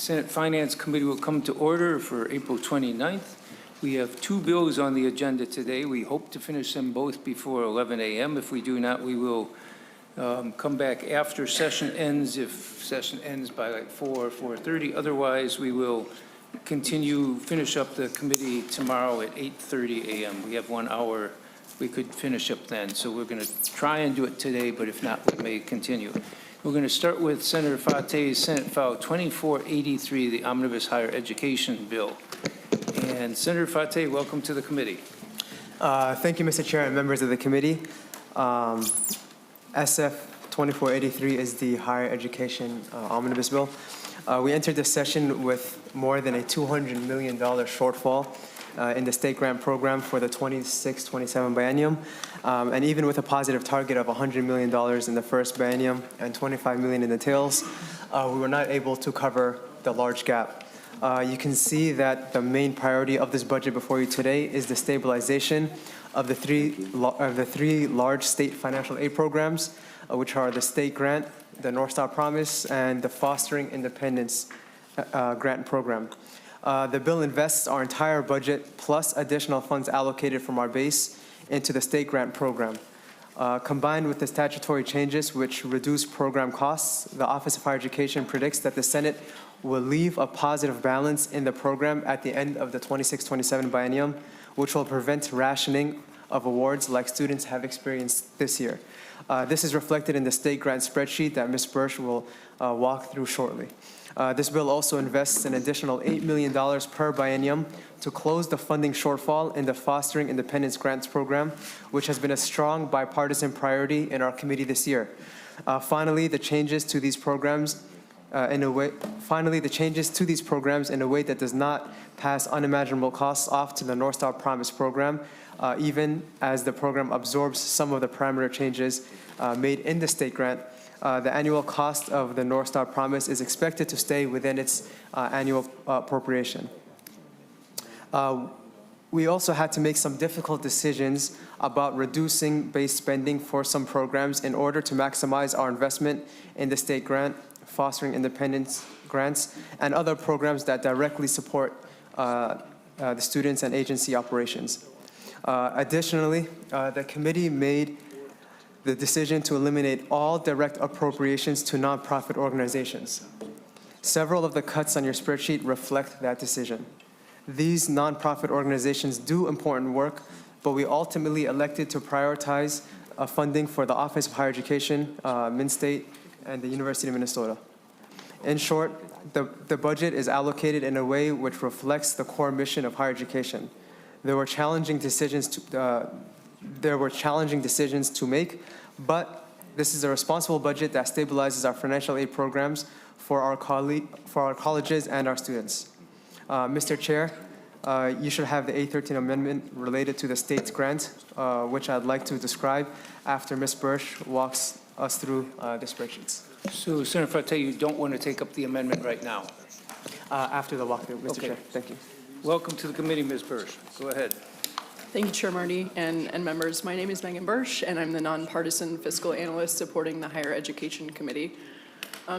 Senate Finance Committee will come to order for April 29th. We have two bills on the agenda today. We hope to finish them both before 11 a.m. If we do not, we will come back after session ends, if session ends by like 4:30. Otherwise, we will finish up the committee tomorrow at 8:30 a.m. We have 1 hour. We could finish up then. So we're going to try and do it today, but if not, we may continue. We're going to start with Senator Fateh's Senate File 2483, the Omnibus Higher Education Bill. And Senator Fateh, welcome to the committee. Thank you, Mr. Chair and members of the committee. SF 2483 is the Higher Education Omnibus Bill. We entered this session with more than a $200 million shortfall in the state grant program for the 26-27 biennium, and even with a positive target of $100 million in the first biennium and $25 million in the tails, we were not able to cover the large gap. You can see that the main priority of this budget before you today is the stabilization of the three large state financial aid programs, which are the state grant, the North Star Promise, and the Fostering Independence grant program. The bill invests our entire budget plus additional funds allocated from our base into the state grant program. Combined with the statutory changes which reduce program costs, the Office of Higher Education predicts that the Senate will leave a positive balance in the program at the end of the 26-27 biennium, which will prevent rationing of awards like students have experienced this year. This is reflected in the state grant spreadsheet that Ms. Bursch will walk through shortly. This bill also invests an additional $8 million per biennium to close the funding shortfall in the Fostering Independence Grants program, which has been a strong bipartisan priority in our committee this year. Finally, the changes to these programs in a way that does not pass unimaginable costs off to the North Star Promise program, even as the program absorbs some of the parameter changes made in the state grant. The annual cost of the North Star Promise is expected to stay within its annual appropriation. We also had to make some difficult decisions about reducing base spending for some programs in order to maximize our investment in the state grant, Fostering Independence grants, and other programs that directly support the students and agency operations. Additionally, the committee made the decision to eliminate all direct appropriations to nonprofit organizations. Several of the cuts on your spreadsheet reflect that decision. These nonprofit organizations do important work, but we ultimately elected to prioritize funding for the Office of Higher Education, MnState, and the University of Minnesota. In short, the budget is allocated in a way which reflects the core mission of higher education. There were challenging decisions to make, but this is a responsible budget that stabilizes our financial aid programs for our colleges and our students. Mr. Chair, you should have the A13 amendment related to the state's grant, which I'd like to describe after Ms. Bursch walks us through the spreadsheets. So, Senator Fateh, you don't want to take up the amendment right now? After the walkthrough, Mr. Okay. Chair. Thank you. Welcome to the committee, Ms. Bursch. Go ahead. Thank you, Chair Marty and members. My name is Megan Bursch, and I'm the nonpartisan fiscal analyst supporting the Higher Education Committee.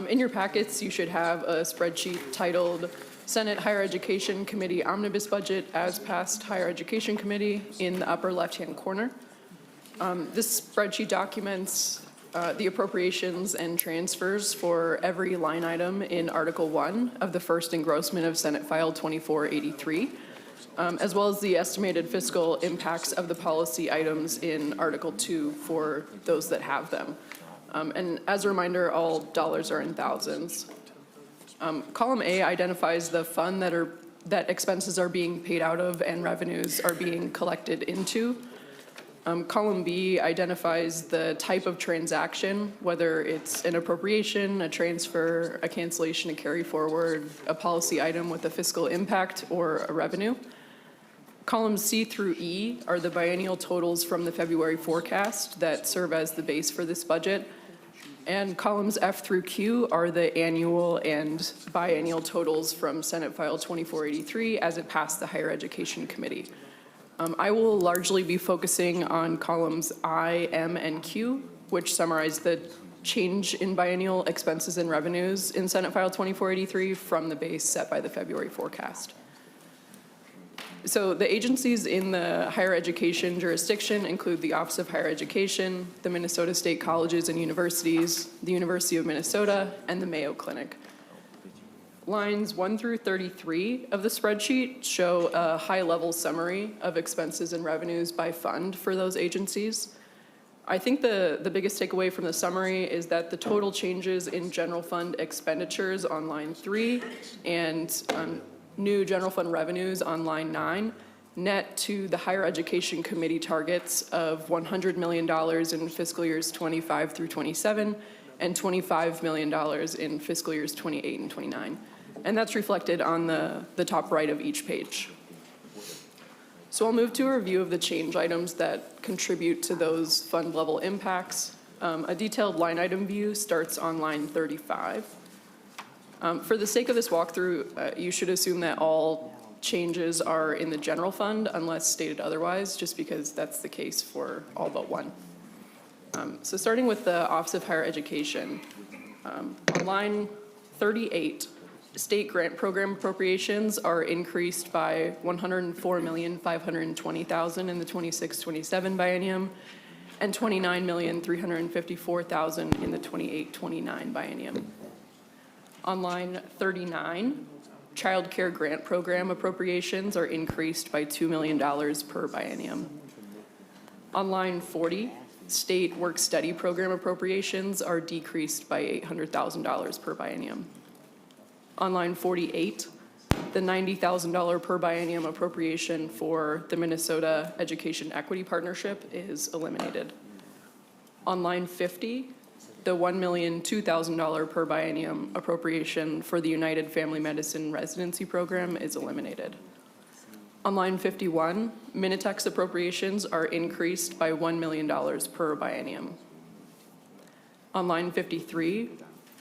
In your packets, you should have a spreadsheet titled Senate Higher Education Committee Omnibus Budget as Passed Higher Education Committee in the upper left-hand corner. This spreadsheet documents the appropriations and transfers for every line item in Article 1 of the first engrossment of Senate File 2483. As well as the estimated fiscal impacts of the policy items in Article 2 for those that have them. And as a reminder, all dollars are in thousands. Column A identifies the fund that expenses are being paid out of and revenues are being collected into. Column B identifies the type of transaction, whether it's an appropriation, a transfer, a cancellation, a carry forward, a policy item with a fiscal impact, or a revenue. Columns C through E are the biennial totals from the February forecast that serve as the base for this budget. And columns F through Q are the annual and biennial totals from Senate File 2483 as it passed the Higher Education Committee. I will largely be focusing on columns I, M, and Q, which summarize the change in biennial expenses and revenues in Senate File 2483 from the base set by the February forecast. So the agencies in the higher education jurisdiction include the Office of Higher Education, the Minnesota State Colleges and Universities, the University of Minnesota, and the Mayo Clinic. Lines 1 through 33 of the spreadsheet show a high-level summary of expenses and revenues by fund for those agencies. I think the biggest takeaway from the summary is that the total changes in general fund expenditures on line 3 and new general fund revenues on line 9 net to the Higher Education Committee targets of $100 million in fiscal years 25 through 27 and $25 million in fiscal years 28 and 29. And that's reflected on the top right of each page. So I'll move to a review of the change items that contribute to those fund level impacts. A detailed line item view starts on line 35. For the sake of this walkthrough, you should assume that all changes are in the general fund unless stated otherwise, just because that's the case for all but one. So starting with the Office of Higher Education, on line 38, state grant program appropriations are increased by $104,520,000 in the 26-27 biennium and $29,354,000 in the 28-29 biennium. On line 39, child care grant program appropriations are increased by $2 million per biennium. On line 40, state work-study program appropriations are decreased by $800,000 per biennium. On line 48, the $90,000 per biennium appropriation for the Minnesota Education Equity Partnership is eliminated. On line 50, the $1,002,000 per biennium appropriation for the United Family Medicine Residency Program is eliminated. On line 51, Minitex appropriations are increased by $1 million per biennium. On line 53,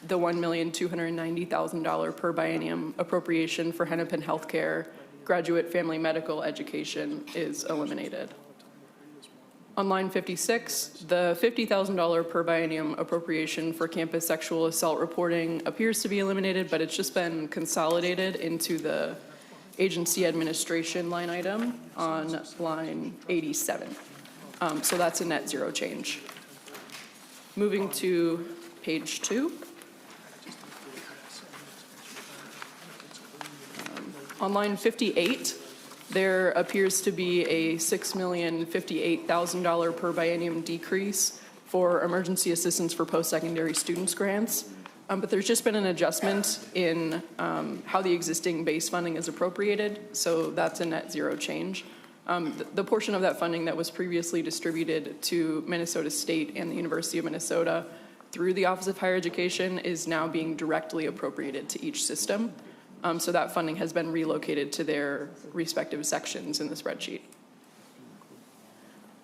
the $1,290,000 per biennium appropriation for Hennepin Healthcare graduate family medical education is eliminated. On line 56, the $50,000 per biennium appropriation for campus sexual assault reporting appears to be eliminated, but it's just been consolidated into the agency administration line item on line 87. So that's a net zero change. Moving to page 2. On line 58, there appears to be a $6,058,000 per biennium decrease for emergency assistance for post-secondary students grants. But there's just been an adjustment in how the existing base funding is appropriated, so that's a net zero change. The portion of that funding that was previously distributed to Minnesota State and the University of Minnesota through the Office of Higher Education is now being directly appropriated to each system. So that funding has been relocated to their respective sections in the spreadsheet.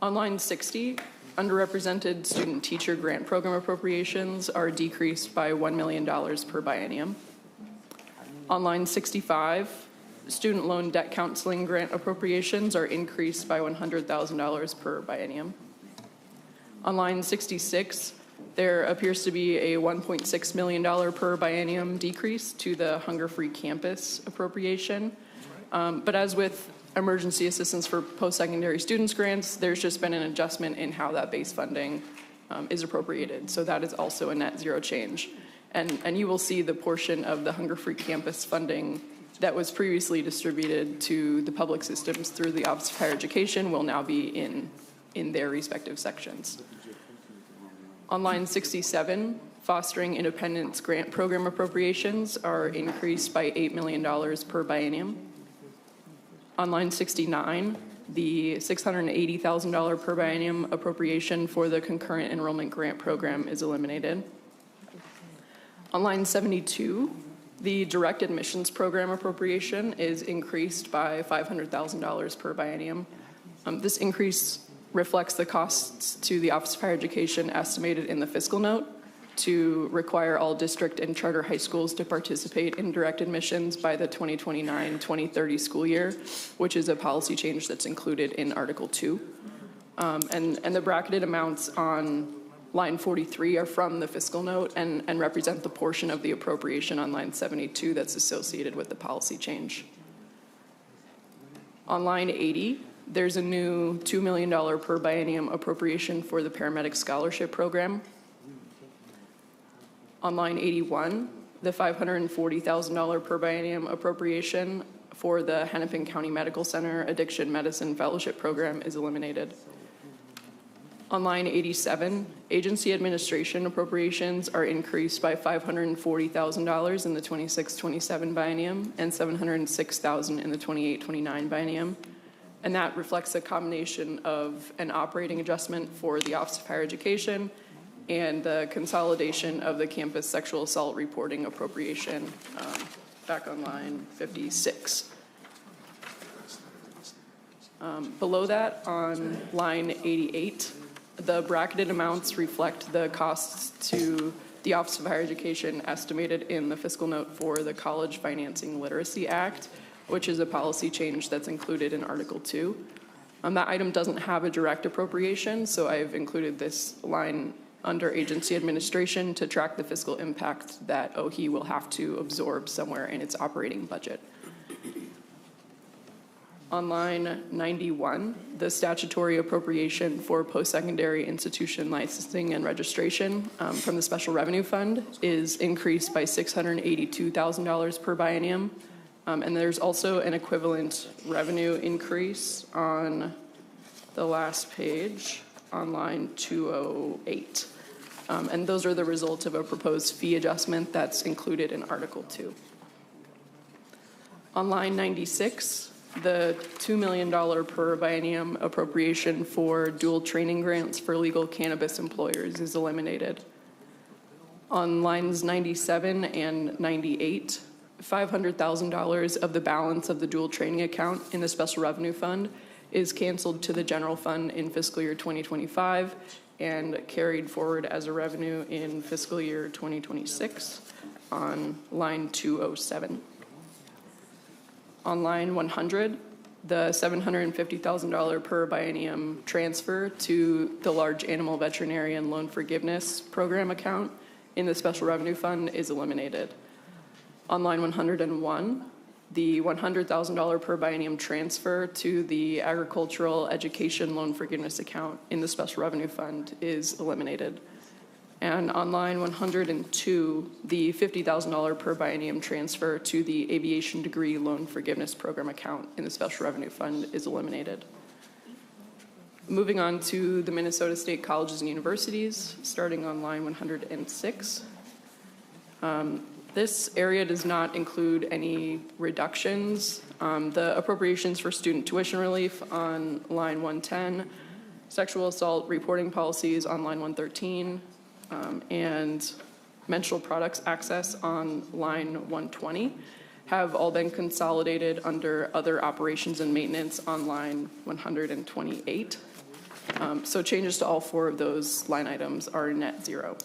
On line 60, underrepresented student teacher grant program appropriations are decreased by $1 million per biennium. On line 65, student loan debt counseling grant appropriations are increased by $100,000 per biennium. On line 66, there appears to be a $1.6 million per biennium decrease to the Hunger-Free Campus appropriation. But as with emergency assistance for post-secondary students grants, there's just been an adjustment in how that base funding is appropriated. So that is also a net zero change. And you will see the portion of the Hunger-Free Campus funding that was previously distributed to the public systems through the Office of Higher Education will now be in their respective sections. On line 67, fostering independence grant program appropriations are increased by $8 million per biennium. On line 69, the $680,000 per biennium appropriation for the concurrent enrollment grant program is eliminated. On line 72, the direct admissions program appropriation is increased by $500,000 per biennium. This increase reflects the costs to the Office of Higher Education estimated in the fiscal note to require all district and charter high schools to participate in direct admissions by the 2029-2030 school year, which is a policy change that's included in Article 2. And the bracketed amounts on line 43 are from the fiscal note and represent the portion of the appropriation on line 72 that's associated with the policy change. On line 80, there's a new $2 million per biennium appropriation for the paramedic scholarship program. On line 81, the $540,000 per biennium appropriation for the Hennepin County Medical Center Addiction Medicine Fellowship Program is eliminated. On line 87, agency administration appropriations are increased by $540,000 in the 26-27 biennium and $706,000 in the 28-29 biennium. And that reflects a combination of an operating adjustment for the Office of Higher Education and the consolidation of the campus sexual assault reporting appropriation back on line 56. Below that, on line 88, the bracketed amounts reflect the costs to the Office of Higher Education estimated in the fiscal note for the College Financing Literacy Act, which is a policy change that's included in Article 2. That item doesn't have a direct appropriation, so I've included this line under agency administration to track the fiscal impact that OHE will have to absorb somewhere in its operating budget. On line 91, the statutory appropriation for post-secondary institution licensing and registration from the Special Revenue Fund is increased by $682,000 per biennium. And there's also an equivalent revenue increase on the last page on line 208. And those are the result of a proposed fee adjustment that's included in Article 2. On line 96, the $2 million per biennium appropriation for dual training grants for legal cannabis employers is eliminated. On lines 97 and 98, $500,000 of the balance of the dual training account in the Special Revenue Fund is canceled to the general fund in fiscal year 2025 and carried forward as a revenue in fiscal year 2026 on line 207. On line 100, the $750,000 per biennium transfer to the large animal veterinarian loan forgiveness program account in the Special Revenue Fund is eliminated. On line 101, the $100,000 per biennium transfer to the agricultural education loan forgiveness account in the Special Revenue Fund is eliminated. And on line 102, the $50,000 per biennium transfer to the aviation degree loan forgiveness program account in the Special Revenue Fund is eliminated. Moving on to the Minnesota State Colleges and Universities, starting on line 106. This area does not include any reductions. The appropriations for student tuition relief on line 110, sexual assault reporting policies on line 113, and menstrual products access on line 120 have all been consolidated under other operations and maintenance on line 128. So changes to all four of those line items are net zero.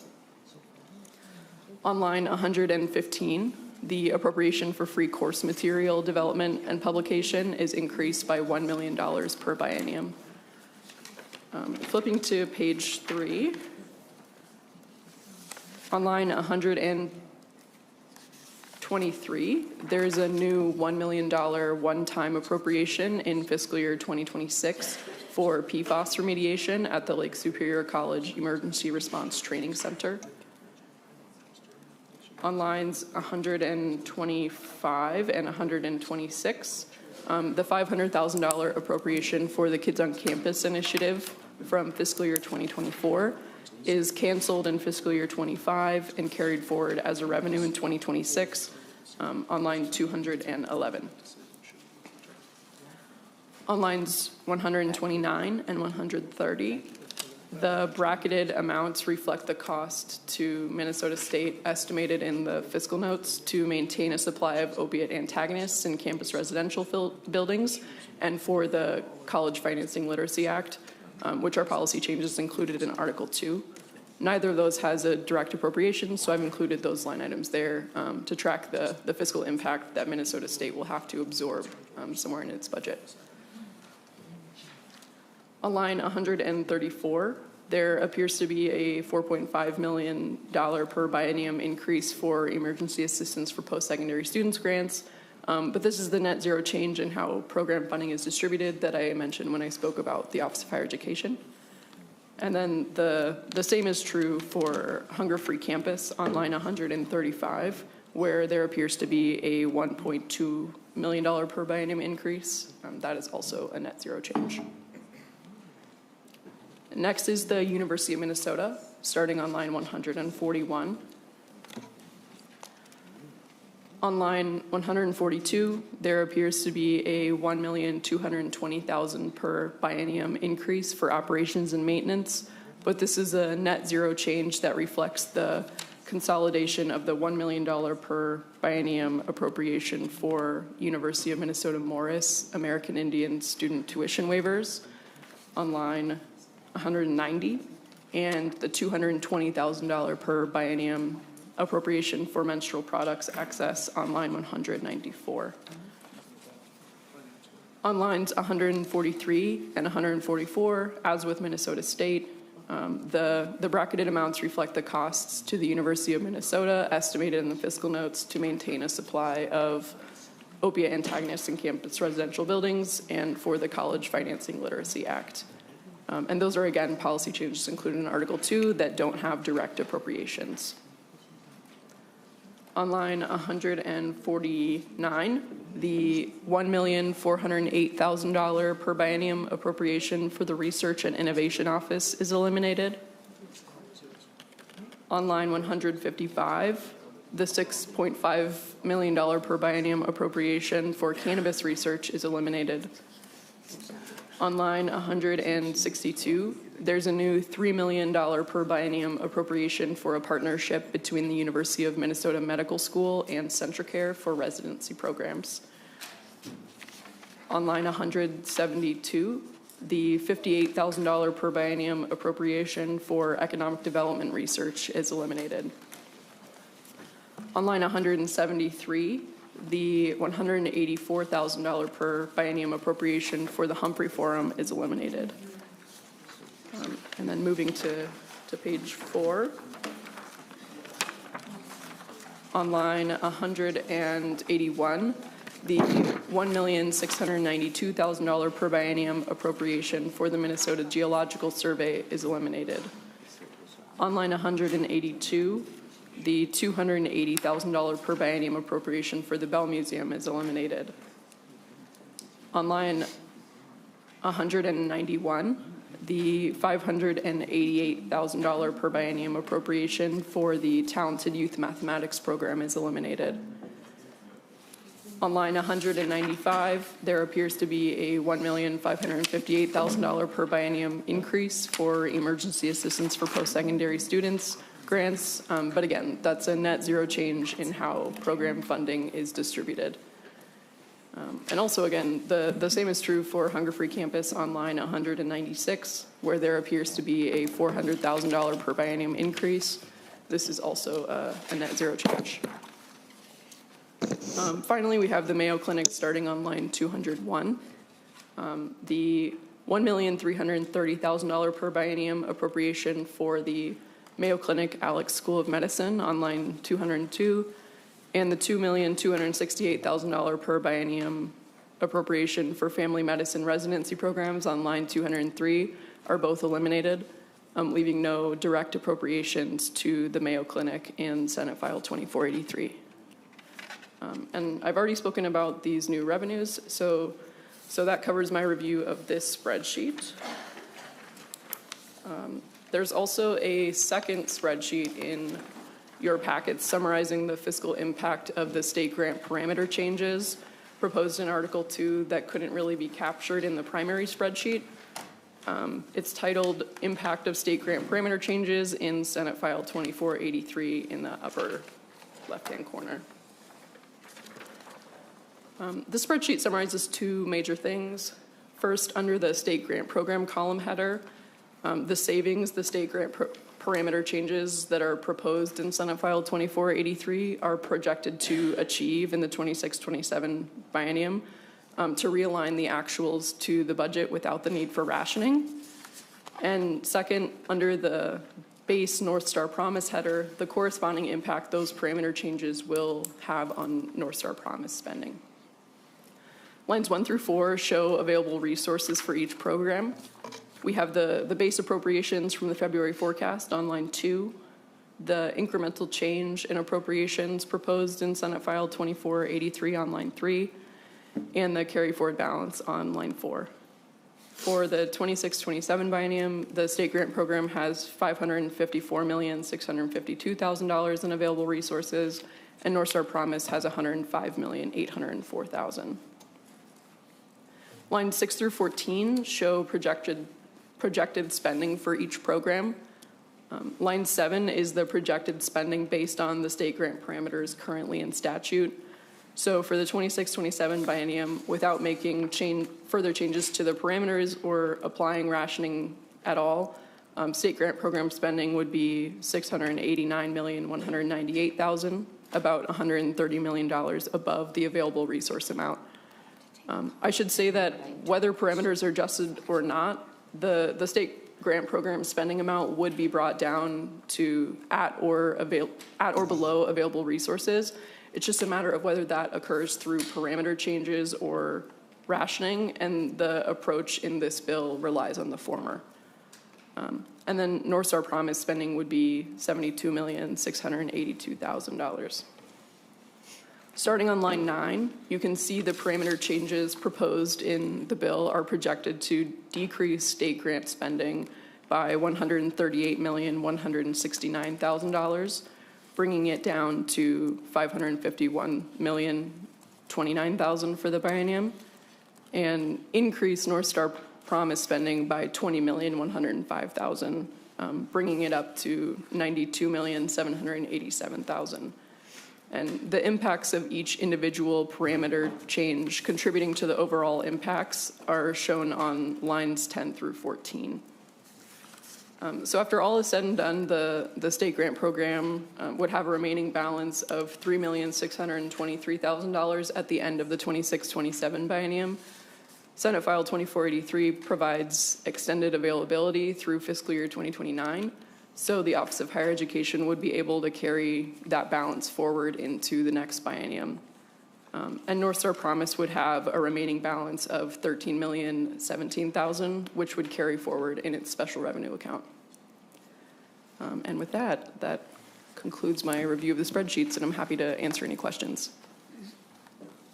On line 115, the appropriation for free course material development and publication is increased by $1 million per biennium. Flipping to page 3, on line 123, there's a new $1 million one-time appropriation in fiscal year 2026 for PFAS remediation at the Lake Superior College Emergency Response Training Center. On lines 125 and 126, the $500,000 appropriation for the Kids on Campus initiative from fiscal year 2024 is canceled in fiscal year 25 and carried forward as a revenue in 2026 on line 211. On lines 129 and 130, the bracketed amounts reflect the cost to Minnesota State estimated in the fiscal notes to maintain a supply of opiate antagonists in campus residential buildings and for the College Financing Literacy Act, which are policy changes included in Article 2. Neither of those has a direct appropriation, so I've included those line items there to track the fiscal impact that Minnesota State will have to absorb somewhere in its budget. On line 134, There appears to be a $4.5 million per biennium increase for emergency assistance for post-secondary students grants. But this is the net zero change in how program funding is distributed that I mentioned when I spoke about the Office of Higher Education. And then the same is true for Hunger-Free Campus on line 135, where there appears to be a $1.2 million per biennium increase. That is also a net zero change. Next is the University of Minnesota, starting on line 141. On line 142, there appears to be a $1,220,000 per biennium increase for operations and maintenance, but this is a net zero change that reflects the consolidation of the $1 million per biennium appropriation for University of Minnesota Morris American Indian student tuition waivers on line 190, and the $220,000 per biennium appropriation for menstrual products access on line 194. On lines 143 and 144, as with Minnesota State, the bracketed amounts reflect the costs to the University of Minnesota estimated in the fiscal notes to maintain a supply of opiate antagonists in campus residential buildings and for the College Financing Literacy Act. And those are, again, policy changes included in Article 2 that don't have direct appropriations. On line 149, the $1,408,000 per biennium appropriation for the Research and Innovation Office is eliminated. On line 155, the $6.5 million per biennium appropriation for cannabis research is eliminated. On line 162, there's a new $3 million per biennium appropriation for a partnership between the University of Minnesota Medical School and Centricare for residency programs. On line 172, the $58,000 per biennium appropriation for economic development research is eliminated. On line 173, the $184,000 per biennium appropriation for the Humphrey Forum is eliminated. And then moving to page 4. On line 181, the $1,692,000 per biennium appropriation for the Minnesota Geological Survey is eliminated. On line 182, the $280,000 per biennium appropriation for the Bell Museum is eliminated. On line 191, the $588,000 per biennium appropriation for the Talented Youth Mathematics program is eliminated. On line 195, there appears to be a $1,558,000 per biennium increase for emergency assistance for post-secondary students grants, but again, that's a net zero change in how program funding is distributed. And also, again, the same is true for Hunger-Free Campus on line 196, where there appears to be a $400,000 per biennium increase. This is also a net zero change. Finally, we have the Mayo Clinic starting on line 201. The $1,330,000 per biennium appropriation for the Mayo Clinic Alex School of Medicine on line 202, and the $2,268,000 per biennium appropriation for family medicine residency programs on line 203 are both eliminated, leaving no direct appropriations to the Mayo Clinic in Senate File 2483. And I've already spoken about these new revenues, so that covers my review of this spreadsheet. There's also a second spreadsheet in your packets summarizing the fiscal impact of the state grant parameter changes proposed in Article 2 that couldn't really be captured in the primary spreadsheet. It's titled Impact of State Grant Parameter Changes in Senate File 2483 in the upper left-hand corner. The spreadsheet summarizes two major things. First, under the state grant program column header, the savings, the state grant parameter changes that are proposed in Senate File 2483 are projected to achieve in the 26-27 biennium to realign the actuals to the budget without the need for rationing. And second, under the base North Star Promise header, the corresponding impact those parameter changes will have on North Star Promise spending. Lines 1 through 4 show available resources for each program. We have the base appropriations from the February forecast on line 2, the incremental change in appropriations proposed in Senate File 2483 on line 3, and the carry forward balance on line 4. For the 26-27 biennium, the state grant program has $554,652,000 in available resources, and North Star Promise has $105,804,000. Lines 6 through 14 show projected spending for each program. Line 7 is the projected spending based on the state grant parameters currently in statute. So for the 26-27 biennium, without making further changes to the parameters or applying rationing at all, state grant program spending would be $689,198,000, about $130 million above the available resource amount. I should say that whether parameters are adjusted or not, the state grant program spending amount would be brought down to at or below available resources. It's just a matter of whether that occurs through parameter changes or rationing, and the approach in this bill relies on the former. And then North Star Promise spending would be $72,682,000. Starting on line 9, you can see the parameter changes proposed in the bill are projected to decrease state grant spending by $138,169,000, bringing it down to $551,029,000 for the biennium, and increase North Star Promise spending by $20,105,000, bringing it up to $92,787,000. And the impacts of each individual parameter change contributing to the overall impacts are shown on lines 10 through 14. So after all is said and done, the state grant program would have a remaining balance of $3,623,000 at the end of the 26-27 biennium. Senate File 2483 provides extended availability through fiscal year 2029. So the Office of Higher Education would be able to carry that balance forward into the next biennium. And North Star Promise would have a remaining balance of $13,017,000, which would carry forward in its special revenue account. And with that, that concludes my review of the spreadsheets, and I'm happy to answer any questions.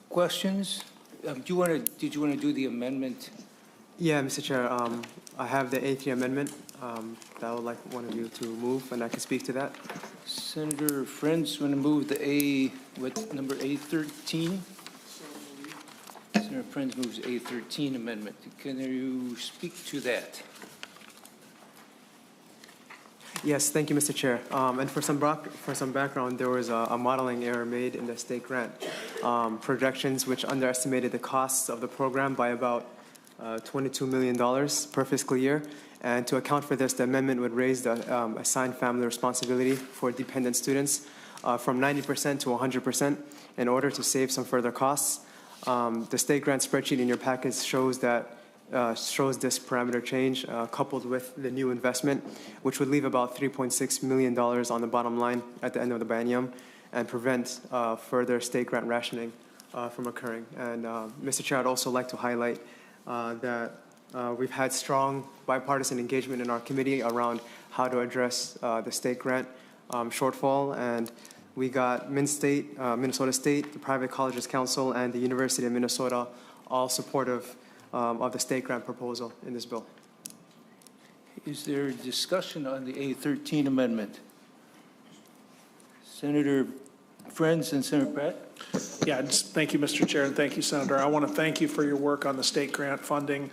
Questions? Did you want to do the amendment? Yeah, Mr. Chair, I have the A3 amendment that I would like one of you to move, and I can speak to that. Senator Friends, want to move the number A13? Senator Friends moves A13 amendment. Can you speak to that? Yes, thank you, Mr. Chair. And for some background, there was a modeling error made in the state grant projections, which underestimated the costs of the program by about $22 million per fiscal year. And to account for this, the amendment would raise the assigned family responsibility for dependent students from 90% to 100% in order to save some further costs. The state grant spreadsheet in your package shows this parameter change coupled with the new investment, which would leave about $3.6 million on the bottom line at the end of the biennium and prevent further state grant rationing from occurring. And Mr. Chair, I'd also like to highlight that we've had strong bipartisan engagement in our committee around how to address the state grant shortfall, and we got Minnesota State, the Private Colleges Council, and the University of Minnesota all supportive of the state grant proposal in this bill. Is there discussion on the A13 amendment? Senator Friends and Senator Pratt? Yeah, thank you, Mr. Chair, and thank you, Senator. I want to thank you for your work on the state grant funding.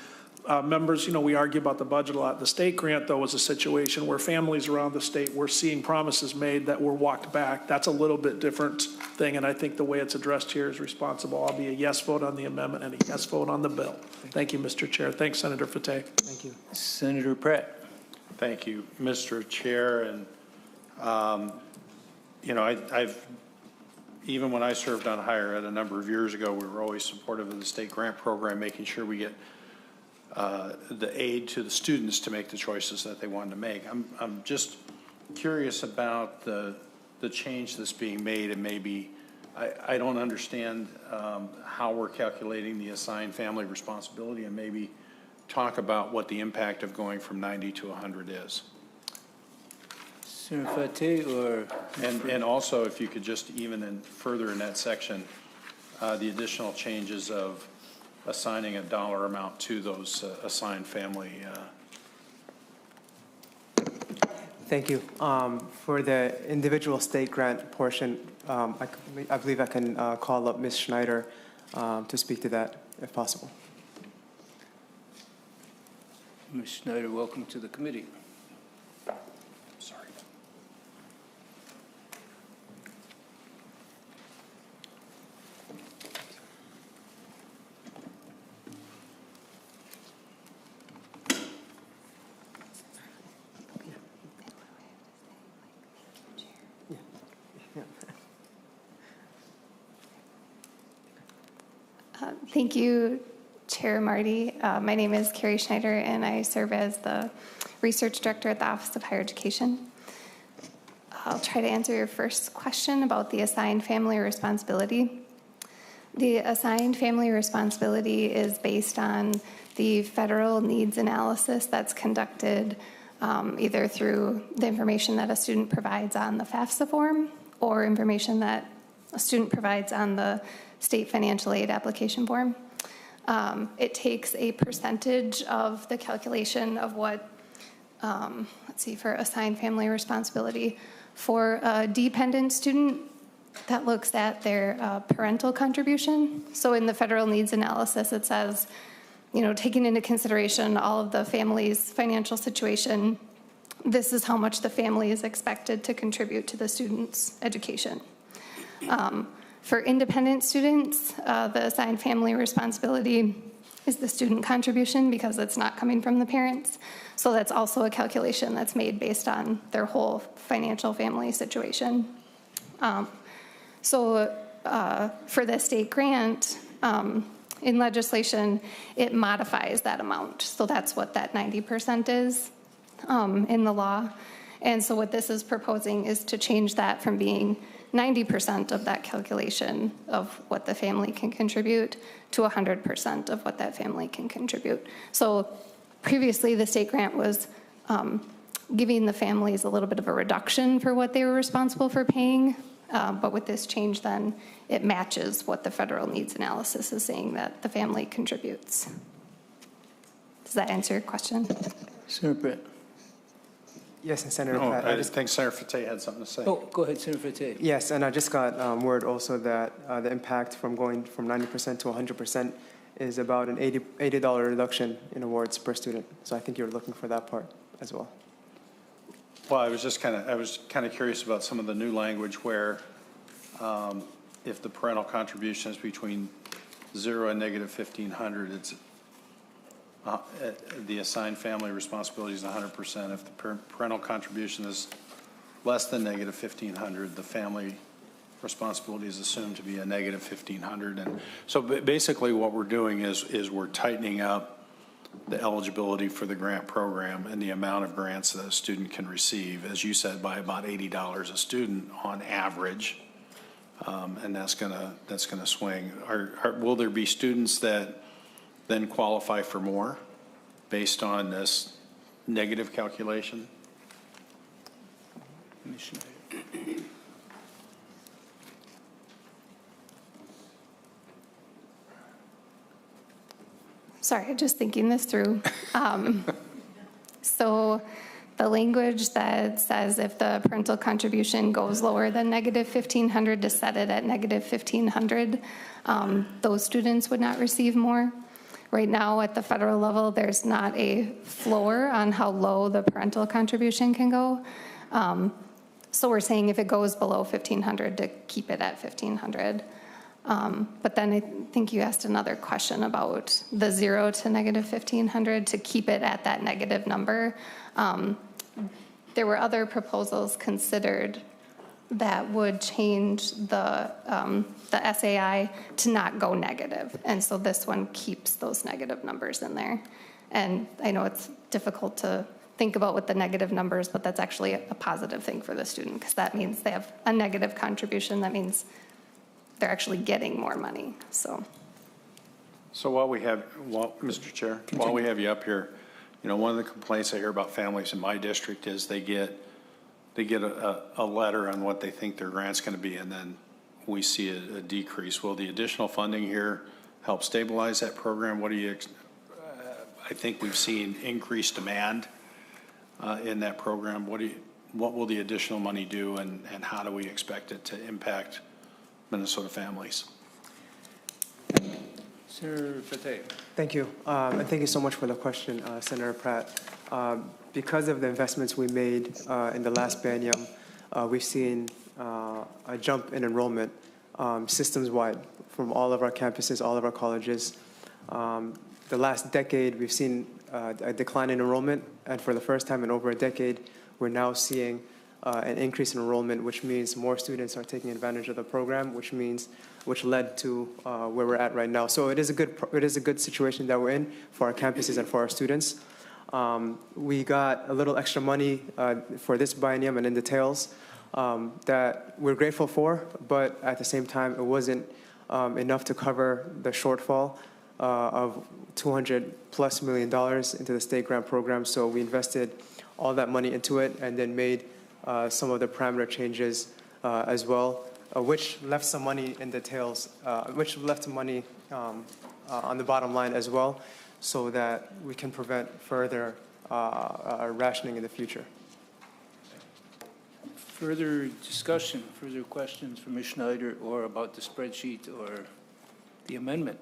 Members, we argue about the budget a lot. The state grant, though, is a situation where families around the state were seeing promises made that were walked back. That's a little bit different thing, and I think the way it's addressed here is responsible. I'll be a yes vote on the amendment and a yes vote on the bill. Thank you, Mr. Chair. Thanks, Senator Fateh. Thank you. Senator Pratt. Thank you, Mr. Chair. And, I've even when I served on higher ed a number of years ago, we were always supportive of the state grant program, making sure we get the aid to the students to make the choices that they wanted to make. I'm just curious about the change that's being made, and maybe I don't understand how we're calculating the assigned family responsibility, and maybe talk about what the impact of going from 90 to 100 is. Senator Fateh, or? And also, if you could just even further in that section, the additional changes of assigning a dollar amount to those assigned family. Thank you. For the individual state grant portion, I believe I can call up Ms. Schneider to speak to that, if possible. Ms. Schneider, welcome to the committee. Sorry. Thank you, Chair Marty. My name is Carrie Schneider, and I serve as the Research Director at the Office of Higher Education. I'll try to answer your first question about the assigned family responsibility. The assigned family responsibility is based on the federal needs analysis that's conducted either through the information that a student provides on the FAFSA form or information that a student provides on the state financial aid application form. It takes a percentage of the calculation of what, let's see, for assigned family responsibility. For a dependent student, that looks at their parental contribution. So in the federal needs analysis, it says, you know, taking into consideration all of the family's financial situation, this is how much the family is expected to contribute to the student's education. For independent students, the assigned family responsibility is the student contribution because it's not coming from the parents. So that's also a calculation that's made based on their whole financial family situation. For the state grant, in legislation, it modifies that amount. So that's what that 90% is in the law. And so what this is proposing is to change that from being 90% of that calculation of what the family can contribute to 100% of what that family can contribute. So previously, the state grant was giving the families a little bit of a reduction for what they were responsible for paying. But with this change, then, it matches what the federal needs analysis is saying that the family contributes. Does that answer your question? Senator Brett. Yes, and Senator No, Pat. I just think Senator Fateh had something to say. Oh, go ahead, Senator Fateh. Yes, and I just got word also that the impact from going from 90% to 100% is about an $80 reduction in awards per student. So I think you're looking for that part as well. Well, I was kind of curious about some of the new language where if the parental contribution is between 0 and negative 1,500, it's the assigned family responsibility is 100%. If the parental contribution is less than negative 1,500, the family responsibility is assumed to be a negative 1,500. And so basically what we're doing is we're tightening up the eligibility for the grant program and the amount of grants that a student can receive, as you said, by about $80 a student on average. And that's gonna swing. Will there be students that then qualify for more based on this negative calculation? Ms. Schneider. Sorry, just thinking this through. So the language that says if the parental contribution goes lower than negative 1,500 to set it at negative 1,500, those students would not receive more. Right now at the federal level, there's not a floor on how low the parental contribution can go. So we're saying if it goes below 1,500 to keep it at 1,500. But then I think you asked another question about the 0 to negative 1,500 to keep it at that negative number. There were other proposals considered that would change the SAI to not go negative. And so this one keeps those negative numbers in there. And I know it's difficult to think about with the negative numbers, but that's actually a positive thing for the student, because that means they have a negative contribution. That means they're actually getting more money, so. So Mr. Chair, while we have you up here, you know, one of the complaints I hear about families in my district is they get a letter on what they think their grant's going to be, and then we see a decrease. Will the additional funding here help stabilize that program? What do you, I think we've seen increased demand in that program. What will the additional money do, and how do we expect it to impact Minnesota families? Senator Fateh. Thank you. And thank you so much for the question, Senator Pratt. Because of the investments we made in the last biennium, we've seen a jump in enrollment systems-wide from all of our campuses, all of our colleges. The last decade, we've seen a decline in enrollment, and for the first time in over a decade, we're now seeing an increase in enrollment, which means more students are taking advantage of the program, which led to where we're at right now. So it is a good situation that we're in for our campuses and for our students. We got a little extra money for this biennium and in details that we're grateful for, but at the same time, it wasn't enough to cover the shortfall of $200+ million into the state grant program. So we invested all that money into it and then made some of the parameter changes as well, which left some money in details, which left some money on the bottom line as well, so that we can prevent further rationing in the future. Further discussion, further questions for Ms. Schneider or about the spreadsheet or the amendment?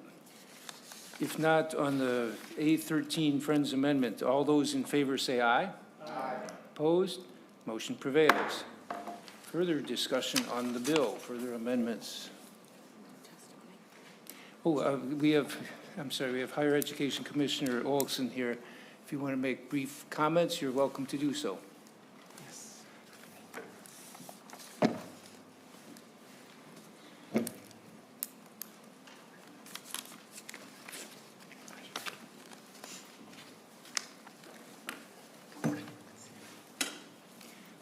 If not, on the A13 Friends Amendment, all those in favor say aye. Aye. Opposed? Motion prevails. Further discussion on the bill, further amendments. We have Higher Education Commissioner Olson here. If you want to make brief comments, you're welcome to do so.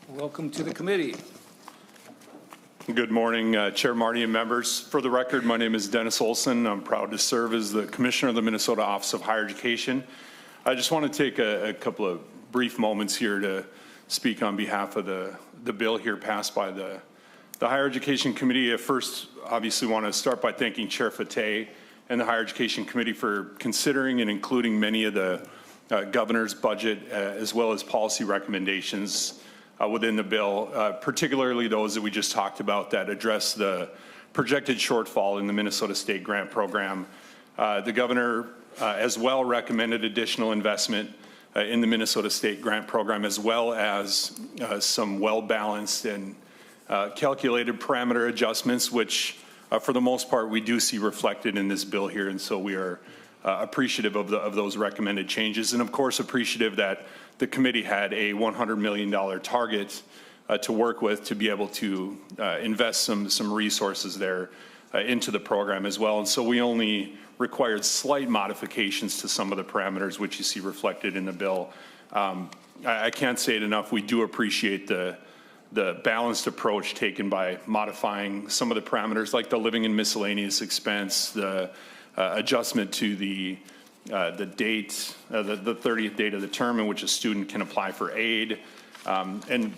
Welcome to the committee. Good morning, Chair Marty and members. For the record, my name is Dennis Olson. I'm proud to serve as the Commissioner of the Minnesota Office of Higher Education. I just want to take a couple of brief moments here to speak on behalf of the bill here passed by the Higher Education Committee. I first obviously want to start by thanking Chair Fateh and the Higher Education Committee for considering and including many of the governor's budget as well as policy recommendations within the bill, particularly those that we just talked about that address the projected shortfall in the Minnesota State Grant Program. The governor as well recommended additional investment in the Minnesota State Grant Program, as well as some well-balanced and calculated parameter adjustments, which for the most part we do see reflected in this bill here. And so we are appreciative of those recommended changes, and of course appreciative that the committee had a $100 million target to work with to be able to invest some resources there into the program as well. And so we only required slight modifications to some of the parameters, which you see reflected in the bill. I can't say it enough. We do appreciate the balanced approach taken by modifying some of the parameters, like the living and miscellaneous expense, the adjustment to the date, the 30th date of the term in which a student can apply for aid. And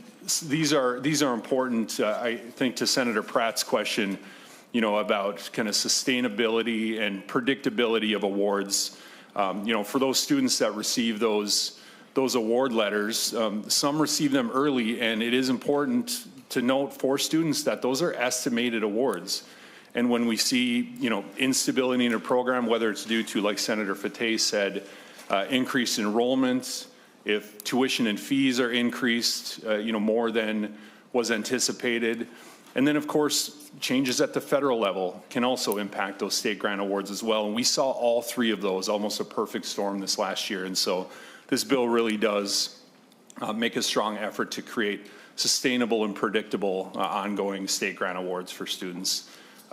these are important, I think, to Senator Pratt's question, you know, about kind of sustainability and predictability of awards. You know, for those students that receive those award letters, some receive them early, and it is important to note for students that those are estimated awards. And when we see, you know, instability in a program, whether it's due to, like Senator Fateh said, increased enrollment, if tuition and fees are increased, you know, more than was anticipated, and then of course changes at the federal level can also impact those state grant awards as well. And we saw all three of those, almost a perfect storm this last year. And so this bill really does make a strong effort to create sustainable and predictable ongoing state grant awards for students.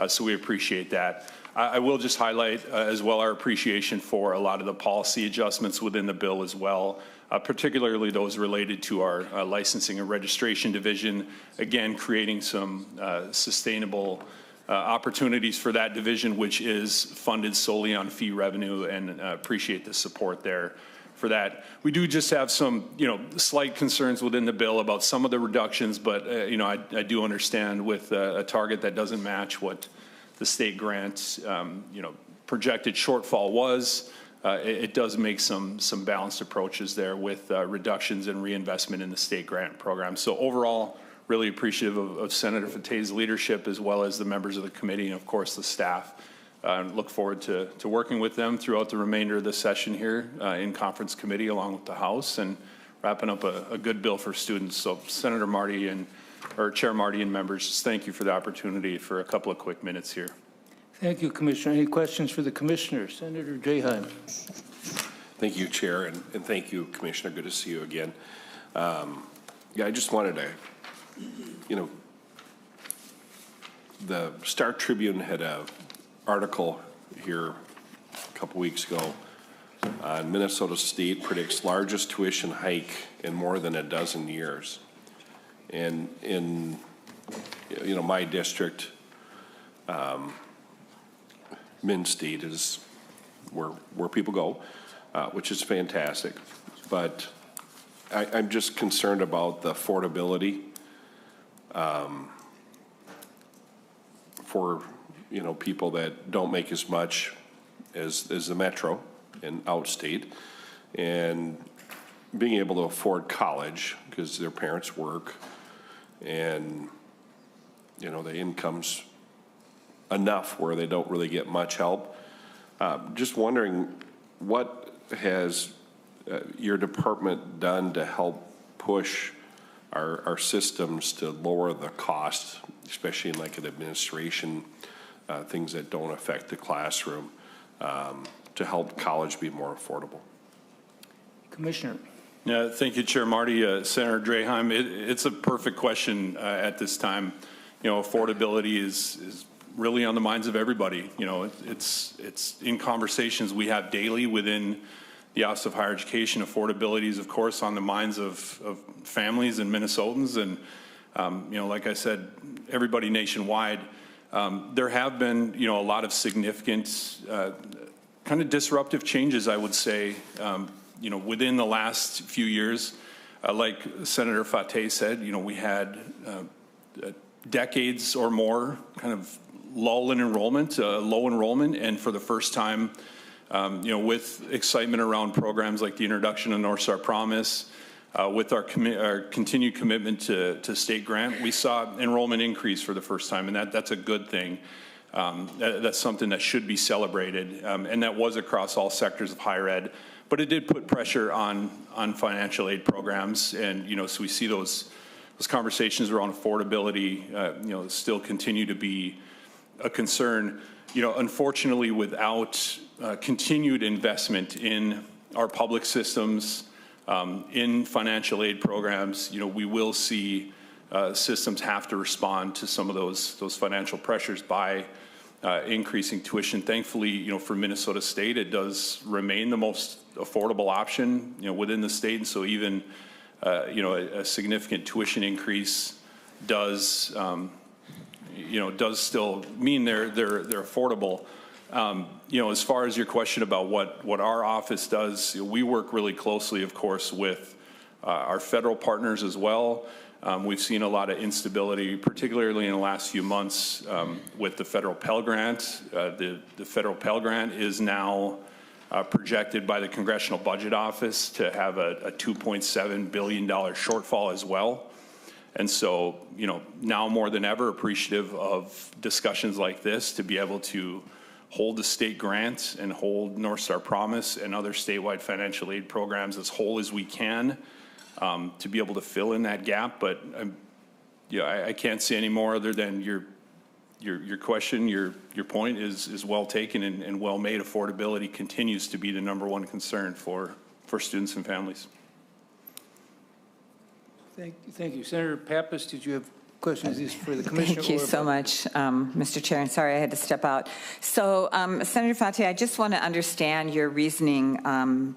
So we appreciate that. I will just highlight as well our appreciation for a lot of the policy adjustments within the bill as well, particularly those related to our licensing and registration division, again, creating some sustainable opportunities for that division, which is funded solely on fee revenue, and appreciate the support there for that. We do just have some, slight concerns within the bill about some of the reductions, but, I do understand with a target that doesn't match what the state grant, projected shortfall was, it does make some balanced approaches there with reductions and reinvestment in the state grant program. So overall, really appreciative of Senator Fateh's leadership, as well as the members of the committee and, of course, the staff. Look forward to working with them throughout the remainder of the session here in conference committee, along with the House, and wrapping up a good bill for students. So Senator Marty Chair Marty and members, just thank you for the opportunity for a couple of quick minutes here. Thank you, Commissioner. Any questions for the Commissioner? Senator Draheim. Thank you, Chair, and thank you, Commissioner. Good to see you again. I just wanted to, the Star Tribune had a article here a couple weeks ago on Minnesota State predicts largest tuition hike in more than a dozen years. And in, my district, Min State is where people go, which is fantastic. But I'm just concerned about the affordability for, people that don't make as much as the metro and outstate, and being able to afford college because their parents work and, the income's enough where they don't really get much help. Just wondering, what has your department done to help push our systems to lower the cost, especially in like an administration, things that don't affect the classroom, to help college be more affordable? Commissioner. Yeah, thank you, Chair Marty. Senator Draheim, it's a perfect question at this time. Affordability is really on the minds of everybody. It's in conversations we have daily within the Office of Higher Education. Affordability is, of course, on the minds of families and Minnesotans. And, like I said, everybody nationwide. There have been, a lot of significant kind of disruptive changes, I would say, within the last few years. Like Senator Fateh said, we had decades or more kind of lull in enrollment, low enrollment, and for the first time, with excitement around programs like the introduction of North Star Promise, with our continued commitment to state grant, we saw enrollment increase for the first time, and that's a good thing. That's something that should be celebrated, and that was across all sectors of higher ed. But it did put pressure on financial aid programs, and so we see those conversations around affordability, still continue to be a concern. Unfortunately, without continued investment in our public systems, in financial aid programs, we will see systems have to respond to some of those financial pressures by increasing tuition. Thankfully, for Minnesota State, it does remain the most affordable option, within the state, and so even a significant tuition increase does still mean they're affordable. As far as your question about what our office does, we work really closely, of course, with our federal partners as well. We've seen a lot of instability, particularly in the last few months, with the federal Pell Grant. The federal Pell Grant is now projected by the Congressional Budget Office to have a $2.7 billion shortfall as well. And so, now more than ever appreciative of discussions like this to be able to hold the state grants and hold North Star Promise and other statewide financial aid programs as whole as we can, to be able to fill in that gap. But I can't say any more other than your question, your point is well taken and well made. Affordability continues to be the #1 concern for students and families. Thank you. Senator Pappas, did you have question is this for the commissioner? Thank you or- so much, Mr. Chair, and sorry I had to step out. So, Senator Fateh, I just want to understand your reasoning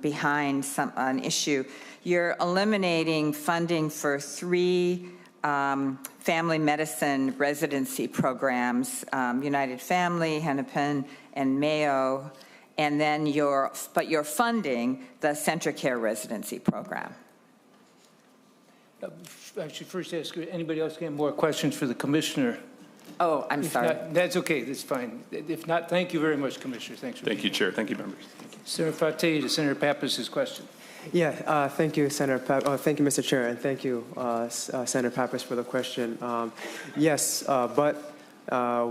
behind an issue. You're eliminating funding for 3 family medicine residency programs, United Family, Hennepin, and Mayo, and then you're funding the CentraCare residency program. I should first ask, anybody else have more questions for the commissioner? Oh, I'm If sorry. not, that's okay, that's fine. If not, thank you very much, Commissioner. Thanks for Thank you, being Chair. Thank you, members. here. Senator Fateh to Senator Pappas' question. Yeah, thank you, Senator thank you, Mr. Chair, and thank you, Senator Pappas, for the question. Yes, but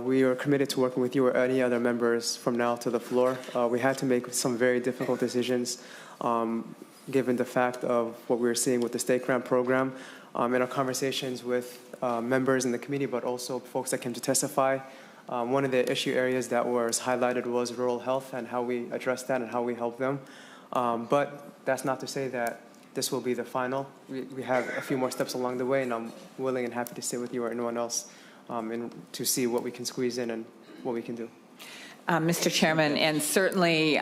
we are committed to working with you or any other members from now to the floor. We had to make some very difficult decisions given the fact of what we were seeing with the state grant program. In our conversations with members in the committee, but also folks that came to testify, one of the issue areas that was highlighted was rural health and how we address that and how we help them. But that's not to say that this will be the final. We have a few more steps along the way, and I'm willing and happy to sit with you or anyone else to see what we can squeeze in and what we can do. Mr. Chairman, and certainly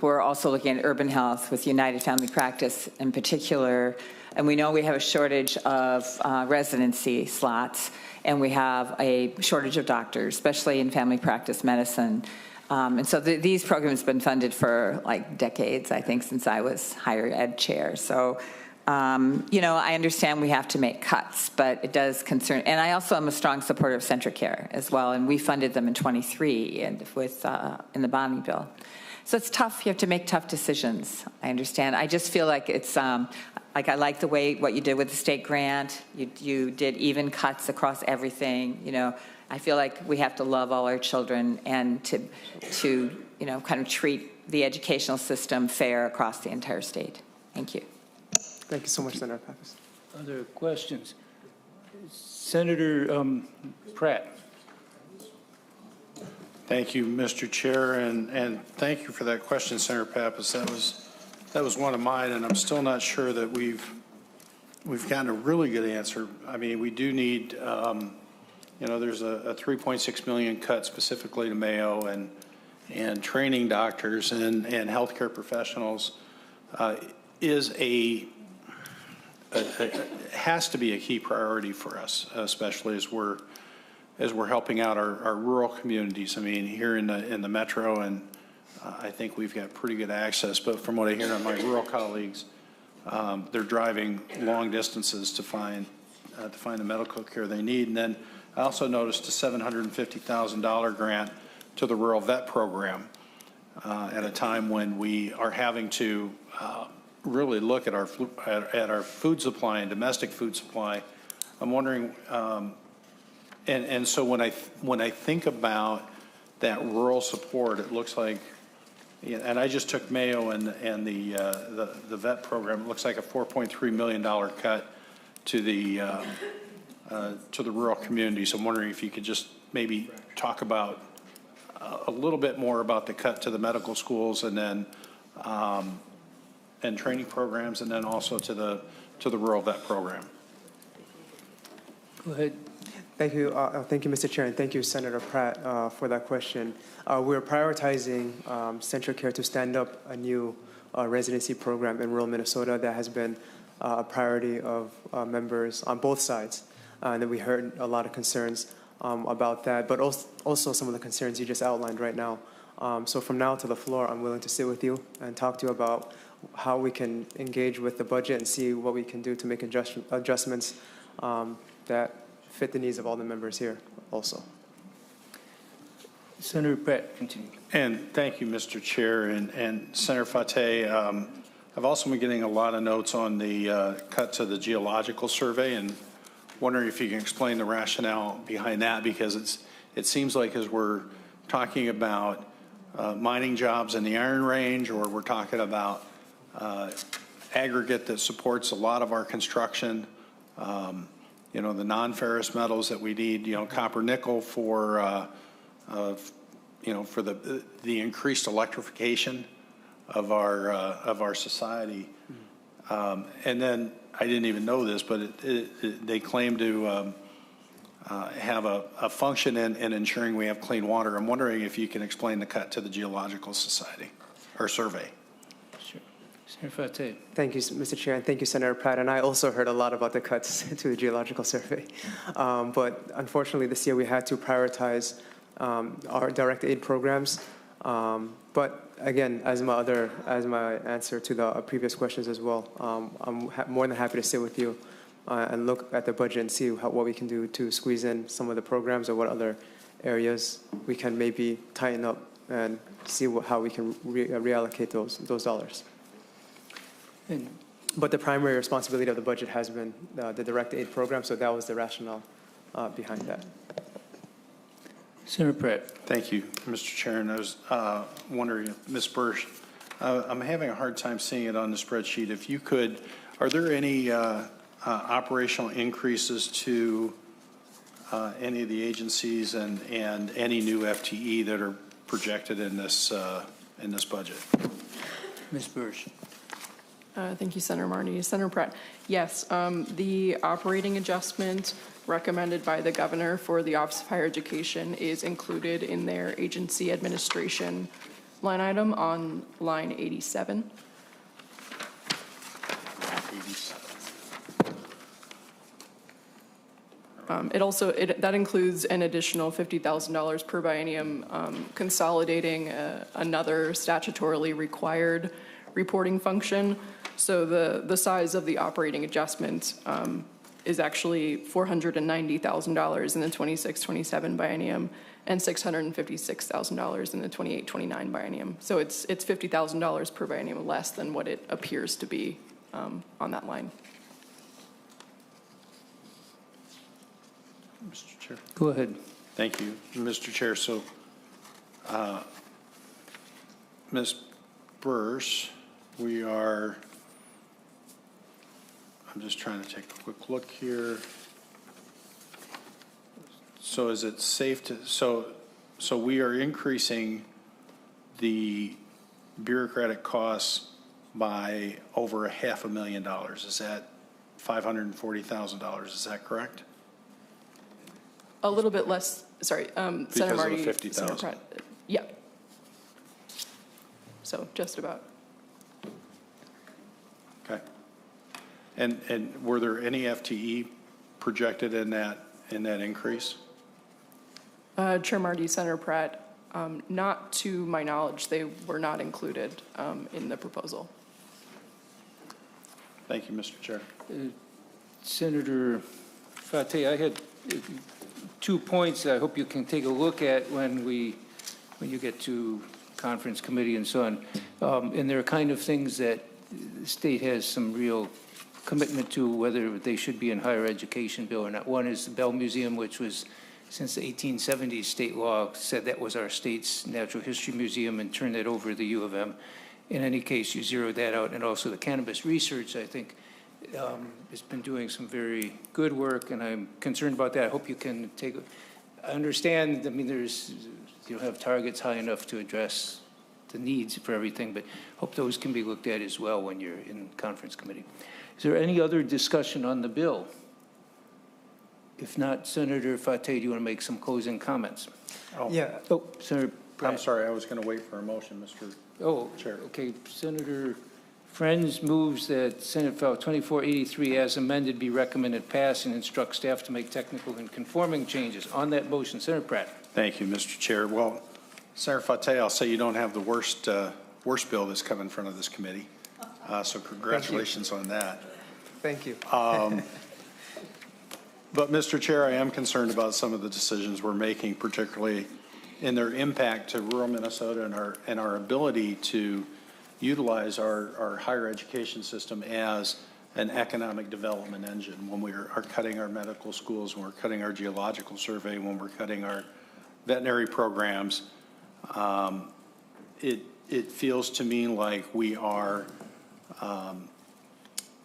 we're also looking at urban health with United Family Practice in particular, and we know we have a shortage of residency slots, and we have a shortage of doctors, especially in family practice medicine. And so these programs have been funded for like decades, I think, since I was higher ed chair. So, you know, I understand we have to make cuts, but it does concern, and I also am a strong supporter of CentraCare as well, and we funded them in 23 and in the bonding bill. So it's tough. You have to make tough decisions. I understand. I just feel like it's, like I like the way what you did with the state grant. You did even cuts across everything, you know. I feel like we have to love all our children and to you know, kind of treat the educational system fair across the entire state. Thank you. Thank you so much, Senator Pappas. Other questions? Senator Pratt. Thank you, Mr. Chair, and thank you for that question, Senator Pappas. That was one of mine, and I'm still not sure that we've gotten a really good answer. I mean, we do need, you know, there's a $3.6 million cut specifically to Mayo and training doctors and healthcare professionals has to be a key priority for us, especially as we're helping out our rural communities. I mean, here in the metro, and I think we've got pretty good access, but from what I hear on my rural colleagues, they're driving long distances to find the medical care they need. And then I also noticed a $750,000 grant to the rural vet program at a time when we are having to really look at our food supply and domestic food supply. I'm wondering, and so when I think about that rural support, it looks like, and I just took Mayo and the vet program. It looks like a $4.3 million cut to the rural communities. I'm wondering if you could just maybe talk about a little bit more about the cut to the medical schools, and then and training programs, and then also to the rural vet program. Go ahead. Thank you, Mr. Chair, and thank you, Senator Pratt, for that question. We're prioritizing CentraCare to stand up a new residency program in rural Minnesota that has been a priority of members on both sides. And we heard a lot of concerns about that, but also some of the concerns you just outlined right now. So from now to the floor, I'm willing to sit with you and talk to you about how we can engage with the budget and see what we can do to make adjustments that fit the needs of all the members here also. Senator Pratt, continue. And thank you, Mr. Chair. And Senator Fateh, I've also been getting a lot of notes on the cut to the geological survey, and wondering if you can explain the rationale behind that, because it seems like as we're talking about mining jobs in the Iron Range, or we're talking about aggregate that supports a lot of our construction, you know, the non-ferrous metals that we need, you know, copper, nickel for, you know, for the increased electrification of our society. And then I didn't even know this, but they claim to have a function in ensuring we have clean water. I'm wondering if you can explain the cut to the Geological Society or survey. Sure. Senator Fateh. Thank you, Mr. Chair, and thank you, Senator Pratt. And I also heard a lot about the cuts to the Geological Survey. But unfortunately, this year we had to prioritize our direct aid programs. But again, as my answer to the previous questions as well, I'm more than happy to sit with you and look at the budget and see what we can do to squeeze in some of the programs or what other areas we can maybe tighten up and see how we can reallocate those dollars. But the primary responsibility of the budget has been the direct aid program, so that was the rationale behind that. Senator Pratt. Thank you, Mr. Chair. And I was wondering, Ms. Bursch, I'm having a hard time seeing it on the spreadsheet. If you could, are there any operational increases to any of the agencies and any new FTE that are projected in this budget? Ms. Bursch. Thank you, Senator Marty. Senator Pratt, yes, the operating adjustment recommended by the governor for the Office of Higher Education is included in their agency administration line item on line 87. 87. That includes an additional $50,000 per biennium, consolidating another statutorily required reporting function. So the size of the operating adjustment is actually $490,000 in the 26-27 biennium and $656,000 in the 28-29 biennium. So it's $50,000 per biennium less than what it appears to be on that line. Mr. Chair. Go ahead. Thank you, Mr. Chair. So, Ms. Bursch, I'm just trying to take a quick look here. So is it safe to, so we are increasing the bureaucratic costs by over $500,000. Is that $540,000? Is that correct? A little bit less, sorry, Senator Marty. Because of the $50,000. Senator Pratt, yeah. So just about. Okay. And were there any FTE projected in that increase? Chair Marty, Senator Pratt, not to my knowledge, they were not included in the proposal. Thank you, Mr. Chair. Senator Fateh, I had 2 points that I hope you can take a look at when you get to conference committee and so on. And they're kind of things that the state has some real commitment to, whether they should be in higher education bill or not. One is the Bell Museum, which was, since the 1870s, state law said that was our state's natural history museum and turned it over to the U of M. In any case, you zeroed that out. And also the cannabis research, I think, has been doing some very good work, and I'm concerned about that. I hope you can I understand, I mean, you don't have targets high enough to address the needs for everything, but hope those can be looked at as well when you're in conference committee. Is there any other discussion on the bill? If not, Senator Fateh, do you want to make some closing comments? Yeah. Oh, Senator Pratt. I'm sorry, I was going to wait for a motion, Mr. Chair. Okay. Senator Friends moves that Senate File 2483 as amended be recommended pass and instruct staff to make technical and conforming changes. On that motion, Senator Pratt. Thank you, Mr. Chair. Well, Senator Fateh, I'll say you don't have the worst bill that's come in front of this committee. So congratulations on that. Thank you. But, Mr. Chair, I am concerned about some of the decisions we're making, particularly in their impact to rural Minnesota and our ability to utilize our higher education system as an economic development engine. When we are cutting our medical schools, when we're cutting our geological survey, when we're cutting our veterinary programs, it feels to me like we are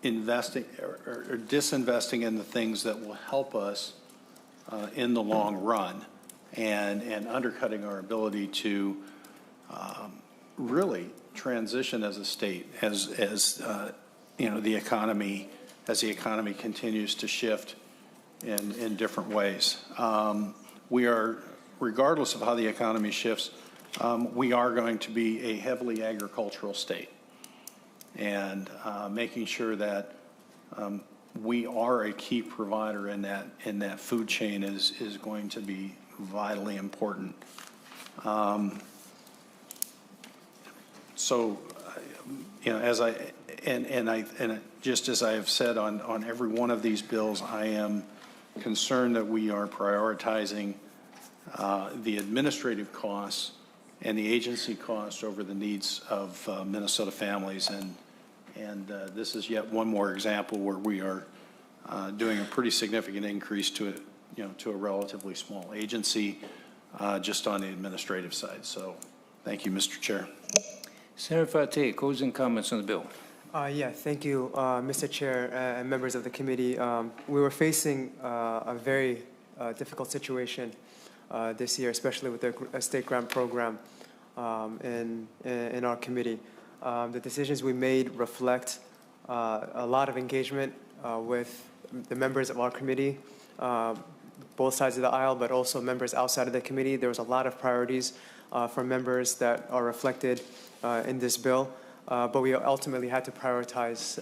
investing or disinvesting in the things that will help us in the long run, and undercutting our ability to really transition as a state as you know, the economy continues to shift in different ways. We are, regardless of how the economy shifts, we are going to be a heavily agricultural state. And making sure that we are a key provider in that food chain is going to be vitally important. So, you know, just as I have said on every one of these bills, I am concerned that we are prioritizing the administrative costs and the agency costs over the needs of Minnesota families. And this is yet one more example where we are doing a pretty significant increase to a relatively small agency just on the administrative side. So thank you, Mr. Chair. Senator Fateh, closing comments on the bill. Yeah, thank you, Mr. Chair and members of the committee. We were facing a very difficult situation this year, especially with the state grant program in our committee. The decisions we made reflect a lot of engagement with the members of our committee, both sides of the aisle, but also members outside of the committee. There was a lot of priorities for members that are reflected in this bill, but we ultimately had to prioritize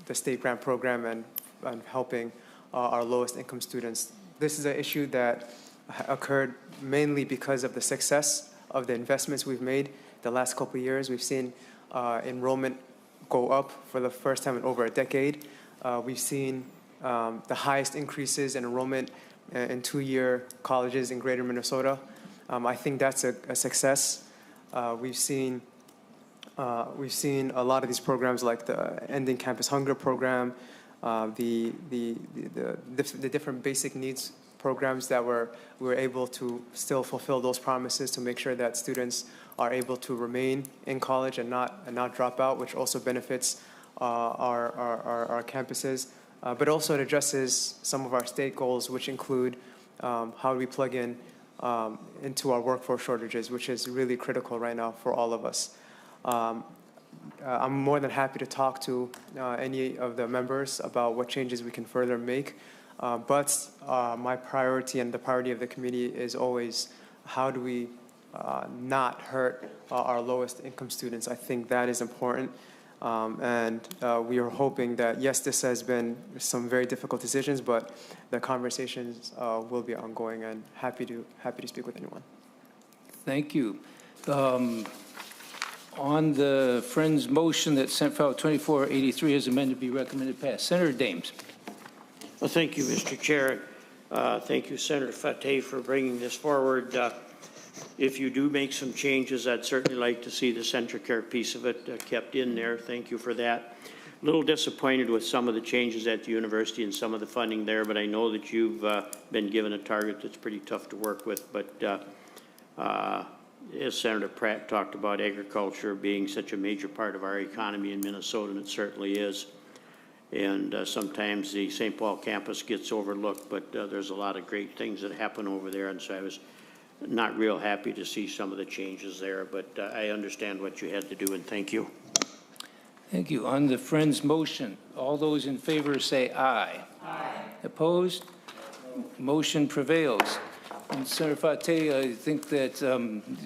the state grant program and helping our lowest income students. This is an issue that occurred mainly because of the success of the investments we've made the last couple of years. We've seen enrollment go up for the first time in over a decade. We've seen the highest increases in enrollment in two-year colleges in greater Minnesota. I think that's a success. We've seen a lot of these programs like the Ending Campus Hunger program, the different basic needs programs that we were able to still fulfill those promises to make sure that students are able to remain in college and not drop out, which also benefits our campuses. But also it addresses some of our state goals, which include how do we plug in into our workforce shortages, which is really critical right now for all of us. I'm more than happy to talk to any of the members about what changes we can further make. But my priority and the priority of the committee is always how do we not hurt our lowest income students. I think that is important. And we are hoping that, yes, this has been some very difficult decisions, but the conversations will be ongoing, and happy to speak with anyone. Thank you. On the Friends motion that Senate File 2483 is amended, be recommended pass. Senator Dames. Well, thank you, Mr. Chair. Thank you, Senator Fateh, for bringing this forward. If you do make some changes, I'd certainly like to see the Centricare piece of it kept in there. Thank you for that. A little disappointed with some of the changes at the university and some of the funding there, but I know that you've been given a target that's pretty tough to work with. But as Senator Pratt talked about agriculture being such a major part of our economy in Minnesota, and it certainly is. And sometimes the St. Paul campus gets overlooked, but there's a lot of great things that happen over there. And so I was not real happy to see some of the changes there, but I understand what you had to do, and thank you. Thank you. On the Friends motion, all those in favor say aye. Aye. Opposed? Motion prevails. And Senator Fateh, I think that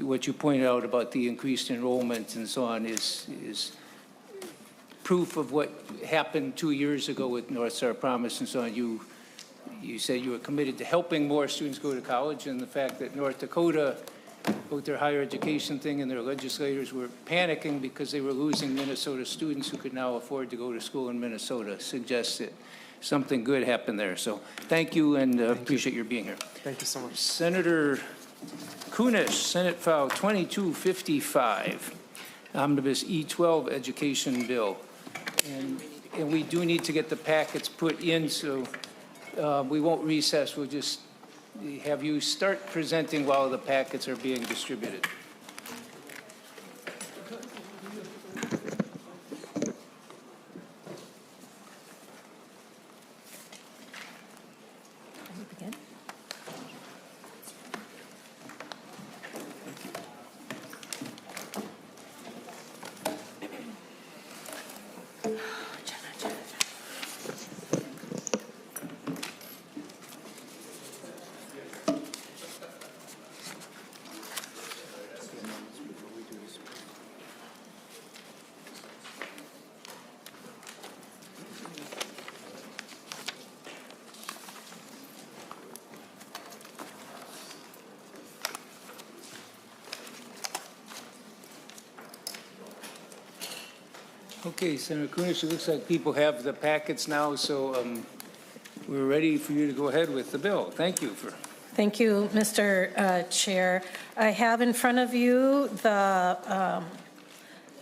what you pointed out about the increased enrollment and so on is proof of what happened 2 years ago with North Star Promise and so on. You said you were committed to helping more students go to college, and the fact that North Dakota, both their higher education thing and their legislators were panicking because they were losing Minnesota students who could now afford to go to school in Minnesota suggests that something good happened there. So thank you, and appreciate your being here. Thank you so much. Senator Kunesh, Senate File 2255, Omnibus E-12 Education Bill. And we do need to get the packets put in, so we won't recess. We'll just have you start presenting while the packets are being distributed. Okay, Senator Kunesh, it looks like people have the packets now, so we're ready for you to go ahead with the bill. Thank you. Thank you, Mr. Chair. I have in front of you the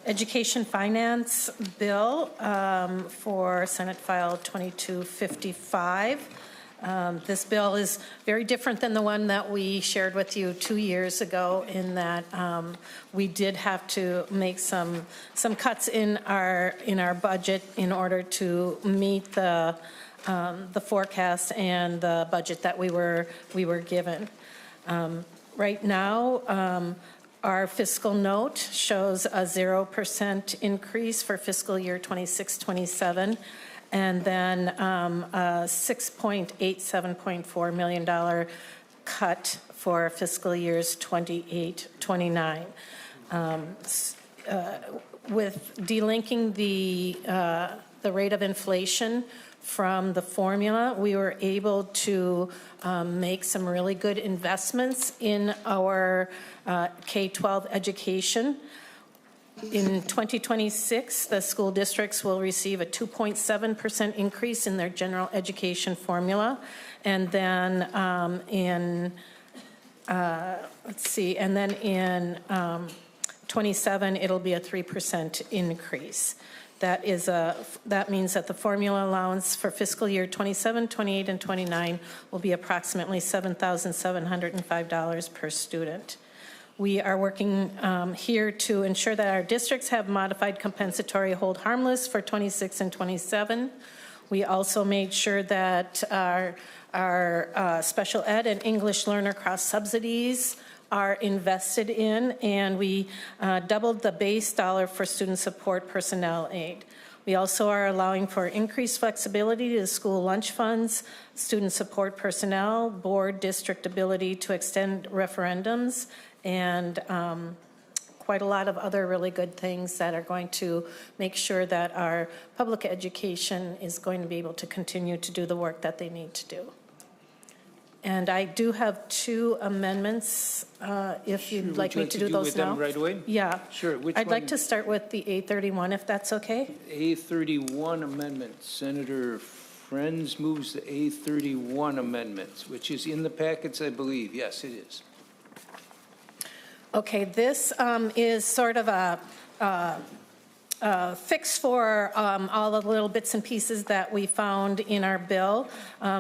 Education Finance Bill for Senate File 2255. This bill is very different than the one that we shared with you 2 years ago in that we did have to make some cuts in our budget in order to meet the forecast and the budget that we were given. Right now, our fiscal note shows a 0% increase for fiscal year 26-27. And then a $6.87.4 million cut for fiscal years 28-29. With delinking the rate of inflation from the formula, we were able to make some really good investments in our K-12 education. In 2026, the school districts will receive a 2.7% increase in their general education formula. And then in 27, it'll be a 3% increase. That means that the formula allowance for fiscal year 27, 28, and 29 will be approximately $7,705 per student. We are working here to ensure that our districts have modified compensatory hold harmless for 26 and 27. We also made sure that our special ed and English learner cross subsidies are invested in, and we doubled the base dollar for student support personnel aid. We also are allowing for increased flexibility to the school lunch funds, student support personnel, board district ability to extend referendums, and quite a lot of other really good things that are going to make sure that our public education is going to be able to continue to do the work that they need to do. And I do have 2 amendments, if you'd like me to do those now. Them right away? Yeah. Sure. I'd like to start with the A31, if that's okay. A31 amendment. Senator Friends moves the A31 amendment, which is in the packets, I believe. Yes, it is. Okay, this is sort of a fix for all the little bits and pieces that we found in our bill.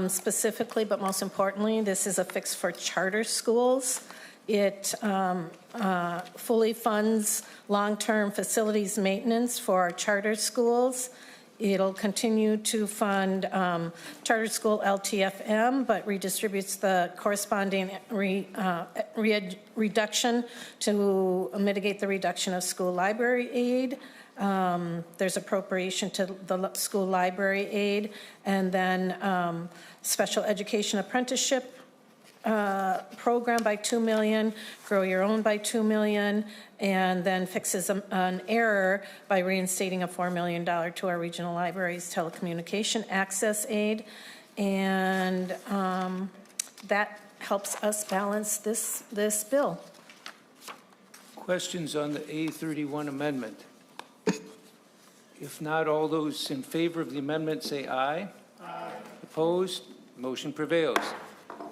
Specifically, but most importantly, this is a fix for charter schools. It fully funds long-term facilities maintenance for our charter schools. It'll continue to fund charter school LTFM, but redistributes the corresponding reduction to mitigate the reduction of school library aid. There's appropriation to the school library aid, and then special education apprenticeship program by $2 million, Grow Your Own by $2 million, and then fixes an error by reinstating a $4 million to our regional libraries telecommunication access aid, and that helps us balance this bill. Questions on the A31 amendment? If not, all those in favor of the amendment say aye. Aye. Opposed? Motion prevails.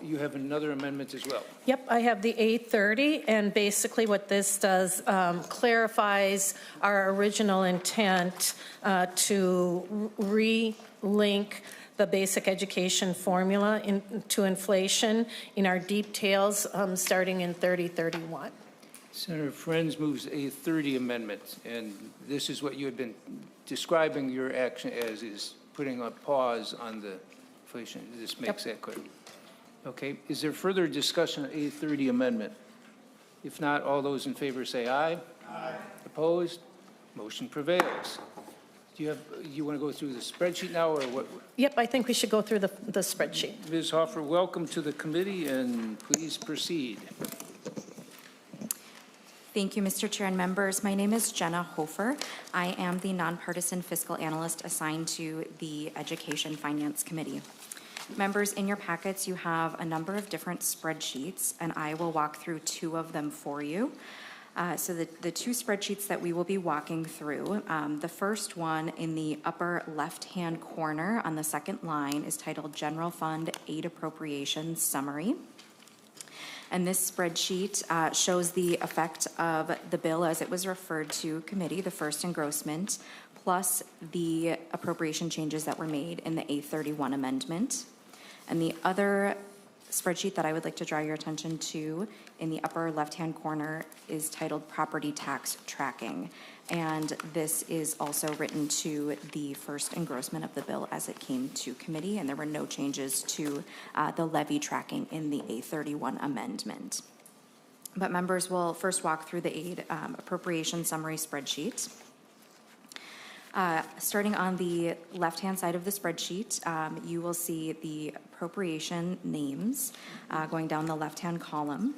You have another amendment as well. Yep, I have the A30, and basically what this does clarifies our original intent to re-link the basic education formula to inflation in our deep tails starting in 3031. Senator Friends moves A30 amendment, and this is what you had been describing your action as, is putting a pause on the inflation. This makes that clear. Okay, is there further discussion on A30 amendment? If not, all those in favor say aye. Aye. Opposed? Motion prevails. Do you want to go through the spreadsheet now, or what? Yep, I think we should go through the spreadsheet. Ms. Hoffer, welcome to the committee, and please proceed. Thank you, Mr. Chair and members. My name is Jenna Hofer. I am the nonpartisan fiscal analyst assigned to the Education Finance Committee. Members, in your packets, you have a number of different spreadsheets, and I will walk through 2 of them for you. So the two spreadsheets that we will be walking through, the first one in the upper left-hand corner on the second line is titled General Fund Aid Appropriations Summary. And this spreadsheet shows the effect of the bill as it was referred to committee, the first engrossment, plus the appropriation changes that were made in the A31 amendment. And the other spreadsheet that I would like to draw your attention to in the upper left-hand corner is titled Property Tax Tracking. And this is also written to the first engrossment of the bill as it came to committee, and there were no changes to the levy tracking in the A31 amendment. But members will first walk through the aid appropriation summary spreadsheet. Starting on the left-hand side of the spreadsheet, you will see the appropriation names going down the left-hand column.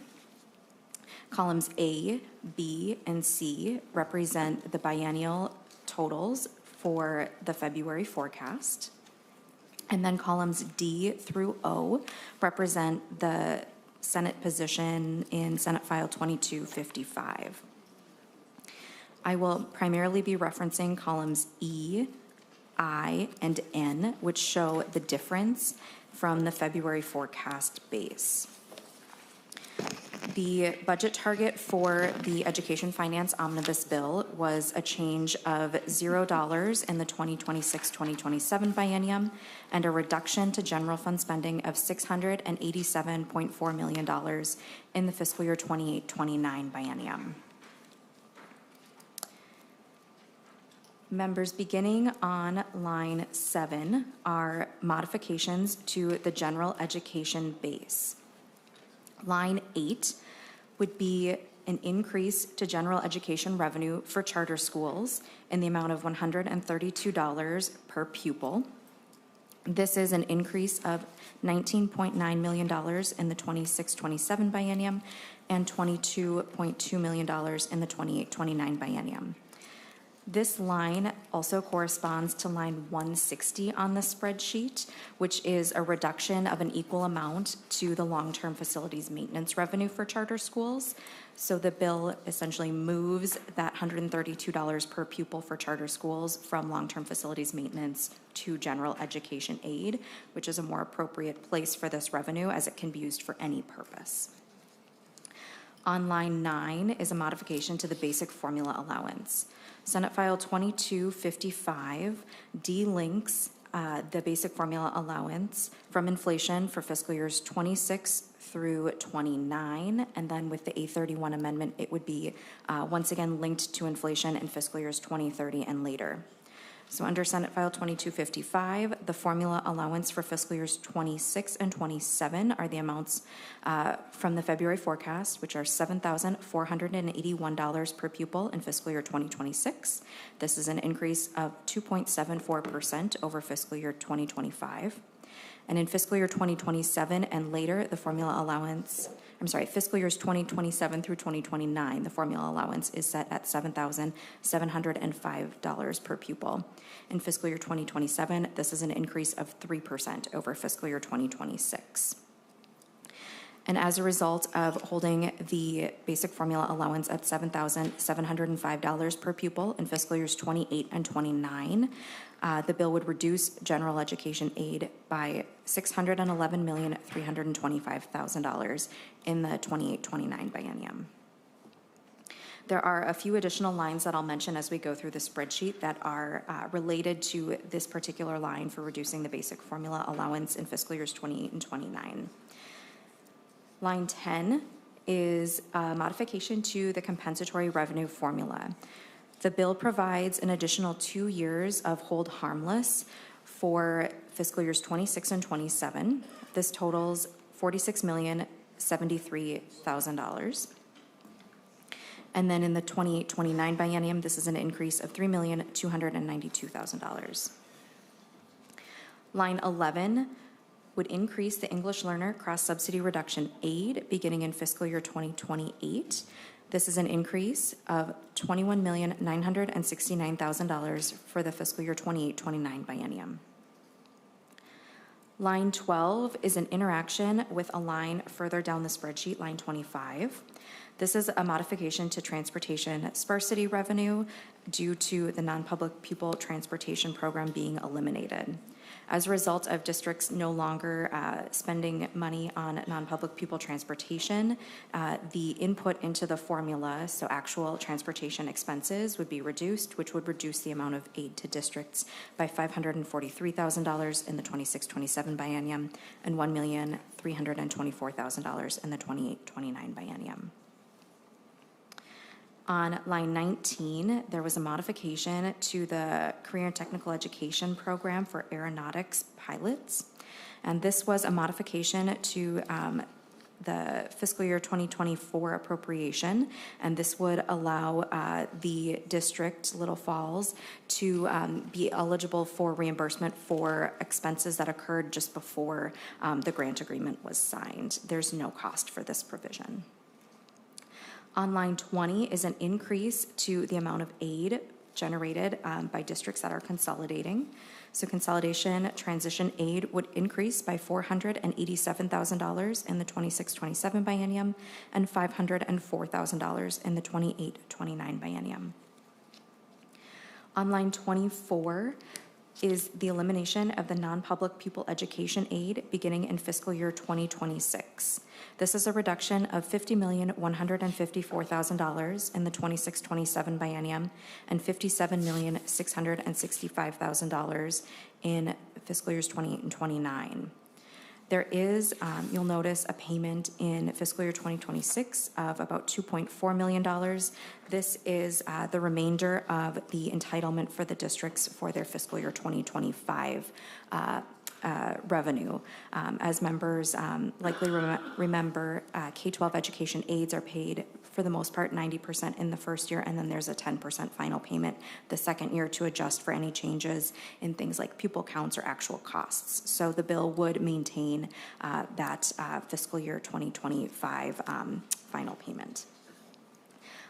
Columns A, B, and C represent the biennial totals for the February forecast. And then columns D through O represent the Senate position in Senate File 2255. I will primarily be referencing columns E, I, and N, which show the difference from the February forecast base. The budget target for the Education Finance Omnibus Bill was a change of $0 in the 2026-2027 biennium and a reduction to general fund spending of $687.4 million in the fiscal year 28-29 biennium. Members, beginning on line 7 are modifications to the general education base. Line 8 would be an increase to general education revenue for charter schools in the amount of $132 per pupil. This is an increase of $19.9 million in the 26-27 biennium and $22.2 million in the 28-29 biennium. This line also corresponds to line 160 on the spreadsheet, which is a reduction of an equal amount to the long-term facilities maintenance revenue for charter schools. So the bill essentially moves that $132 per pupil for charter schools from long-term facilities maintenance to general education aid, which is a more appropriate place for this revenue as it can be used for any purpose. On line 9 is a modification to the basic formula allowance. Senate File 2255 delinks the basic formula allowance from inflation for fiscal years 26 through 29, and then with the A31 amendment, it would be once again linked to inflation in fiscal years 2030 and later. So under Senate File 2255, the formula allowance for fiscal years 26 and 27 are the amounts from the February forecast, which are $7,481 per pupil in fiscal year 2026. This is an increase of 2.74% over fiscal year 2025. And in fiscal year 2027 and later, the formula allowance, fiscal years 2027 through 2029, the formula allowance is set at $7,705 per pupil. In fiscal year 2027, this is an increase of 3% over fiscal year 2026. And as a result of holding the basic formula allowance at $7,705 per pupil in fiscal years 28 and 29, the bill would reduce general education aid by $611,325,000 in the 28-29 biennium. There are a few additional lines that I'll mention as we go through the spreadsheet that are related to this particular line for reducing the basic formula allowance in fiscal years 28 and 29. Line 10 is a modification to the compensatory revenue formula. The bill provides an additional 2 years of hold harmless for fiscal years 26 and 27. This totals $46,073,000. And then in the 28-29 biennium, this is an increase of $3,292,000. Line 11 would increase the English learner cross-subsidy reduction aid beginning in fiscal year 2028. This is an increase of $21,969,000 for the fiscal year 28-29 biennium. Line 12 is an interaction with a line further down the spreadsheet, line 25. This is a modification to transportation sparsity revenue due to the non-public pupil transportation program being eliminated. As a result of districts no longer spending money on non-public pupil transportation, the input into the formula, so actual transportation expenses, would be reduced, which would reduce the amount of aid to districts by $543,000 in the 26-27 biennium and $1,324,000 in the 28-29 biennium. On line 19, there was a modification to the Career and Technical Education Program for aeronautics pilots. And this was a modification to the fiscal year 2024 appropriation. And this would allow the district, Little Falls, to be eligible for reimbursement for expenses that occurred just before the grant agreement was signed. There's no cost for this provision. On line 20 is an increase to the amount of aid generated by districts that are consolidating. So consolidation transition aid would increase by $487,000 in the 26-27 biennium and $504,000 in the 28-29 biennium. On line 24 is the elimination of the non-public pupil education aid beginning in fiscal year 2026. This is a reduction of $50,154,000 in the 26-27 biennium and $57,665,000 in fiscal years 28 and 29. There is, you'll notice, a payment in fiscal year 2026 of about $2.4 million. This is the remainder of the entitlement for the districts for their fiscal year 2025 revenue. As members likely remember, K-12 education aids are paid for the most part 90% in the first year, and then there's a 10% final payment the second year to adjust for any changes in things like pupil counts or actual costs. So the bill would maintain that fiscal year 2025 final payment.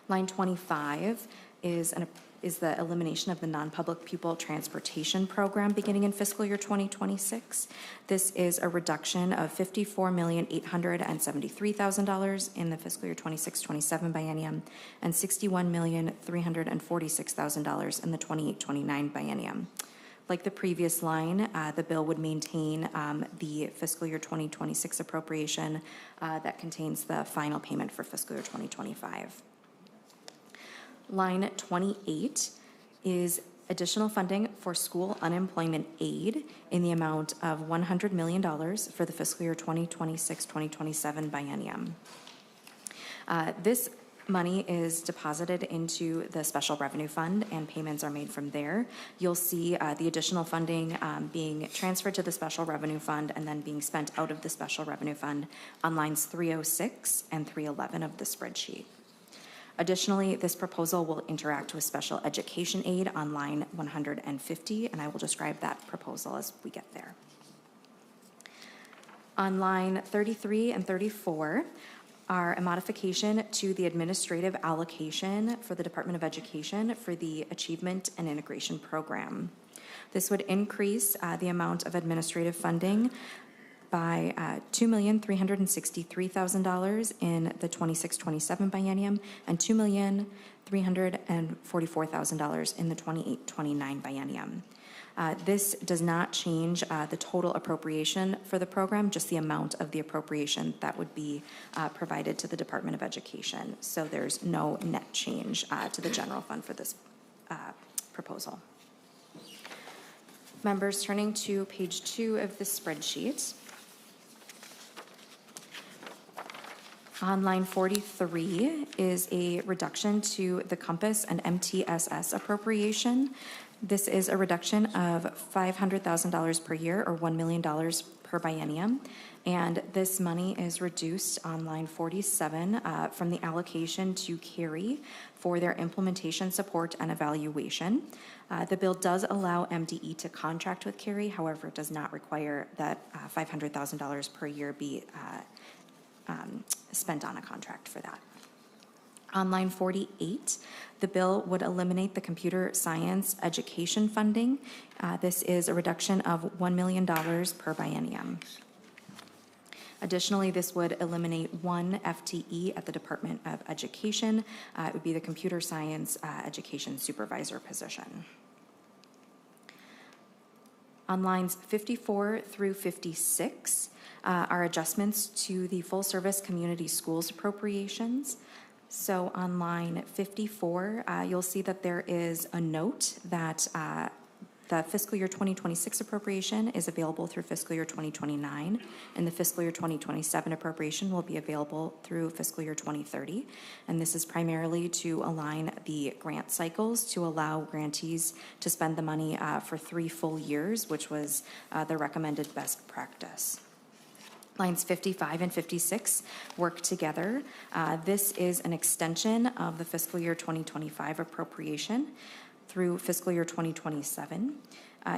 Line 25 is the elimination of the non-public pupil transportation program beginning in fiscal year 2026. This is a reduction of $54,873,000 in the fiscal year 26-27 biennium and $61,346,000 in the 28-29 biennium. Like the previous line, the bill would maintain the fiscal year 2026 appropriation that contains the final payment for fiscal year 2025. Line 28 is additional funding for school unemployment aid in the amount of $100 million for the fiscal year 2026-2027 biennium. This money is deposited into the special revenue fund and payments are made from there. You'll see the additional funding being transferred to the special revenue fund and then being spent out of the special revenue fund on lines 306 and 311 of the spreadsheet. Additionally, this proposal will interact with special education aid on line 150, and I will describe that proposal as we get there. On line 33 and 34 are a modification to the administrative allocation for the Department of Education for the Achievement and Integration Program. This would increase the amount of administrative funding by $2,363,000 in the 26-27 biennium and $2,344,000 in the 28-29 biennium. This does not change the total appropriation for the program, just the amount of the appropriation that would be provided to the Department of Education. So there's no net change to the general fund for this proposal. Members, turning to page 2 of the spreadsheet. On line 43 is a reduction to the Compass and MTSS appropriation. This is a reduction of $500,000 per year or $1 million per biennium. And this money is reduced on line 47 from the allocation to CARI for their implementation support and evaluation. The bill does allow MDE to contract with CARI, however, it does not require that $500,000 per year be spent on a contract for that. On line 48, the bill would eliminate the computer science education funding. This is a reduction of $1 million per biennium. Additionally, this would eliminate one FTE at the Department of Education. It would be the computer science education supervisor position. On lines 54 through 56 are adjustments to the full-service community schools appropriations. So on line 54, you'll see that there is a note that the fiscal year 2026 appropriation is available through fiscal year 2029, and the fiscal year 2027 appropriation will be available through fiscal year 2030. And this is primarily to align the grant cycles to allow grantees to spend the money for 3 full years, which was the recommended best practice. Lines 55 and 56 work together. This is an extension of the fiscal year 2025 appropriation through fiscal year 2027.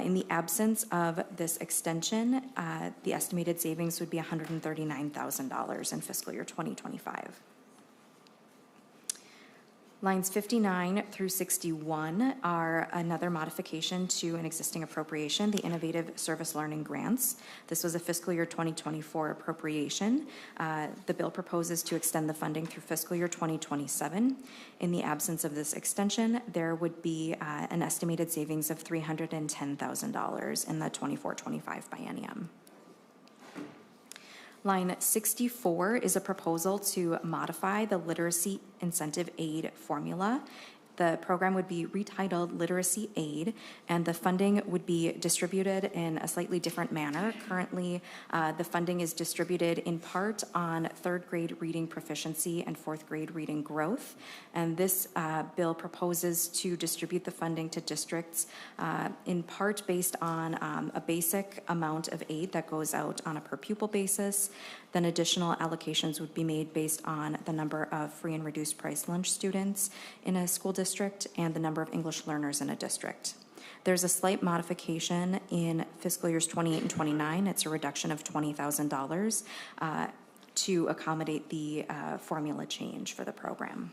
In the absence of this extension, the estimated savings would be $139,000 in fiscal year 2025. Lines 59 through 61 are another modification to an existing appropriation, the Innovative Service Learning Grants. This was a fiscal year 2024 appropriation. The bill proposes to extend the funding through fiscal year 2027. In the absence of this extension, there would be an estimated savings of $310,000 in the 24-25 biennium. Line 64 is a proposal to modify the literacy incentive aid formula. The program would be retitled Literacy Aid, and the funding would be distributed in a slightly different manner. Currently, the funding is distributed in part on 3rd grade reading proficiency and 4th grade reading growth. And this bill proposes to distribute the funding to districts in part based on a basic amount of aid that goes out on a per pupil basis. Then additional allocations would be made based on the number of free and reduced price lunch students in a school district and the number of English learners in a district. There's a slight modification in fiscal years 28 and 29. It's a reduction of $20,000 to accommodate the formula change for the program.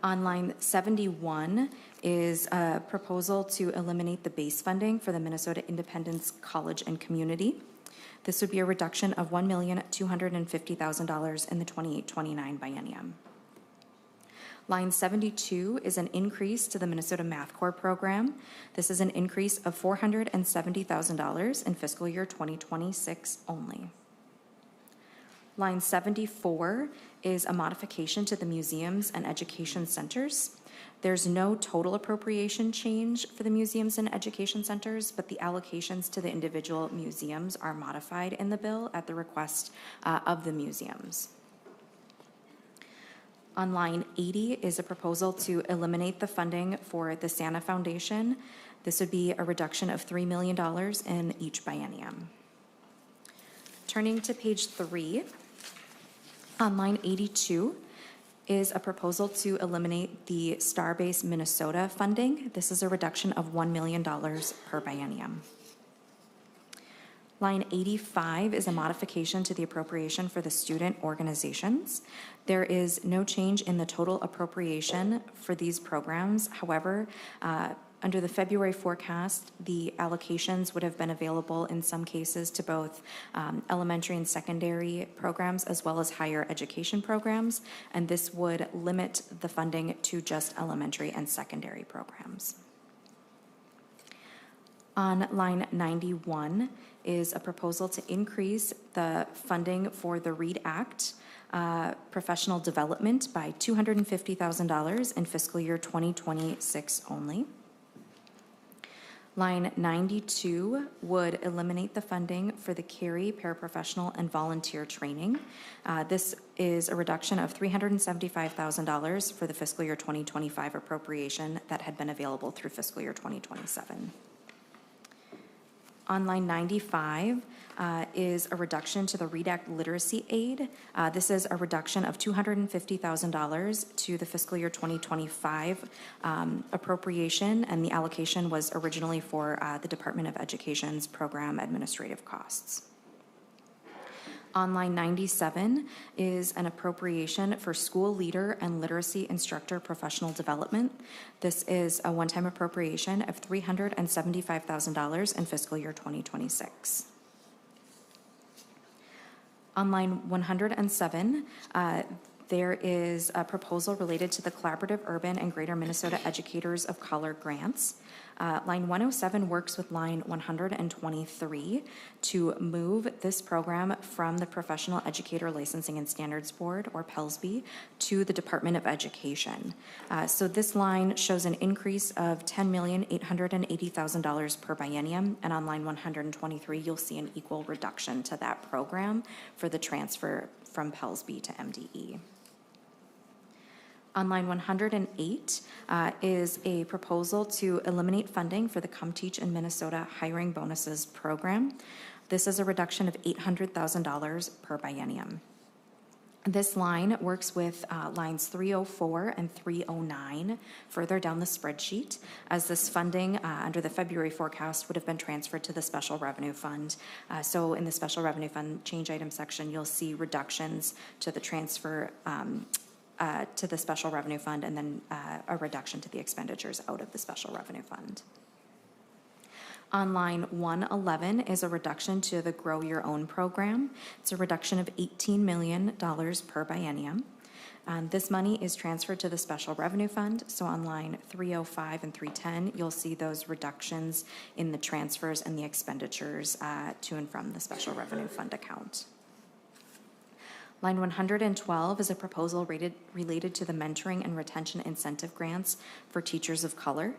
On line 71 is a proposal to eliminate the base funding for the Minnesota Independence College and Community. This would be a reduction of $1,250,000 in the 28-29 biennium. Line 72 is an increase to the Minnesota Math Corps program. This is an increase of $470,000 in fiscal year 2026 only. Line 74 is a modification to the museums and education centers. There's no total appropriation change for the museums and education centers, but the allocations to the individual museums are modified in the bill at the request of the museums. On line 80 is a proposal to eliminate the funding for the Santa Foundation. This would be a reduction of $3 million in each biennium. Turning to page 3, on line 82, is a proposal to eliminate the Starbase Minnesota funding. This is a reduction of $1 million per biennium. Line 85 is a modification to the appropriation for the student organizations. There is no change in the total appropriation for these programs. However, under the February forecast, the allocations would have been available in some cases to both elementary and secondary programs as well as higher education programs, and this would limit the funding to just elementary and secondary programs. On line 91 is a proposal to increase the funding for the READ Act professional development by $250,000 in fiscal year 2026 only. Line 92 would eliminate the funding for the CARE paraprofessional and volunteer training. This is a reduction of $375,000 for the fiscal year 2025 appropriation that had been available through fiscal year 2027. On line 95 is a reduction to the READ Act literacy aid. This is a reduction of $250,000 to the fiscal year 2025 appropriation, and the allocation was originally for the Department of Education's program administrative costs. On line 97 is an appropriation for school leader and literacy instructor professional development. This is a one-time appropriation of $375,000 in fiscal year 2026. On line 107, there is a proposal related to the Collaborative Urban and Greater Minnesota Educators of Color grants. Line 107 works with line 123 to move this program from the Professional Educator Licensing and Standards Board, or PELSB, to the Department of Education. So this line shows an increase of $10,880,000 per biennium, and on line 123, you'll see an equal reduction to that program for the transfer from PELSB to MDE. On line 108 is a proposal to eliminate funding for the Come Teach in Minnesota Hiring Bonuses program. This is a reduction of $800,000 per biennium. This line works with lines 304 and 309 further down the spreadsheet, as this funding under the February forecast would have been transferred to the Special Revenue Fund. So in the Special Revenue Fund change item section, you'll see reductions to the transfer to the Special Revenue Fund, and then a reduction to the expenditures out of the Special Revenue Fund. On line 111 is a reduction to the Grow Your Own program. It's a reduction of $18 million per biennium. This money is transferred to the Special Revenue Fund. So on line 305 and 310, you'll see those reductions in the transfers and the expenditures to and from the Special Revenue Fund account. Line 112 is a proposal related to the mentoring and retention incentive grants for teachers of color.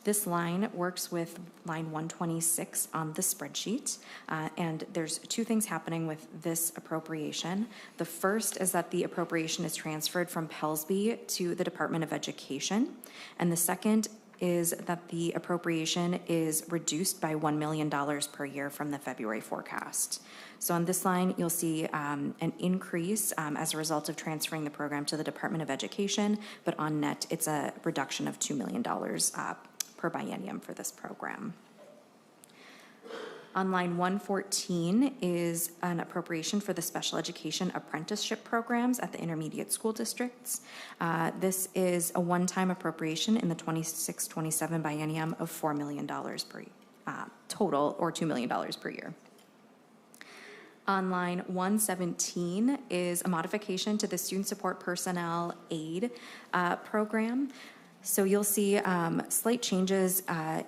This line works with line 126 on the spreadsheet, and there's two things happening with this appropriation. The first is that the appropriation is transferred from PELSB to the Department of Education, and the second is that the appropriation is reduced by $1 million per year from the February forecast. So on this line, you'll see an increase as a result of transferring the program to the Department of Education, but on net, it's a reduction of $2 million per biennium for this program. On line 114 is an appropriation for the special education apprenticeship programs at the intermediate school districts. This is a one-time appropriation in the 26-27 biennium of $4 million per total, or $2 million per year. On line 117 is a modification to the student support personnel aid program. So you'll see slight changes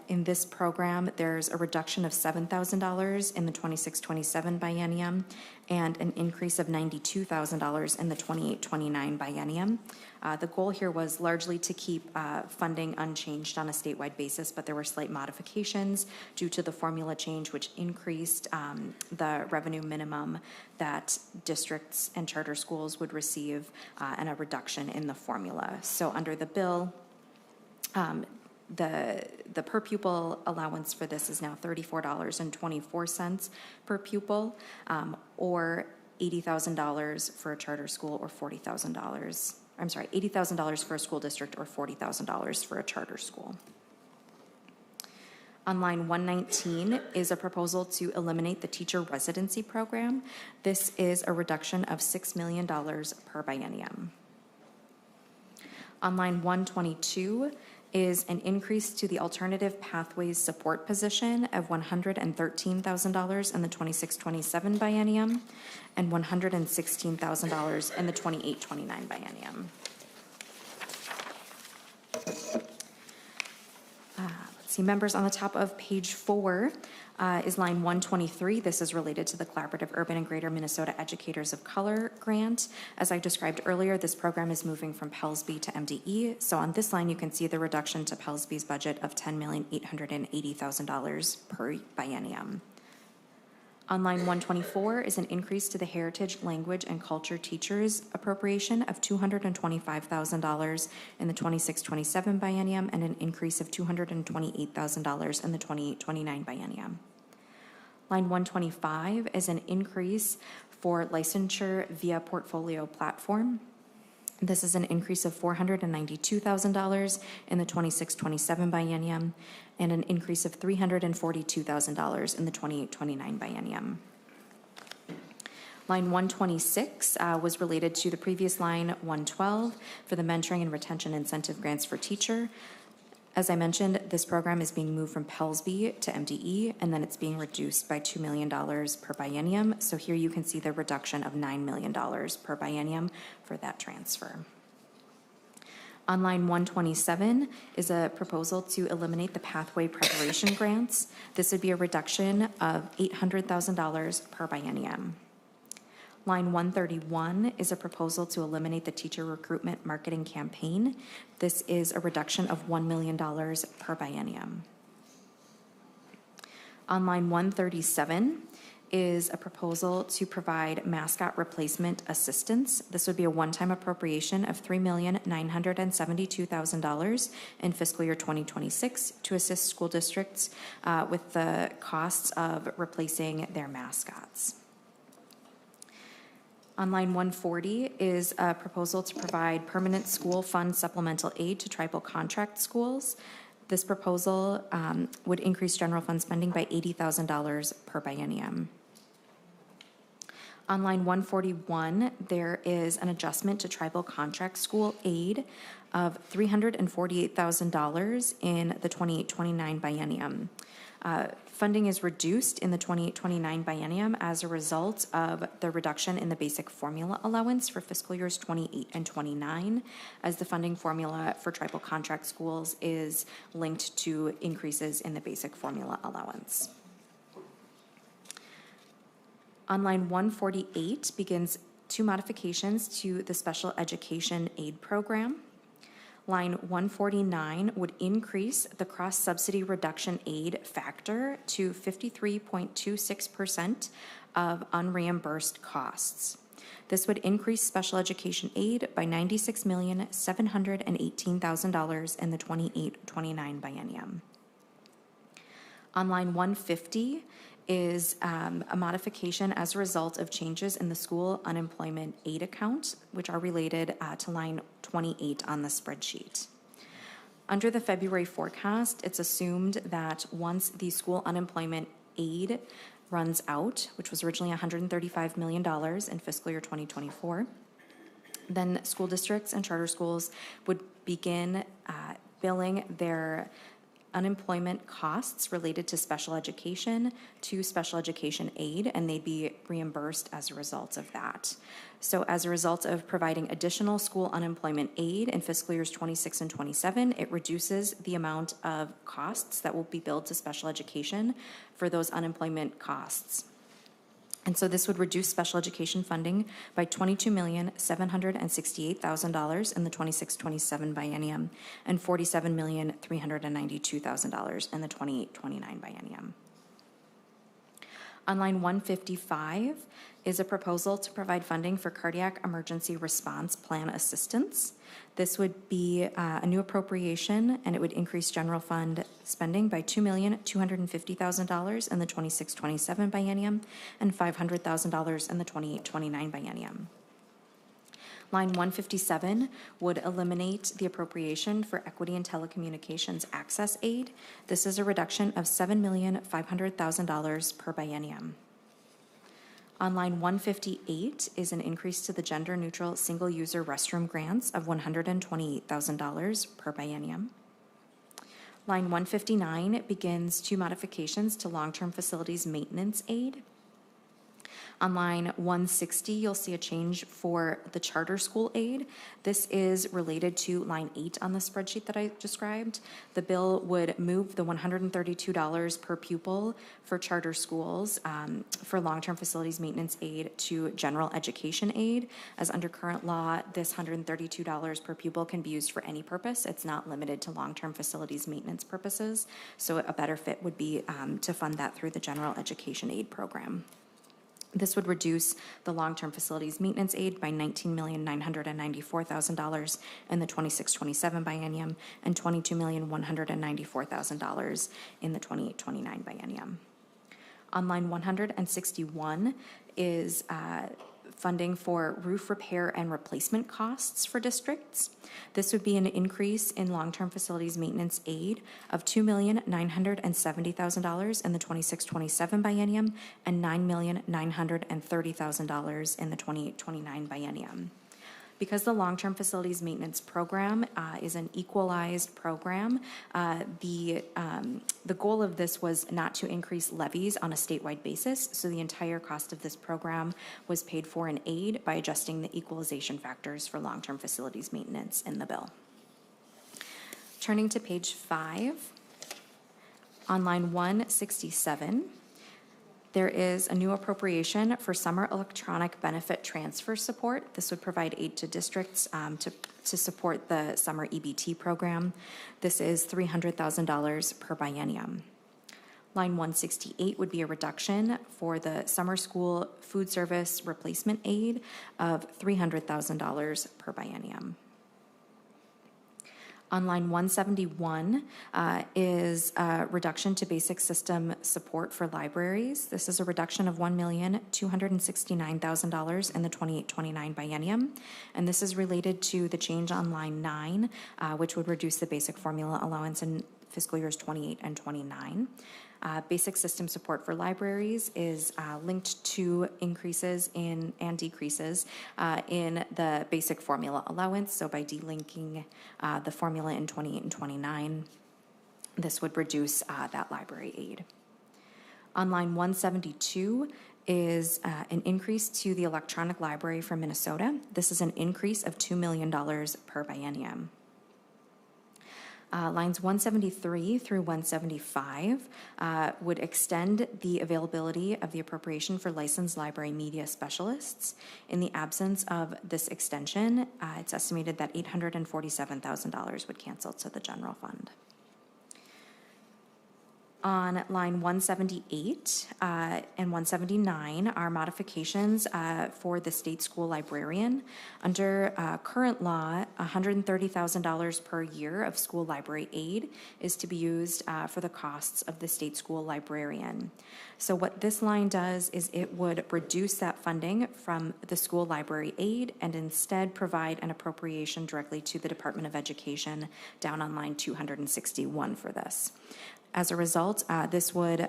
in this program. There's a reduction of $7,000 in the 26-27 biennium and an increase of $92,000 in the 28-29 biennium. The goal here was largely to keep funding unchanged on a statewide basis, but there were slight modifications due to the formula change, which increased the revenue minimum that districts and charter schools would receive and a reduction in the formula. So under the bill, the per pupil allowance for this is now $34.24 per pupil, or $80,000 for a charter school, or $40,000. I'm sorry, $80,000 for a school district, or $40,000 for a charter school. On line 119 is a proposal to eliminate the teacher residency program. This is a reduction of $6 million per biennium. On line 122 is an increase to the alternative pathways support position of $113,000 in the 26-27 biennium and $116,000 in the 28-29 biennium. Let's see, members, on the top of page 4 is line 123. This is related to the Collaborative Urban and Greater Minnesota Educators of Color grant. As I described earlier, this program is moving from PELSB to MDE. So on this line, you can see the reduction to PELSB's budget of $10,880,000 per biennium. On line 124 is an increase to the Heritage, Language, and Culture Teachers appropriation of $225,000 in the 26-27 biennium and an increase of $228,000 in the 28-29 biennium. Line 125 is an increase for licensure via portfolio platform. This is an increase of $492,000 in the 26-27 biennium and an increase of $342,000 in the 28-29 biennium. Line 126 was related to the previous line 112 for the mentoring and retention incentive grants for teacher. As I mentioned, this program is being moved from Pellsby to MDE, and then it's being reduced by $2 million per biennium. So here you can see the reduction of $9 million per biennium for that transfer. On line 127 is a proposal to eliminate the pathway preparation grants. This would be a reduction of $800,000 per biennium. Line 131 is a proposal to eliminate the teacher recruitment marketing campaign. This is a reduction of $1 million per biennium. On line 137 is a proposal to provide mascot replacement assistance. This would be a one-time appropriation of $3,972,000 in fiscal year 2026 to assist school districts with the costs of replacing their mascots. On line 140 is a proposal to provide permanent school fund supplemental aid to tribal contract schools. This proposal would increase general fund spending by $80,000 per biennium. On line 141, there is an adjustment to tribal contract school aid of $348,000 in the 28-29 biennium. Funding is reduced in the 28-29 biennium as a result of the reduction in the basic formula allowance for fiscal years 28 and 29, as the funding formula for tribal contract schools is linked to increases in the basic formula allowance. On line 148 begins two modifications to the special education aid program. Line 149 would increase the cross-subsidy reduction aid factor to 53.26% of unreimbursed costs. This would increase special education aid by $96,718,000 in the 28-29 biennium. On line 150 is a modification as a result of changes in the school unemployment aid account, which are related to line 28 on the spreadsheet. Under the February forecast, it's assumed that once the school unemployment aid runs out, which was originally $135 million in fiscal year 2024, then school districts and charter schools would begin billing their unemployment costs related to special education to special education aid, and they'd be reimbursed as a result of that. So as a result of providing additional school unemployment aid in fiscal years 26 and 27, it reduces the amount of costs that will be billed to special education for those unemployment costs. And so this would reduce special education funding by $22,768,000 in the 26-27 biennium and $47,392,000 in the 28-29 biennium. On line 155 is a proposal to provide funding for cardiac emergency response plan assistance. This would be a new appropriation, and it would increase general fund spending by $2,250,000 in the 26-27 biennium and $500,000 in the 28-29 biennium. Line 157 would eliminate the appropriation for equity and telecommunications access aid. This is a reduction of $7,500,000 per biennium. On line 158 is an increase to the gender-neutral single-user restroom grants of $128,000 per biennium. Line 159 begins two modifications to long-term facilities maintenance aid. On line 160, you'll see a change for the charter school aid. This is related to line 8 on the spreadsheet that I described. The bill would move the $132 per pupil for charter schools for long-term facilities maintenance aid to general education aid. As under current law, this $132 per pupil can be used for any purpose. It's not limited to long-term facilities maintenance purposes. So a better fit would be to fund that through the general education aid program. This would reduce the long-term facilities maintenance aid by $19,994,000 in the 26-27 biennium and $22,194,000 in the 28-29 biennium. On line 161 is funding for roof repair and replacement costs for districts. This would be an increase in long-term facilities maintenance aid of $2,970,000 in the 26-27 biennium and $9,930,000 in the 28-29 biennium. Because the long-term facilities maintenance program is an equalized program, the goal of this was not to increase levies on a statewide basis, so the entire cost of this program was paid for in aid by adjusting the equalization factors for long-term facilities maintenance in the bill. Turning to page 5, on line 167, there is a new appropriation for summer electronic benefit transfer support. This would provide aid to districts to support the summer EBT program. This is $300,000 per biennium. Line 168 would be a reduction for the summer school food service replacement aid of $300,000 per biennium. On line 171 is a reduction to basic system support for libraries. This is a reduction of $1,269,000 in the 28-29 biennium, and this is related to the change on line 9, which would reduce the basic formula allowance in fiscal years 28 and 29. Basic system support for libraries is linked to increases in and decreases in the basic formula allowance. So by delinking the formula in 28 and 29, this would reduce that library aid. On line 172 is an increase to the electronic library for Minnesota. This is an increase of $2 million per biennium. Lines 173 through 175 would extend the availability of the appropriation for licensed library media specialists. In the absence of this extension, it's estimated that $847,000 would cancel to the general fund. On line 178 and 179 are modifications for the state school librarian. Under current law, $130,000 per year of school library aid is to be used for the costs of the state school librarian. So what this line does is it would reduce that funding from the school library aid and instead provide an appropriation directly to the Department of Education down on line 261 for this. As a result, this would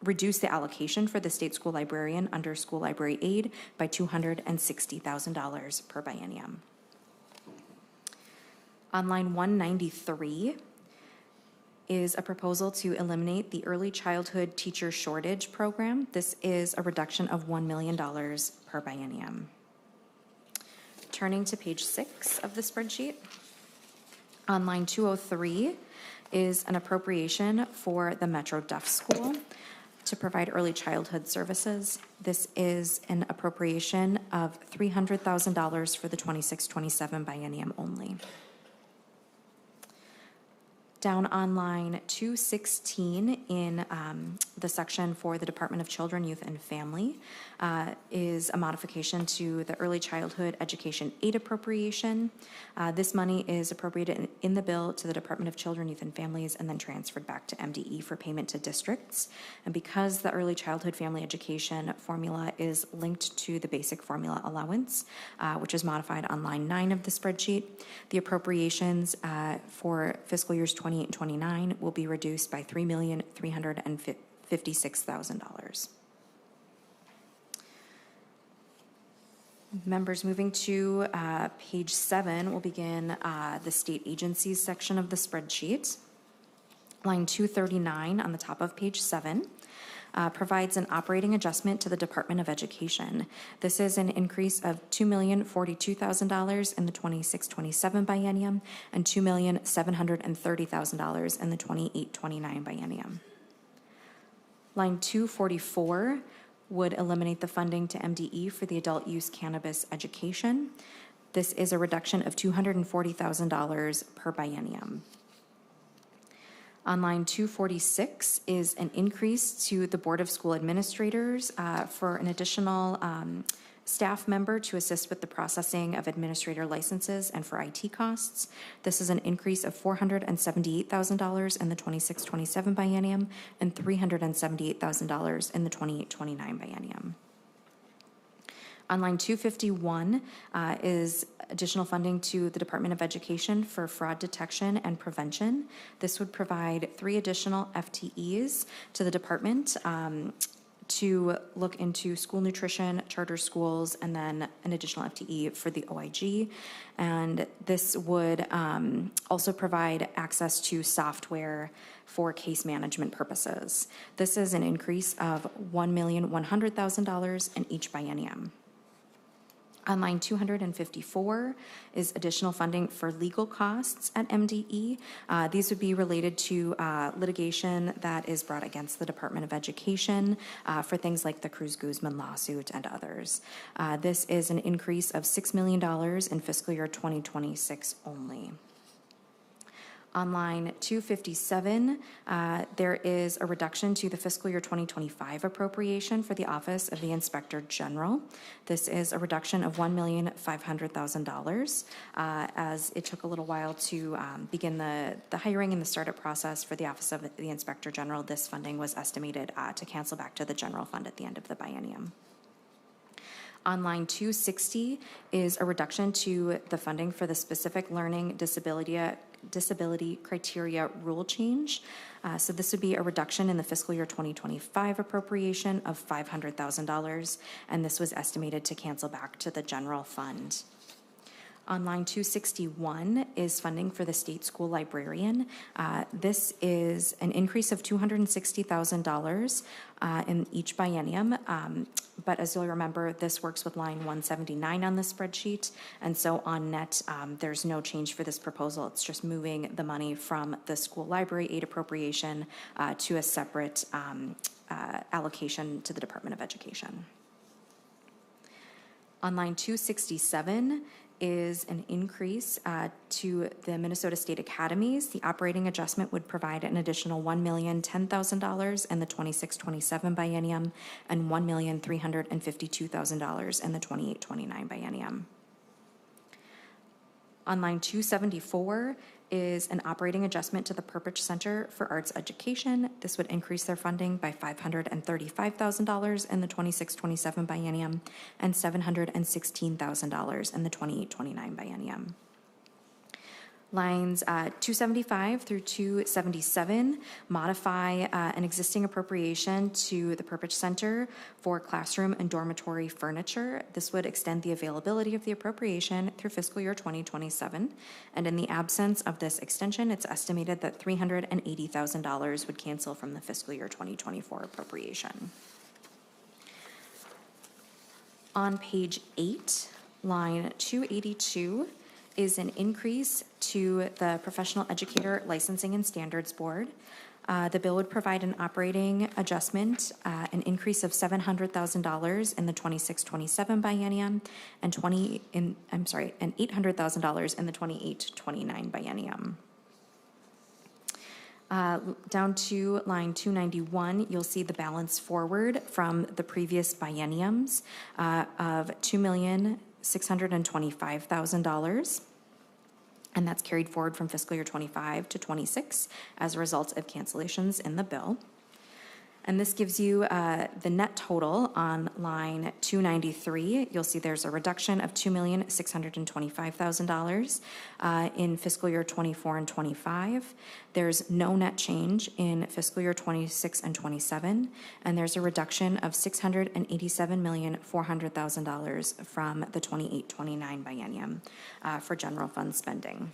reduce the allocation for the state school librarian under school library aid by $260,000 per biennium. On line 193 is a proposal to eliminate the early childhood teacher shortage program. This is a reduction of $1 million per biennium. Turning to page 6 of the spreadsheet, on line 203, is an appropriation for the Metro Deaf School to provide early childhood services. This is an appropriation of $300,000 for the 26-27 biennium only. Down on line 216 in the section for the Department of Children, Youth, and Family is a modification to the early childhood education aid appropriation. This money is appropriated in the bill to the Department of Children, Youth, and Families and then transferred back to MDE for payment to districts. And because the early childhood family education formula is linked to the basic formula allowance, which is modified on line 9 of the spreadsheet, the appropriations for fiscal years 28 and 29 will be reduced by $3,356,000. Members, moving to page 7, we'll begin the state agencies section of the spreadsheet. Line 239 on the top of page 7 provides an operating adjustment to the Department of Education. This is an increase of $2,042,000 in the 26-27 biennium and $2,730,000 in the 28-29 biennium. Line 244 would eliminate the funding to MDE for the adult use cannabis education. This is a reduction of $240,000 per biennium. On line 246 is an increase to the Board of School Administrators for an additional staff member to assist with the processing of administrator licenses and for IT costs. This is an increase of $478,000 in the 26-27 biennium and $378,000 in the 28-29 biennium. On line 251 is additional funding to the Department of Education for fraud detection and prevention. This would provide 3 additional FTEs to the department to look into school nutrition, charter schools, and then an additional FTE for the OIG. And this would also provide access to software for case management purposes. This is an increase of $1,100,000 in each biennium. On line 254 is additional funding for legal costs at MDE. These would be related to litigation that is brought against the Department of Education for things like the Cruz Guzman lawsuit and others. This is an increase of $6 million in fiscal year 2026 only. On line 257, there is a reduction to the fiscal year 2025 appropriation for the Office of the Inspector General. This is a reduction of $1,500,000. As it took a little while to begin the hiring and the startup process for the Office of the Inspector General, this funding was estimated to cancel back to the general fund at the end of the biennium. On line 260 is a reduction to the funding for the specific learning disability criteria rule change. So this would be a reduction in the fiscal year 2025 appropriation of $500,000, and this was estimated to cancel back to the general fund. On line 261 is funding for the state school librarian. This is an increase of $260,000 in each biennium. But as you'll remember, this works with line 179 on the spreadsheet. And so on net, there's no change for this proposal. It's just moving the money from the school library aid appropriation to a separate allocation to the Department of Education. On line 267 is an increase to the Minnesota State Academies. The operating adjustment would provide an additional $1,010,000 in the 26-27 biennium and $1,352,000 in the 28-29 biennium. On line 274 is an operating adjustment to the Perpich Center for Arts Education. This would increase their funding by $535,000 in the 26-27 biennium and $716,000 in the 28-29 biennium. Lines 275 through 277 modify an existing appropriation to the Perpich Center for classroom and dormitory furniture. This would extend the availability of the appropriation through fiscal year 2027. And in the absence of this extension, it's estimated that $380,000 would cancel from the fiscal year 2024 appropriation. On page 8, line 282, is an increase to the Professional Educator Licensing and Standards Board. The bill would provide an operating adjustment, an increase of $700,000 in the 26-27 biennium and $800,000 in the 28-29 biennium. Down to line 291, you'll see the balance forward from the previous bienniums of $2,625,000. And that's carried forward from fiscal year 25 to 26 as a result of cancellations in the bill. And this gives you the net total on line 293. You'll see there's a reduction of $2,625,000 in fiscal year 24 and 25. There's no net change in fiscal year 26 and 27. And there's a reduction of $687,400,000 from the 28-29 biennium for general fund spending.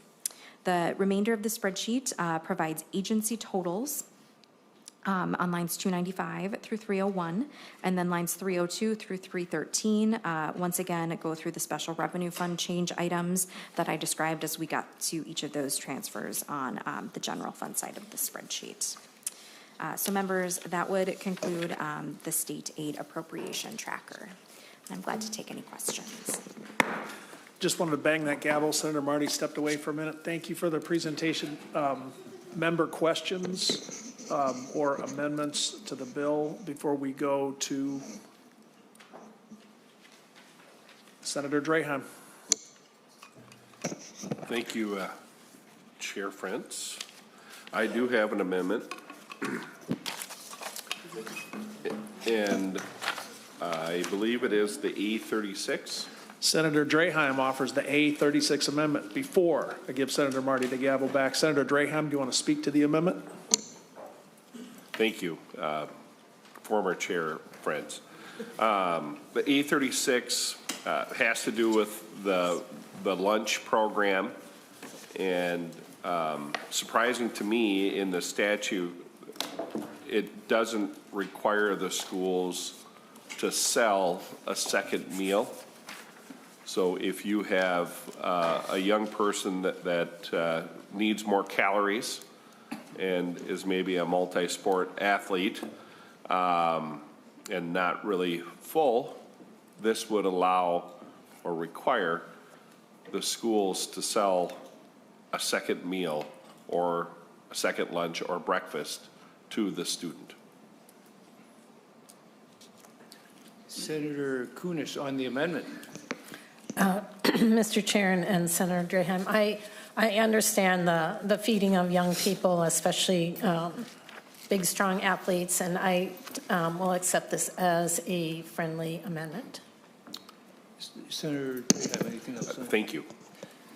The remainder of the spreadsheet provides agency totals on lines 295 through 301, and then lines 302 through 313, once again, go through the special revenue fund change items that I described as we got to each of those transfers on the general fund side of the spreadsheet. So members, that would conclude the state aid appropriation tracker. I'm glad to take any questions. Just wanted to bang that gavel. Senator Marty stepped away for a minute. Thank you for the presentation. Member questions? Or amendments to the bill before we go to Senator Draheim. Thank you, Chair Frentz. I do have an amendment. And I believe it is the A36. Senator Draheim offers the A36 amendment. Before I give Senator Marty the gavel back, Senator Draheim, do you want to speak to the amendment? Thank you, former Chair friends. The A36 has to do with the lunch program, and surprising to me, in the statute, it doesn't require the schools to sell a second meal. So if you have a young person that needs more calories and is maybe a multi-sport athlete and not really full, this would allow or require the schools to sell a second meal or a second lunch or breakfast to the student. Senator Kunesh on the amendment. Mr. Chair and Senator Draheim, I understand the feeding of young people, especially big, strong athletes, and I will accept this as a friendly amendment. Senator, do you have anything else? Thank you.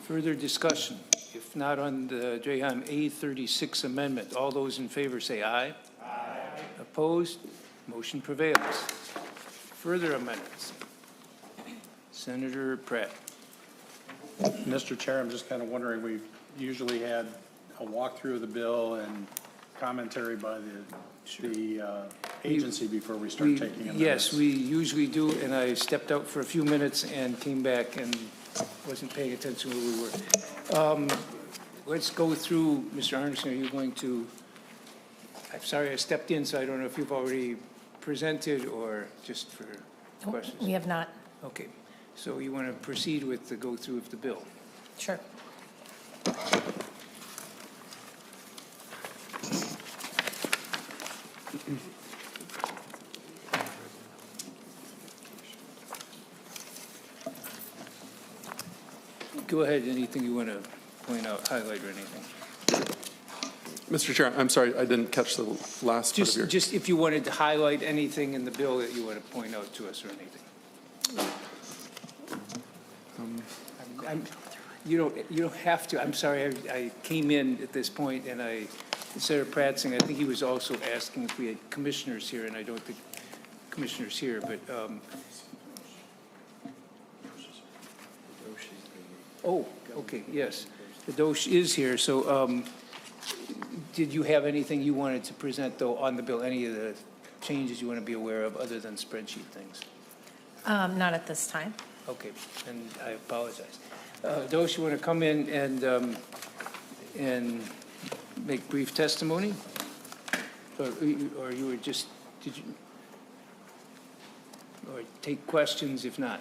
Further discussion? If not on the Draheim A36 amendment, all those in favor say aye. Aye. Opposed? Motion prevails. Further amendments? Senator Pratt. Mr. Chair, I'm just kind of wondering, we've usually had a walkthrough of the bill and commentary by the agency before we start taking amendments. Yes, we usually do, and I stepped out for a few minutes and came back and wasn't paying attention where we were. Let's go through, Mr. Arneson, are you going to, I'm sorry I stepped in, so I don't know if you've already presented or just for questions. We have not. Okay, so you want to proceed with the go through of the bill? Sure. Go ahead, anything you want to point out, highlight, or anything? Mr. Chair, I'm sorry, I didn't catch the last part of your... Just if you wanted to highlight anything in the bill that you want to point out to us or anything. You don't have to. I'm sorry, I came in at this point and Senator Pratzing, I think he was also asking if we had commissioners here, and I don't think commissioners here, but oh, okay, yes. The DOSH is here, so did you have anything you wanted to present, though, on the bill? Any of the changes you want to be aware of other than spreadsheet things? Not at this time. Okay, and I apologize. DOSH, you want to come in and make brief testimony? Or you were just, did you, or take questions if not?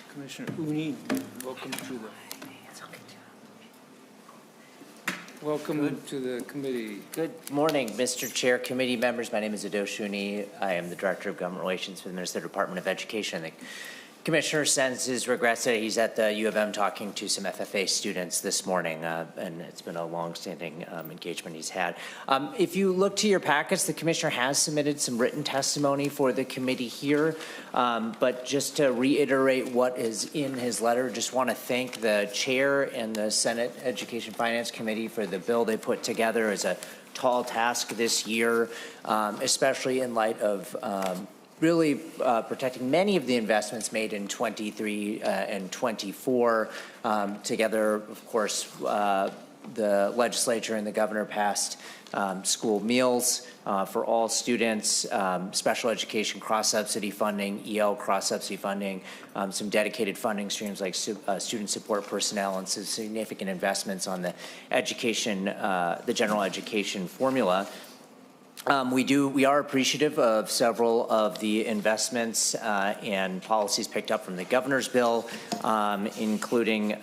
Commissioner Uni, welcome to the committee. Good morning, Mr. Chair, committee members. My name is Adosh Uni. I am the Director of Government Relations for the Minnesota Department of Education. The Commissioner sends his regrets that he's at the U of M talking to some FFA students this morning, and it's been a long-standing engagement he's had. If you look to your packets, the Commissioner has submitted some written testimony for the committee here, but just to reiterate what is in his letter, just want to thank the Chair and the Senate Education Finance Committee for the bill they put together. As a tall task this year, especially in light of really protecting many of the investments made in 23 and 24. Together, of course, the legislature and the governor passed school meals for all students, special education cross-subsidy funding, EL cross-subsidy funding, some dedicated funding streams like student support personnel, and some significant investments on the education, the general education formula. We are appreciative of several of the investments and policies picked up from the governor's bill, including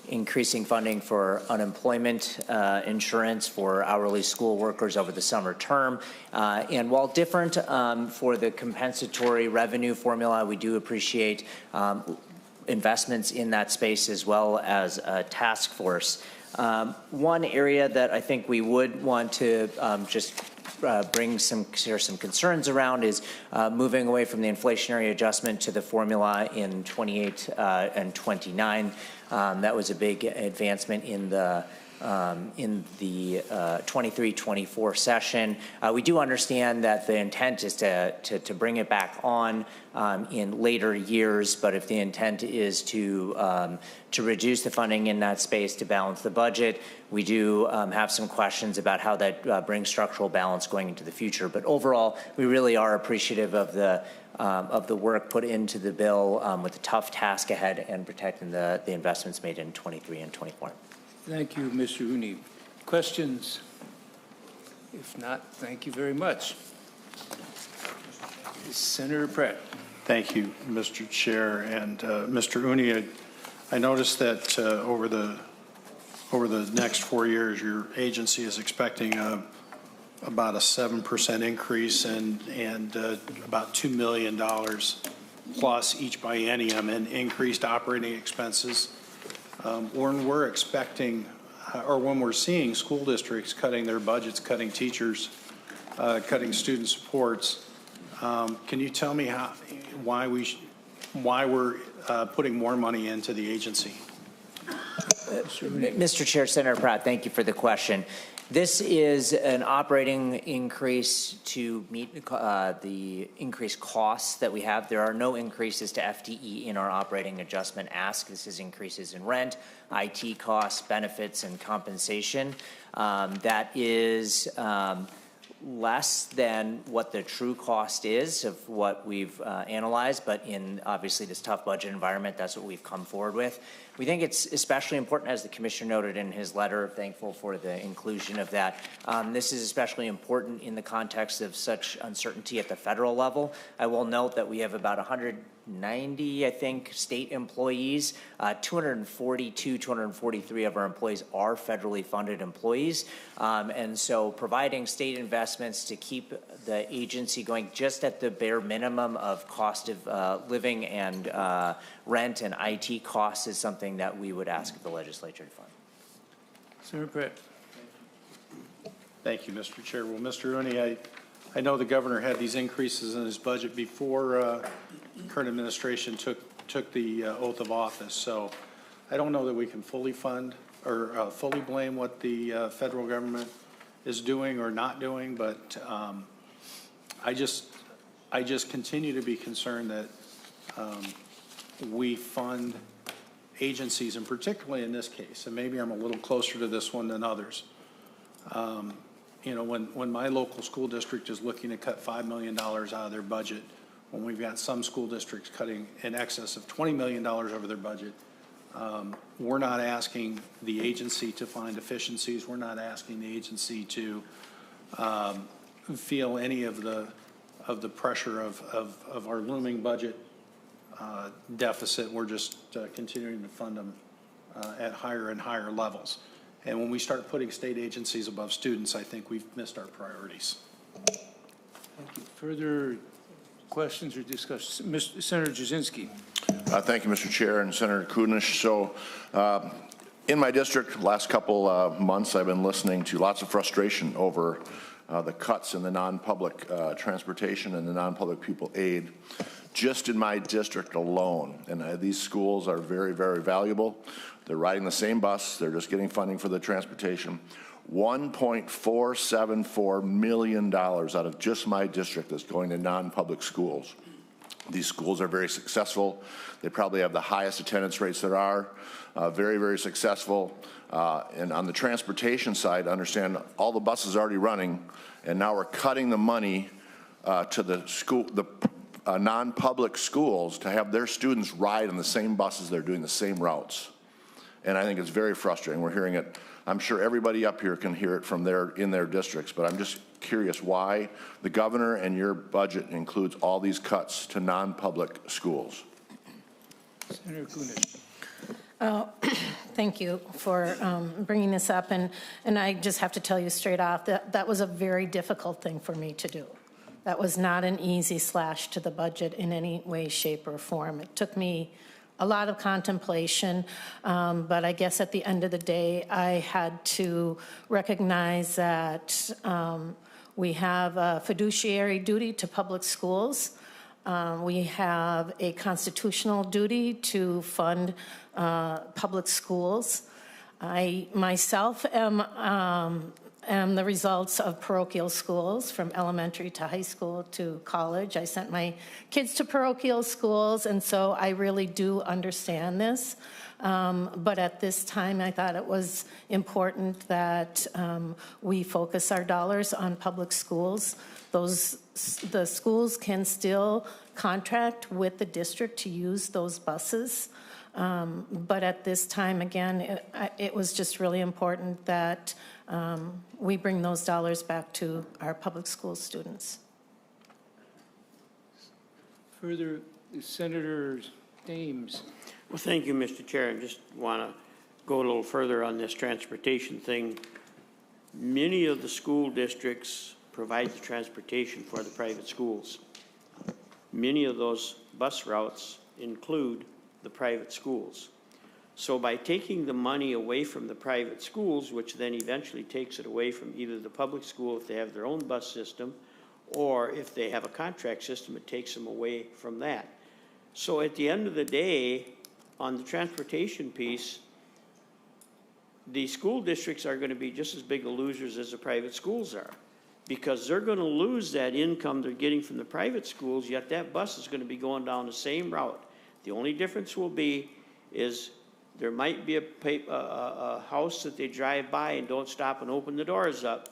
increasing funding for unemployment insurance for hourly school workers over the summer term. And while different for the compensatory revenue formula, we do appreciate investments in that space as well as a task force. One area that I think we would want to just share some concerns around is moving away from the inflationary adjustment to the formula in 28 and 29. That was a big advancement in the 23-24 session. We do understand that the intent is to bring it back on in later years, but if the intent is to reduce the funding in that space to balance the budget, we do have some questions about how that brings structural balance going into the future. But overall, we really are appreciative of the work put into the bill with the tough task ahead and protecting the investments made in 23 and 24. Thank you, Mr. Rooney. Questions? If not, thank you very much. Senator Pratt. Thank you, Mr. Chair. And Mr. Rooney, I noticed that over the next 4 years, your agency is expecting about a 7% increase and about $2 million plus each biennium in increased operating expenses. When we're expecting, or when we're seeing school districts cutting their budgets, cutting teachers, cutting student supports, can you tell me why we're putting more money into the agency? Mr. Chair, Senator Pratt, thank you for the question. This is an operating increase to meet the increased costs that we have. There are no increases to FTE in our operating adjustment ask. This is increases in rent, IT costs, benefits, and compensation. That is less than what the true cost is of what we've analyzed, but in obviously this tough budget environment, that's what we've come forward with. We think it's especially important, as the Commissioner noted in his letter, thankful for the inclusion of that. This is especially important in the context of such uncertainty at the federal level. I will note that we have about 190, I think, state employees. 243 of our employees are federally funded employees. And so providing state investments to keep the agency going just at the bare minimum of cost of living and rent and IT costs is something that we would ask the legislature to fund. Senator Pratt. Thank you, Mr. Chair. Well, Mr. Rooney, I know the governor had these increases in his budget before current administration took the oath of office. So I don't know that we can fully fund or fully blame what the federal government is doing or not doing, but I just continue to be concerned that we fund agencies, and particularly in this case, and maybe I'm a little closer to this one than others. You know, when my local school district is looking to cut $5 million out of their budget, when we've got some school districts cutting in excess of $20 million over their budget, we're not asking the agency to find efficiencies. We're not asking the agency to feel any of the pressure of our looming budget deficit. We're just continuing to fund them at higher and higher levels. And when we start putting state agencies above students, I think we've missed our priorities. Thank you. Further questions or discussion? Senator Jasinski. Thank you, Mr. Chair, and Senator Kunesh. So in my district, last couple months, I've been listening to lots of frustration over the cuts in the non-public transportation and the non-public pupil aid. Just in my district alone, and these schools are very, very valuable. They're riding the same bus. They're just getting funding for the transportation. $1.474 million out of just my district is going to non-public schools. These schools are very successful. They probably have the highest attendance rates there are. Very, very successful. And on the transportation side, understand all the buses are already running, and now we're cutting the money to the school, non-public schools to have their students ride on the same buses. They're doing the same routes. And I think it's very frustrating. We're hearing it. I'm sure everybody up here can hear it from in their districts, but I'm just curious why the governor and your budget includes all these cuts to non-public schools. Senator Kunesh. Thank you for bringing this up. And I just have to tell you straight off that that was a very difficult thing for me to do. That was not an easy slash to the budget in any way, shape, or form. It took me a lot of contemplation, but I guess at the end of the day, I had to recognize that We have a fiduciary duty to public schools. We have a constitutional duty to fund public schools. I myself am the results of parochial schools from elementary to high school to college. I sent my kids to parochial schools, and so I really do understand this. But at this time, I thought it was important that we focus our dollars on public schools. The schools can still contract with the district to use those buses. But at this time, again, it was just really important that we bring those dollars back to our public school students. Further, Senator Dames. Well, thank you, Mr. Chair. I just want to go a little further on this transportation thing. Many of the school districts provide the transportation for the private schools. Many of those bus routes include the private schools. So by taking the money away from the private schools, which then eventually takes it away from either the public school if they have their own bus system, or if they have a contract system, it takes them away from that. So at the end of the day, on the transportation piece, the school districts are going to be just as big of losers as the private schools are, because they're going to lose that income they're getting from the private schools, yet that bus is going to be going down the same route. The only difference will be is there might be a house that they drive by and don't stop and open the doors up,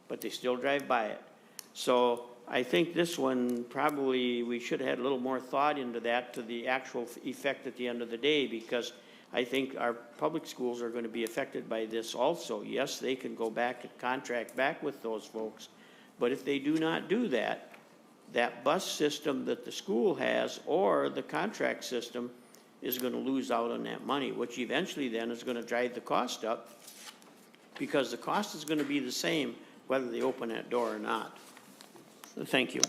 but they still drive by it. So I think this one, probably we should have had a little more thought into that, to the actual effect at the end of the day, because I think our public schools are going to be affected by this also. Yes, they can go back and contract back with those folks, but if they do not do that, that bus system that the school has or the contract system is going to lose out on that money, which eventually then is going to drive the cost up, because the cost is going to be the same whether they open that door or not. So thank you.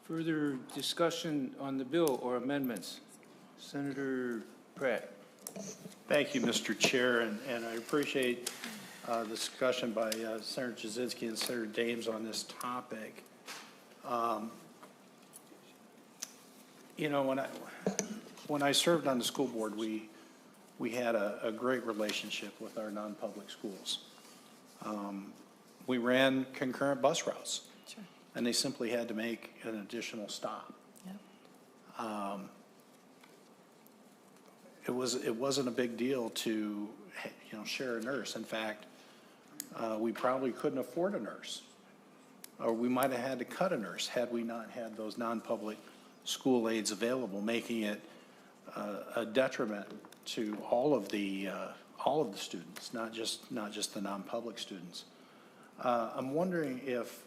Further discussion on the bill or amendments? Senator Pratt. Thank you, Mr. Chair, and I appreciate the discussion by Senator Jasinski and Senator Dames on this topic. You know, when I served on the school board, we had a great relationship with our non-public schools. We ran concurrent bus routes, sure, and they simply had to make an additional stop. Yep. It wasn't a big deal to, share a nurse. In fact, we probably couldn't afford a nurse, or we might have had to cut a nurse had we not had those non-public school aides available, making it a detriment to all of the students, not just the non-public students. I'm wondering if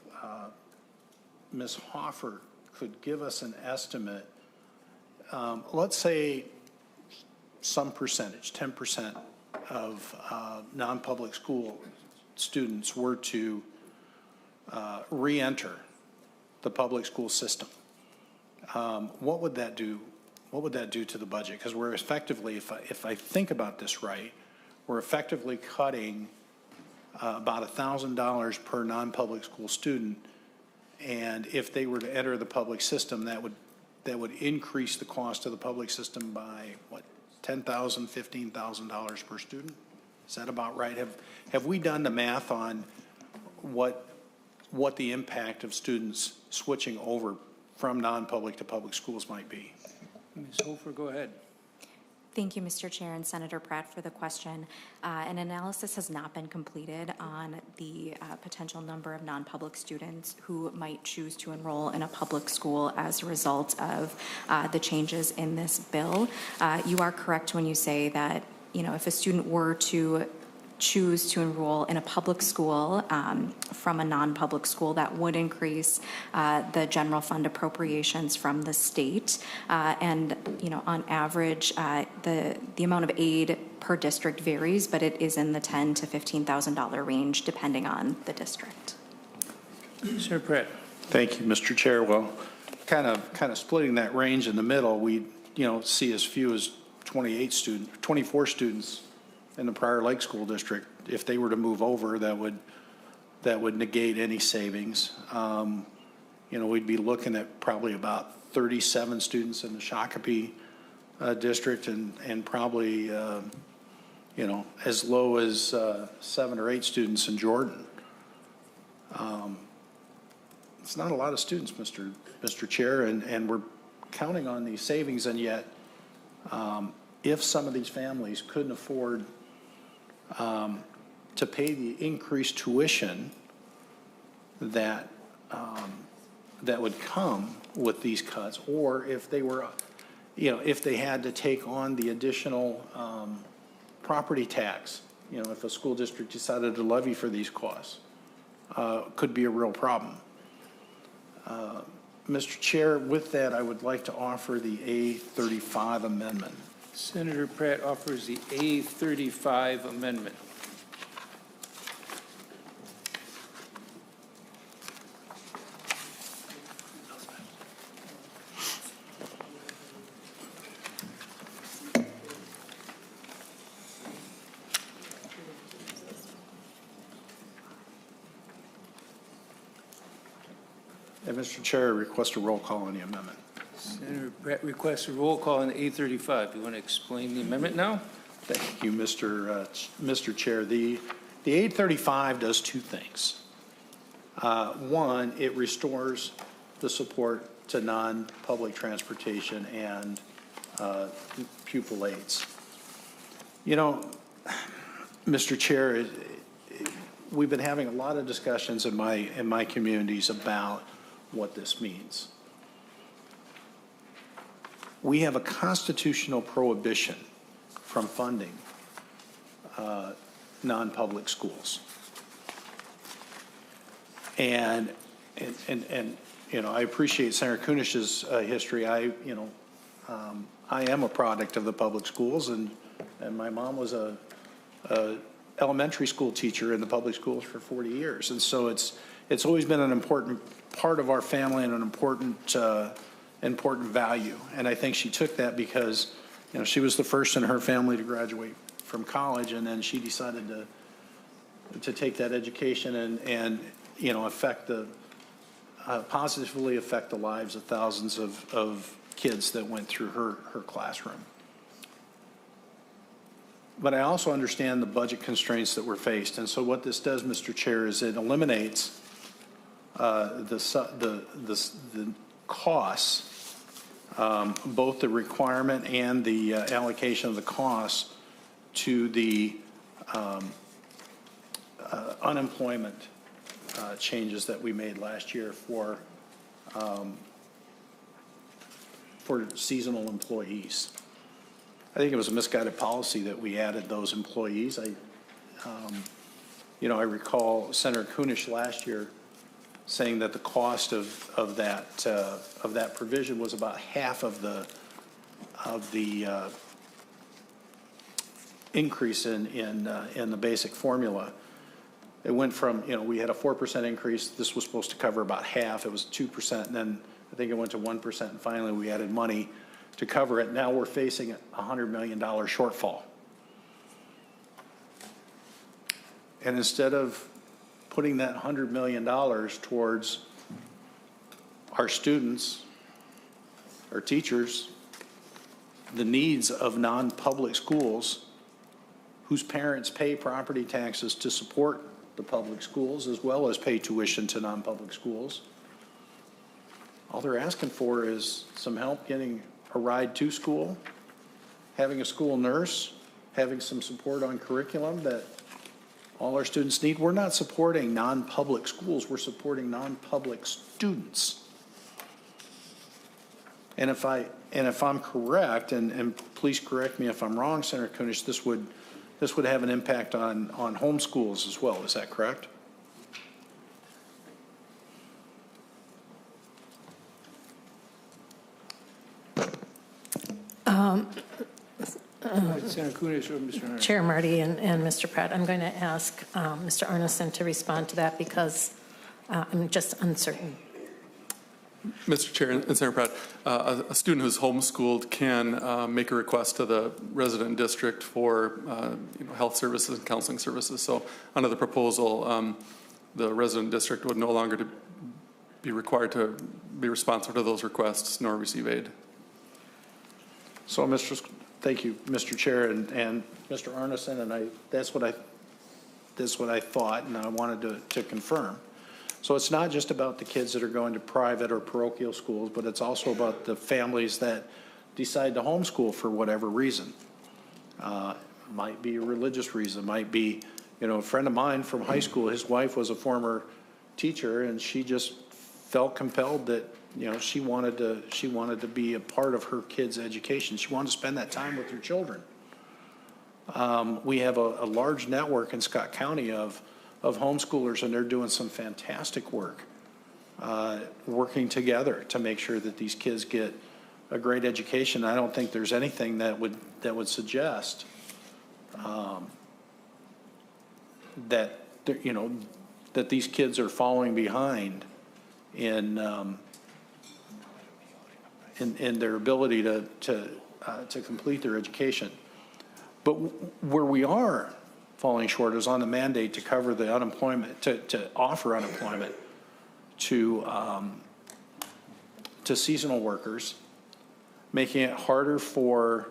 Ms. Hoffer could give us an estimate. Let's say some percentage, 10% of non-public school students were to re-enter the public school system. What would that do? What would that do to the budget? Because we're effectively, if I think about this right, we're effectively cutting about $1,000 per non-public school student, and if they were to enter the public system, that would increase the cost of the public system by what, $10,000, $15,000 per student? Is that about right? Have we done the math on what the impact of students switching over from non-public to public schools might be? Ms. Hofer, go ahead. Thank you, Mr. Chair and Senator Pratt, for the question. An analysis has not been completed on the potential number of non-public students who might choose to enroll in a public school as a result of the changes in this bill. You are correct when you say that, if a student were to choose to enroll in a public school from a non-public school, that would increase the general fund appropriations from the state. And, on average, the amount of aid per district varies, but it is in the $10,000 to $15,000 range, depending on the district. Senator Pratt. Thank you, Mr. Chair. Well, kind of splitting that range in the middle, we see as few as 24 students in the Prior Lake School District. If they were to move over, that would that would negate any savings. We'd be looking at probably about 37 students in the Shakopee district and probably, as low as 7 or 8 students in Jordan. It's not a lot of students, Mr. Chair, and we're counting on these savings, and yet if some of these families couldn't afford to pay the increased tuition that would come with these cuts, or if they were, if they had to take on the additional property tax, if a school district decided to levy for these costs, could be a real problem. Mr. Chair, with that, I would like to offer the A35 amendment. Senator Pratt offers the A35 amendment. And Mr. Chair, I request a roll call on the amendment. Senator Pratt requests a roll call on the A35. You want to explain the amendment now? Thank you, Mr. Chair. The A35 does two things. One, it restores the support to non-public transportation and pupil aids. Mr. Chair, we've been having a lot of discussions in my communities about what this means. We have a constitutional prohibition from funding non-public schools. And I appreciate Senator Kunesh's history. I am a product of the public schools, and my mom was a elementary school teacher in the public schools for 40 years. And so it's always been an important part of our family and an important value. And I think she took that because, she was the first in her family to graduate from college, and then she decided to take that education and positively affect the lives of thousands of kids that went through her classroom. But I also understand the budget constraints that we're faced. And so what this does, Mr. Chair, is it eliminates the costs, both the requirement and the allocation of the costs to the unemployment changes that we made last year for seasonal employees. I think it was a misguided policy that we added those employees. I recall Senator Kunesh last year saying that the cost of that provision was about half of the increase in the basic formula. It went from, we had a 4% increase. This was supposed to cover about half. It was 2%, and then I think it went to 1%, and finally we added money to cover it. Now we're facing a $100 million shortfall. And instead of putting that $100 million towards our students, our teachers, the needs of non-public schools whose parents pay property taxes to support the public schools as well as pay tuition to non-public schools, all they're asking for is some help getting a ride to school, having a school nurse, having some support on curriculum that all our students need. We're not supporting non-public schools, we're supporting non-public students. And if I'm correct, and please correct me if I'm wrong, Senator Kunesh, this would have an impact on homeschools as well, is that correct? Senator Kunesh or Mr. Arneson? Chair Marty and Mr. Pratt, I'm going to ask Mr. Arneson to respond to that because I'm just uncertain. Mr. Chair and Senator Pratt, a student who's homeschooled can make a request to the resident district for health services and counseling services. So under the proposal, the resident district would no longer be required to be responsive to those requests nor receive aid. So, thank you, Mr. Chair, and Mr. Arneson, and that's what I thought, and I wanted to confirm. So it's not just about the kids that are going to private or parochial schools, but it's also about the families that decide to homeschool for whatever reason. Might be a religious reason, might be, a friend of mine from high school, his wife was a former teacher, and she just felt compelled that, she wanted to be a part of her kids' education. She wanted to spend that time with her children. We have a large network in Scott County of homeschoolers, and they're doing some fantastic work, working together to make sure that these kids get a great education. I don't think there's anything that would suggest that that these kids are falling behind in their ability to complete their education. But where we are falling short is on the mandate to cover the unemployment, to offer unemployment to seasonal workers, making it harder for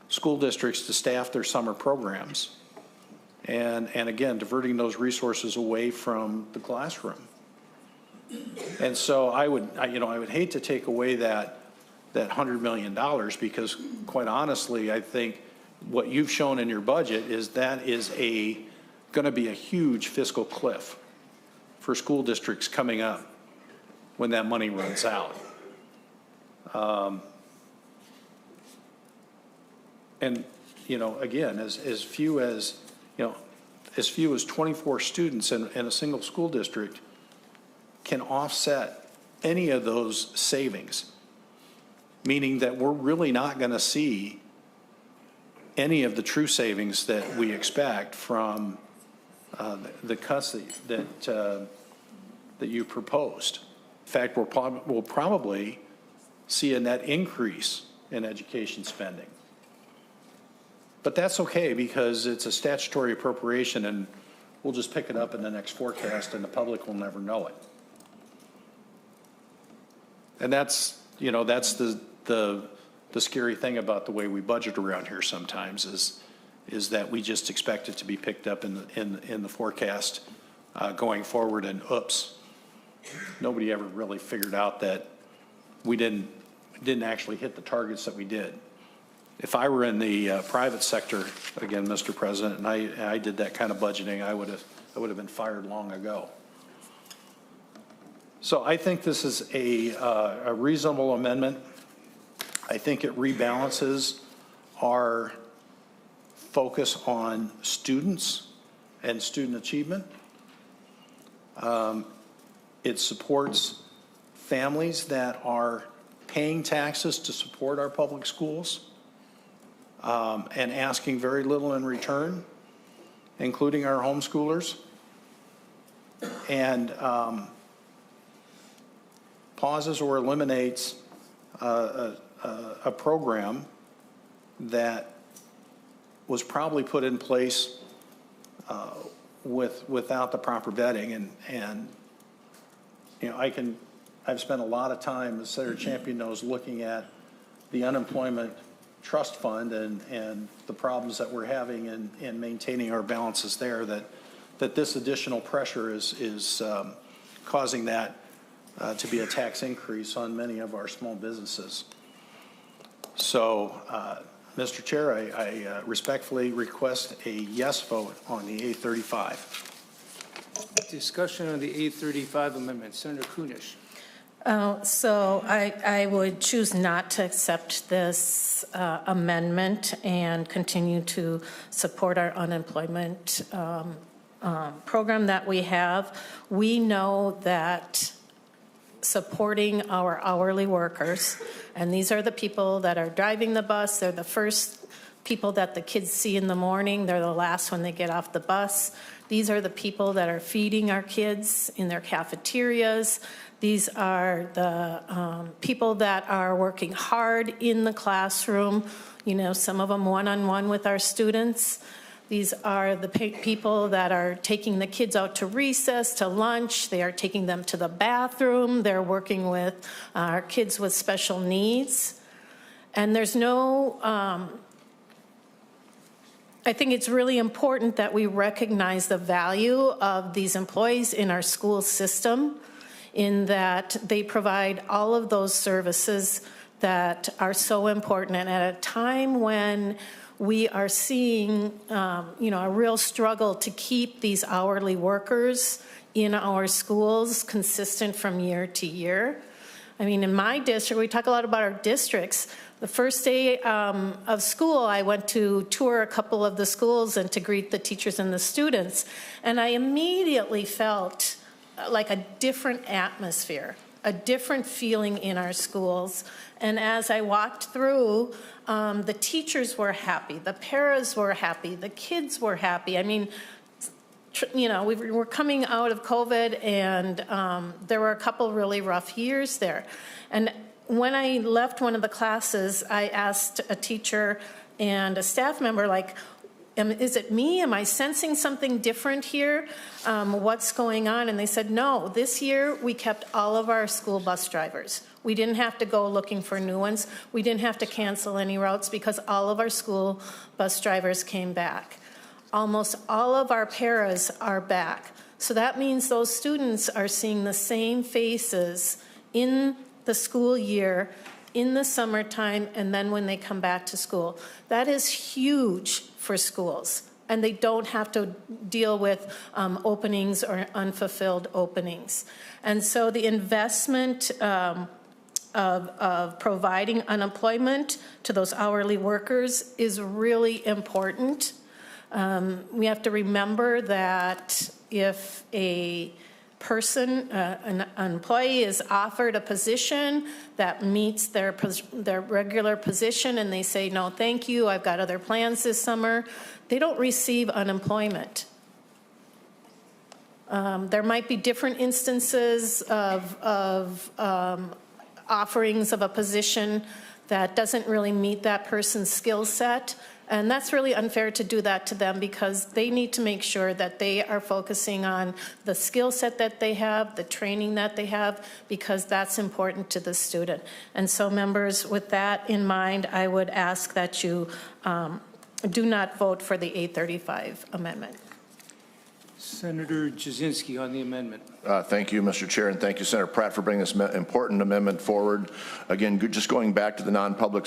school districts to staff their summer programs, and again, diverting those resources away from the classroom. And so I would hate to take away that $100 million, because quite honestly, I think what you've shown in your budget is that is going to be a huge fiscal cliff for school districts coming up when that money runs out. And again, as few as 24 students in a single school district can offset any of those savings, meaning that we're really not going to see any of the true savings that we expect from the cuts that you proposed. In fact, we'll probably see a net increase in education spending. But that's okay, because it's a statutory appropriation, and we'll just pick it up in the next forecast, and the public will never know it. And that's the scary thing about the way we budget around here sometimes is that we just expect it to be picked up in the forecast going forward, and oops, nobody ever really figured out that we didn't actually hit the targets that we did. If I were in the private sector, again, Mr. President, and I did that kind of budgeting, I would have been fired long ago. So I think this is a reasonable amendment. I think it rebalances our focus on students and student achievement. It supports families that are paying taxes to support our public schools and asking very little in return, including our homeschoolers. And pauses or eliminates a program that was probably put in place without the proper vetting. And I've spent a lot of time, as Senator Champion knows, looking at the unemployment trust fund and the problems that we're having in maintaining our balances there, that this additional pressure is causing that to be a tax increase on many of our small businesses. So, Mr. Chair, I respectfully request a yes vote on the A35. Discussion on the 835 amendment. Senator Kunesh. So I would choose not to accept this amendment and continue to support our unemployment program that we have. We know that supporting our hourly workers, and these are the people that are driving the bus, they're the first people that the kids see in the morning, they're the last when they get off the bus. These are the people that are feeding our kids in their cafeterias. These are the people that are working hard in the classroom, some of them one-on-one with our students. These are the people that are taking the kids out to recess, to lunch. They are taking them to the bathroom. They're working with our kids with special needs. And there's no, I think it's really important that we recognize the value of these employees in our school system, in that they provide all of those services that are so important. And at a time when we are seeing, a real struggle to keep these hourly workers in our schools consistent from year to year. I mean, in my district, we talk a lot about our districts. The first day of school, I went to tour a couple of the schools and to greet the teachers and the students. And I immediately felt like a different atmosphere, a different feeling in our schools. And as I walked through, the teachers were happy, the paras were happy, the kids were happy. I mean, we were coming out of COVID, and there were a couple really rough years there. And when I left one of the classes, I asked a teacher and a staff member, like, is it me? Am I sensing something different here? What's going on? And they said, no, this year we kept all of our school bus drivers. We didn't have to go looking for new ones. We didn't have to cancel any routes because all of our school bus drivers came back. Almost all of our paras are back. So that means those students are seeing the same faces in the school year, in the summertime, and then when they come back to school. That is huge for schools, and they don't have to deal with openings or unfulfilled openings. And so the investment of providing unemployment to those hourly workers is really important. We have to remember that if a person, an employee is offered a position that meets their regular position and they say, no, thank you, I've got other plans this summer, they don't receive unemployment. There might be different instances of offerings of a position that doesn't really meet that person's skill set. And that's really unfair to do that to them, because they need to make sure that they are focusing on the skill set that they have, the training that they have, because that's important to the student. And so, members, with that in mind, I would ask that you do not vote for the 835 amendment. Senator Jasinski on the amendment. Thank you, Mr. Chair, and thank you, Senator Pratt, for bringing this important amendment forward. Again, just going back to the non-public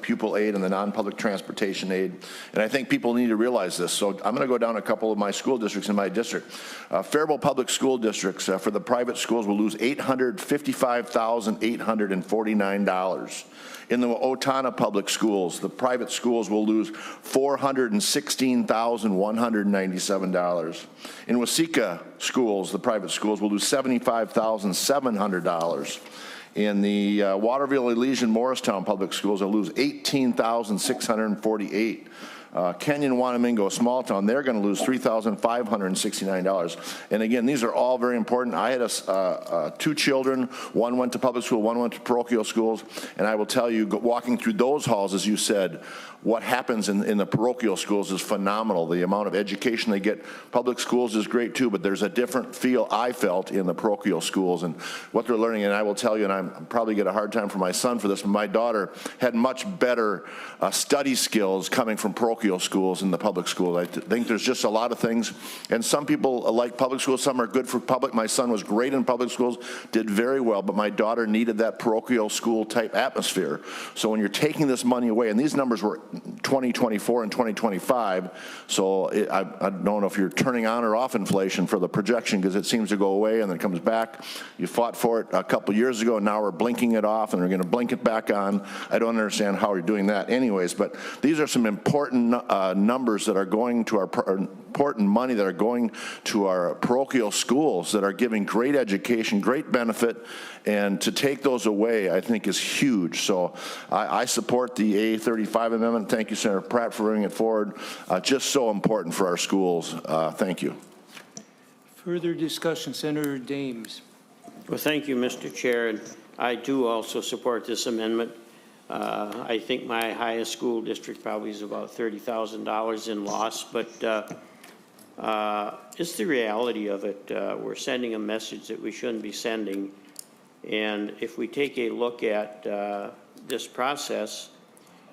pupil aid and the non-public transportation aid, and I think people need to realize this. So I'm going to go down a couple of my school districts in my district. Faribault Public School Districts, for the private schools, will lose $855,849. In the Otana Public Schools, the private schools will lose $416,197. In Waseca Schools, the private schools will lose $75,700. In the Waterville, Elysian, Morristown Public Schools, they'll lose $18,648. Kenyon, Wanamingo, small town, they're going to lose $3,569. And again, these are all very important. I had two children. One went to public school, one went to parochial schools. And I will tell you, walking through those halls, as you said, what happens in the parochial schools is phenomenal. The amount of education they get. Public schools is great too, but there's a different feel I felt in the parochial schools and what they're learning. And I will tell you, and I'm probably get a hard time for my son for this, but my daughter had much better study skills coming from parochial schools in the public schools. I think there's just a lot of things. And some people like public schools, some are good for public. My son was great in public schools, did very well, but my daughter needed that parochial school type atmosphere. So when you're taking this money away, and these numbers were 2024 and 2025, so I don't know if you're turning on or off inflation for the projection, because it seems to go away and then comes back. You fought for it a couple years ago, and now we're blinking it off and we're going to blink it back on. I don't understand how you're doing that anyways, but these are some important numbers that are going to our important money that are going to our parochial schools that are giving great education, great benefit, and to take those away, I think, is huge. So I support the A35 amendment. Thank you, Senator Pratt, for bringing it forward. Just so important for our schools. Thank you. Further discussion, Senator Dames. Well, thank you, Mr. Chair. And I do also support this amendment. I think my highest school district probably is about $30,000 in loss, but it's the reality of it. We're sending a message that we shouldn't be sending. And if we take a look at this process,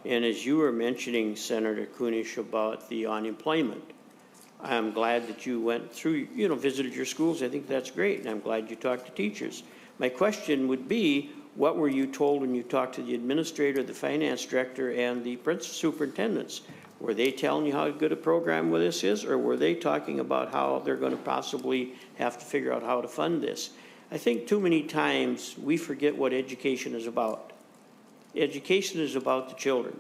and as you were mentioning, Senator Kunesh, about the unemployment, I'm glad that you went through, visited your schools. I think that's great, and I'm glad you talked to teachers. My question would be, what were you told when you talked to the administrator, the finance director, and the superintendents? Were they telling you how good a program this is, or were they talking about how they're going to possibly have to figure out how to fund this? I think too many times we forget what education is about. Education is about the children.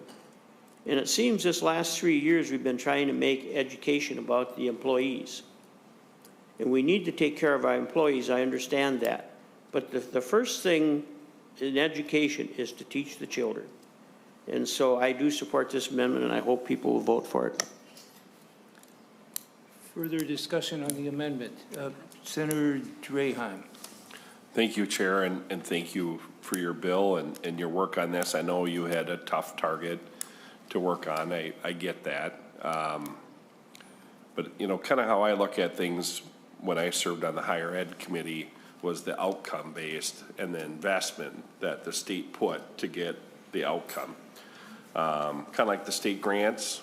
And it seems this last 3 years we've been trying to make education about the employees. And we need to take care of our employees, I understand that. But the first thing in education is to teach the children. And so I do support this amendment, and I hope people will vote for it. Further discussion on the amendment. Senator Draheim. Thank you, Chair, and thank you for your bill and your work on this. I know you had a tough target to work on. I get that. But, kind of how I look at things when I served on the higher ed committee was the outcome-based and the investment that the state put to get the outcome. Kind of like the state grants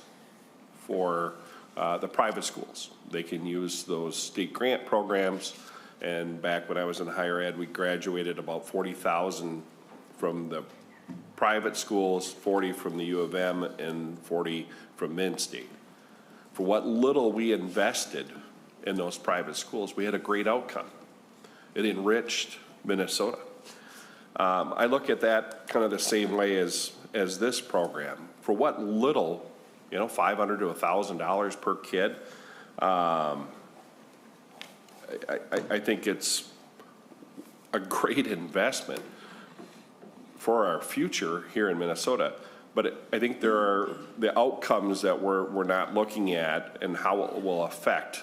for the private schools. They can use those state grant programs, and back when I was in higher ed, we graduated about 40,000 from the private schools, 40 from the U of M, and 40 from Mid-State. For what little we invested in those private schools, we had a great outcome. It enriched Minnesota. I look at that kind of the same way as this program. For what little, $500 to $1,000 per kid, I think it's a great investment for our future here in Minnesota. But I think there are the outcomes that we're not looking at and how it will affect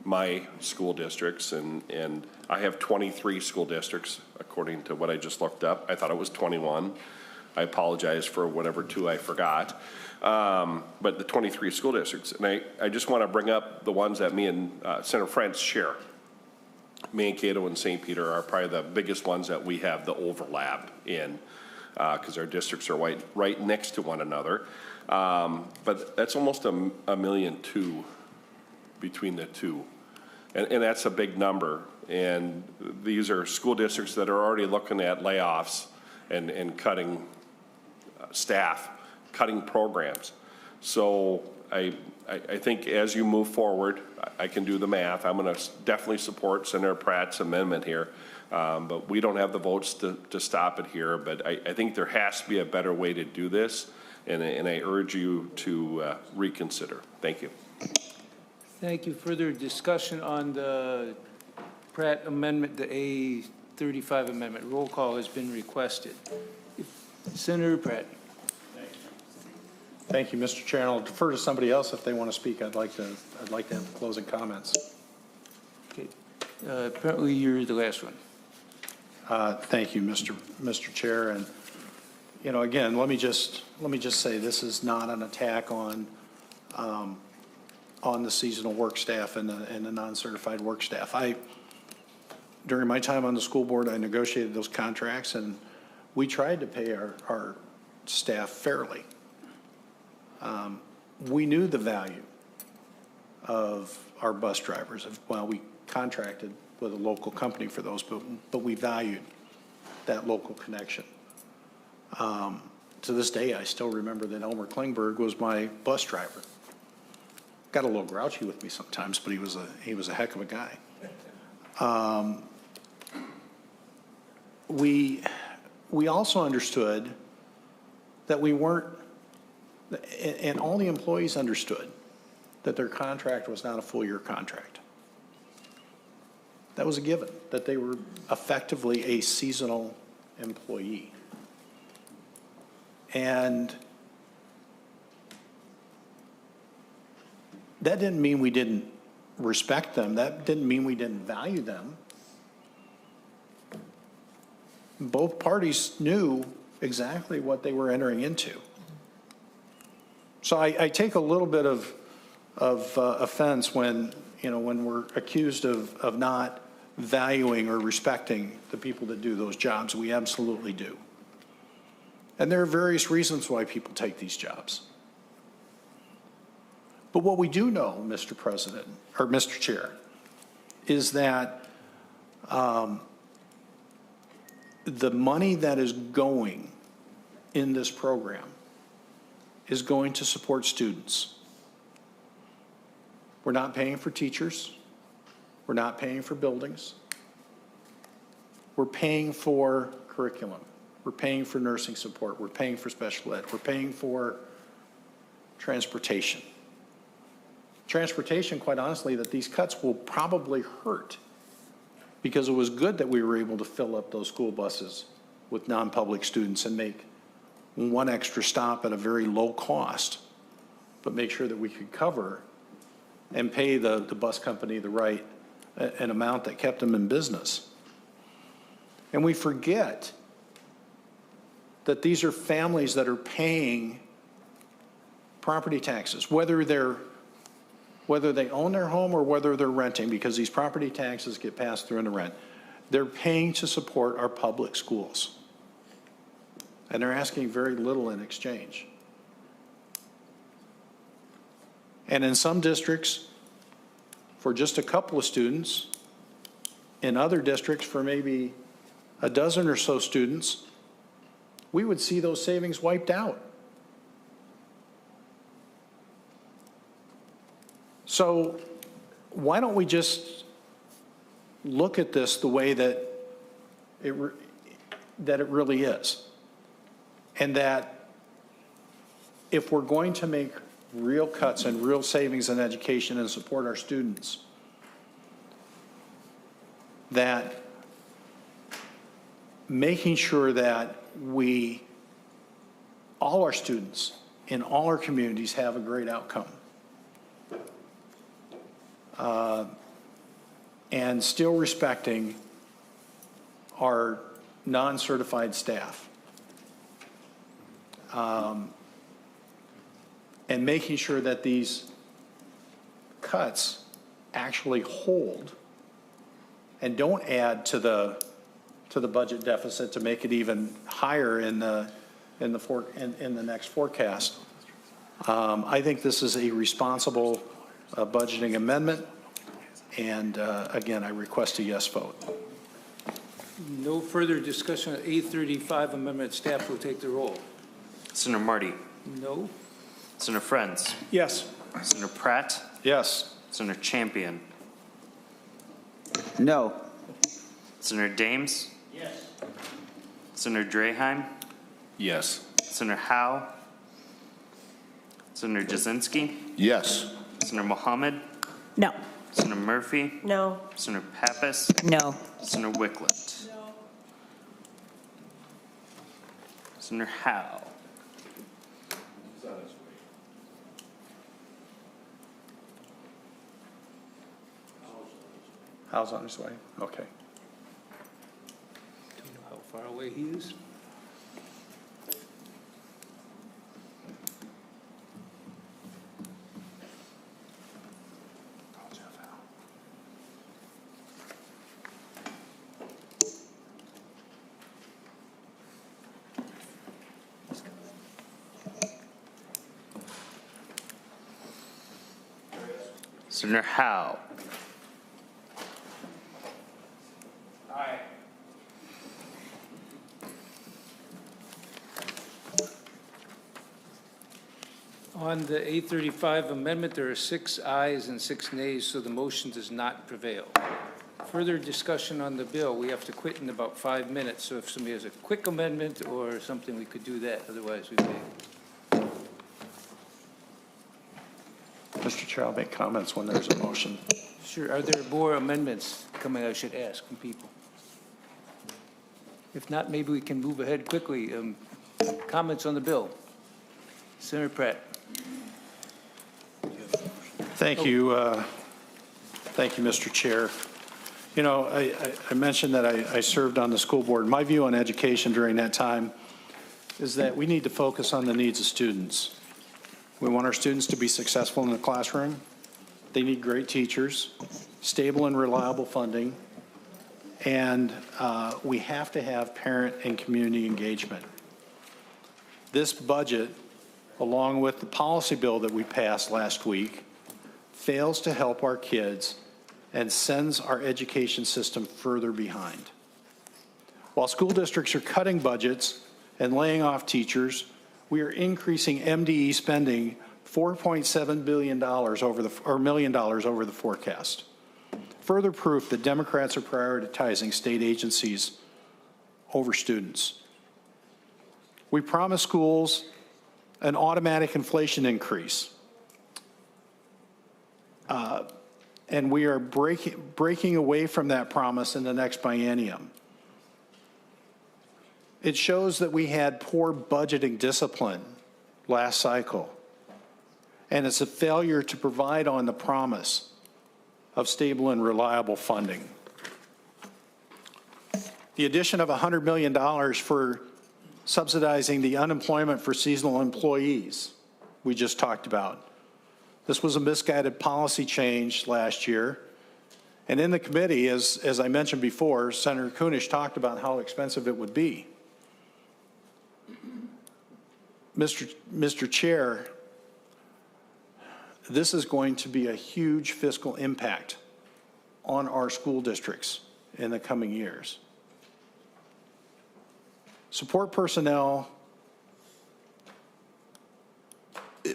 my school districts, and I have 23 school districts according to what I just looked up. I thought it was 21. I apologize for whatever two I forgot. But the 23 school districts, and I just want to bring up the ones that me and Senator Frantz share. Mankato and St. Peter are probably the biggest ones that we have the overlap in, because our districts are right next to one another. But that's almost $1.2 million between the two. And that's a big number. And these are school districts that are already looking at layoffs and cutting staff, cutting programs. So I think as you move forward, I can do the math. I'm going to definitely support Senator Pratt's amendment here. But we don't have the votes to stop it here. But I think there has to be a better way to do this. And I urge you to reconsider. Thank you. Thank you. Further discussion on the Pratt amendment, the A35 amendment. Roll call has been requested. Senator Pratt. Thank you, Mr. Chair. And I'll defer to somebody else if they want to speak. I'd like to have closing comments. Okay. Apparently you're the last one. Thank you, Mr. Chair. And again, let me just say this is not an attack on the seasonal work staff and the non-certified work staff. During my time on the school board, I negotiated those contracts, and we tried to pay our staff fairly. We knew the value of our bus drivers. We contracted with a local company for those, but we valued that local connection. To this day, I still remember that Elmer Klingberg was my bus driver. Got a little grouchy with me sometimes, but he was a heck of a guy. We also understood that we weren't, and all the employees understood that their contract was not a full year contract. That was a given, that they were effectively a seasonal employee. And that didn't mean we didn't respect them. That didn't mean we didn't value them. Both parties knew exactly what they were entering into. So I take a little bit of offense when, when we're accused of not valuing or respecting the people that do those jobs. We absolutely do. And there are various reasons why people take these jobs. But what we do know, Mr. President, or Mr. Chair, is that the money that is going in this program is going to support students. We're not paying for teachers. We're not paying for buildings. We're paying for curriculum. We're paying for nursing support. We're paying for special ed. We're paying for transportation. Transportation, quite honestly, that these cuts will probably hurt, because it was good that we were able to fill up those school buses with non-public students and make one extra stop at a very low cost, but make sure that we could cover and pay the bus company an amount that kept them in business. And we forget that these are families that are paying property taxes, whether they own their home or whether they're renting, because these property taxes get passed through into rent. They're paying to support our public schools. And they're asking very little in exchange. And in some districts, for just a couple of students, in other districts, for maybe a dozen or so students, we would see those savings wiped out. So why don't we just look at this the way that it really is? And that if we're going to make real cuts and real savings in education and support our students, that making sure that all our students in all our communities have a great outcome. And still respecting our non-certified staff. And making sure that these cuts actually hold and don't add to the budget deficit to make it even higher in the next forecast. I think this is a responsible budgeting amendment, and again, I request a yes vote. No further discussion on A35 amendment. Staff will take the roll. Senator Marty? No. Senator Friends? Yes. Senator Pratt? Yes. Senator Champion? No. Senator Dames? Yes. Senator Draheim? Yes. Senator Howe? Senator Jasinski? Yes. Senator Mohammed? No. Senator Murphy? No. Senator Pappas? No. Senator Wicklet? No. Senator Howe? Howe's on his way? Okay. Do you know how far away he is? Senator Howe? Aye. On the A35 amendment, there are 6 ayes and 6 nays, so the motion does not prevail. Further discussion on the bill, we have to quit in about 5 minutes, so if somebody has a quick amendment or something, we could do that, otherwise we may. Mr. Chair, I'll make comments when there's a motion. Sure. Are there more amendments coming, I should ask, from people? If not, maybe we can move ahead quickly. Comments on the bill? Senator Pratt. Thank you. Thank you, Mr. Chair. You know, I mentioned that I served on the school board. My view on education during that time is that we need to focus on the needs of students. We want our students to be successful in the classroom. They need great teachers, stable and reliable funding, and we have to have parent and community engagement. This budget, along with the policy bill that we passed last week, fails to help our kids and sends our education system further behind. While school districts are cutting budgets and laying off teachers, we are increasing MDE spending $4.7 billion million over the forecast. Further proof that Democrats are prioritizing state agencies over students. We promised schools an automatic inflation increase. And we are breaking away from that promise in the next biennium. It shows that we had poor budgeting discipline last cycle. And it's a failure to provide on the promise of stable and reliable funding. The addition of $100 million for subsidizing the unemployment for seasonal employees we just talked about. This was a misguided policy change last year. And in the committee, as I mentioned before, Senator Kunesh talked about how expensive it would be. Mr. Chair, this is going to be a huge fiscal impact on our school districts in the coming years. Support personnel,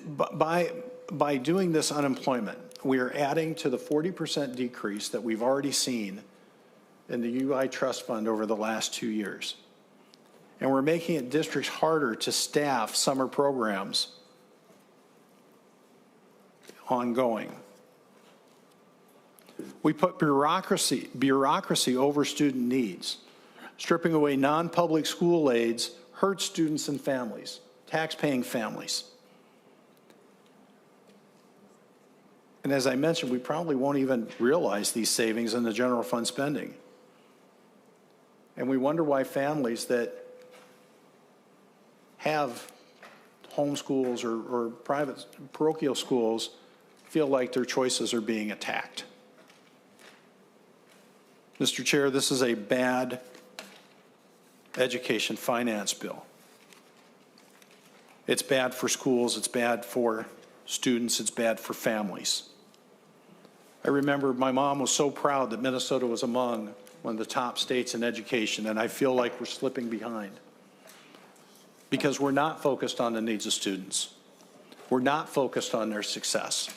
by doing this unemployment, we are adding to the 40% decrease that we've already seen in the UI Trust Fund over the last 2 years. And we're making it districts harder to staff summer programs ongoing. We put bureaucracy over student needs. Stripping away non-public school aids hurts students and families, tax-paying families. And as I mentioned, we probably won't even realize these savings in the general fund spending. And we wonder why families that have homeschools or private parochial schools feel like their choices are being attacked. Mr. Chair, this is a bad education finance bill. It's bad for schools, it's bad for students, it's bad for families. I remember my mom was so proud that Minnesota was among one of the top states in education, and I feel like we're slipping behind because we're not focused on the needs of students. We're not focused on their success.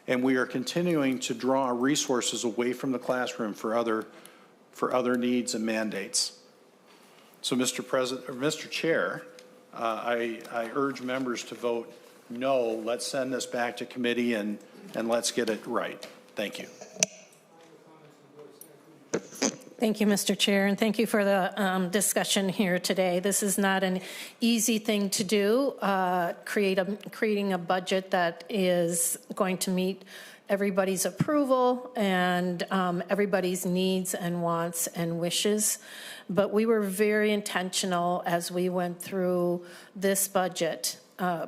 And we are continuing to draw resources away from the classroom for other needs and mandates. So, Mr. Chair, I urge members to vote no. Let's send this back to committee and let's get it right. Thank you. Thank you, Mr. Chair, and thank you for the discussion here today. This is not an easy thing to do, creating a budget that is going to meet everybody's approval and everybody's needs and wants and wishes. But we were very intentional as we went through this budget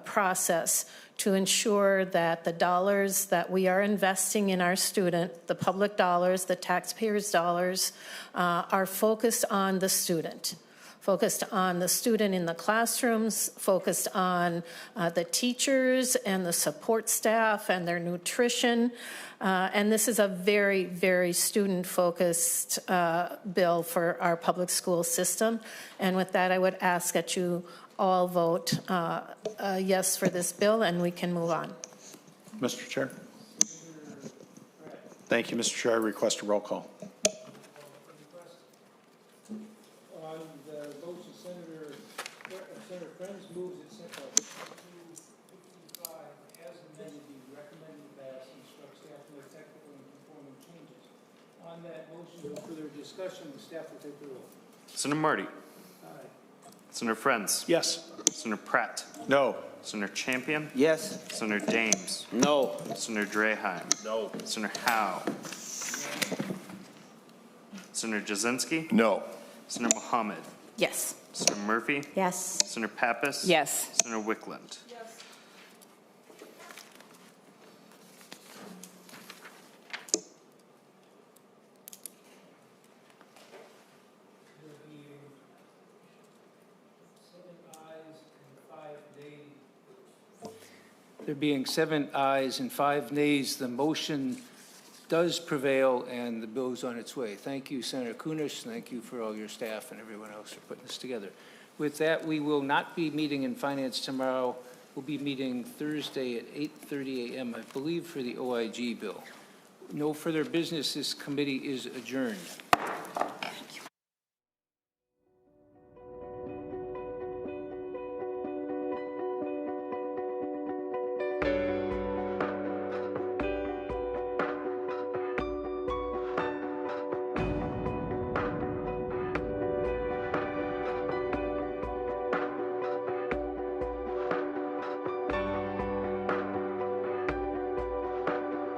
process to ensure that the dollars that we are investing in our student, the public dollars, the taxpayers' dollars, are focused on the student. Focused on the student in the classrooms, focused on the teachers and the support staff and their nutrition. And this is a very, very student-focused bill for our public school system. And with that, I would ask that you all vote yes for this bill, and we can move on. Mr. Chair. Thank you, Mr. Chair. I request a roll call. On the motion, Senator Friends moves it 255 as amended be recommended pass, instruct staff to make technical and conforming changes. On that motion, no further discussion. The staff will take the roll. Senator Marty. Aye. Senator Friends. Yes. Senator Pratt. No. Senator Champion. Yes. Senator Dames. No. Senator Draheim. No. Senator Howe. Senator Jasinski. No. Senator Mohammed. Yes. Senator Murphy? Yes. Senator Pappas? Yes. Senator Wickland? There being 7 ayes and 5 nays, the motion does prevail and the bill is on its way. Thank you, Senator Kunesh. Thank you for all your staff and everyone else for putting this together. With that, we will not be meeting in finance tomorrow. We'll be meeting Thursday at 8:30 a.m., I believe, for the OIG bill. No further business. This committee is adjourned.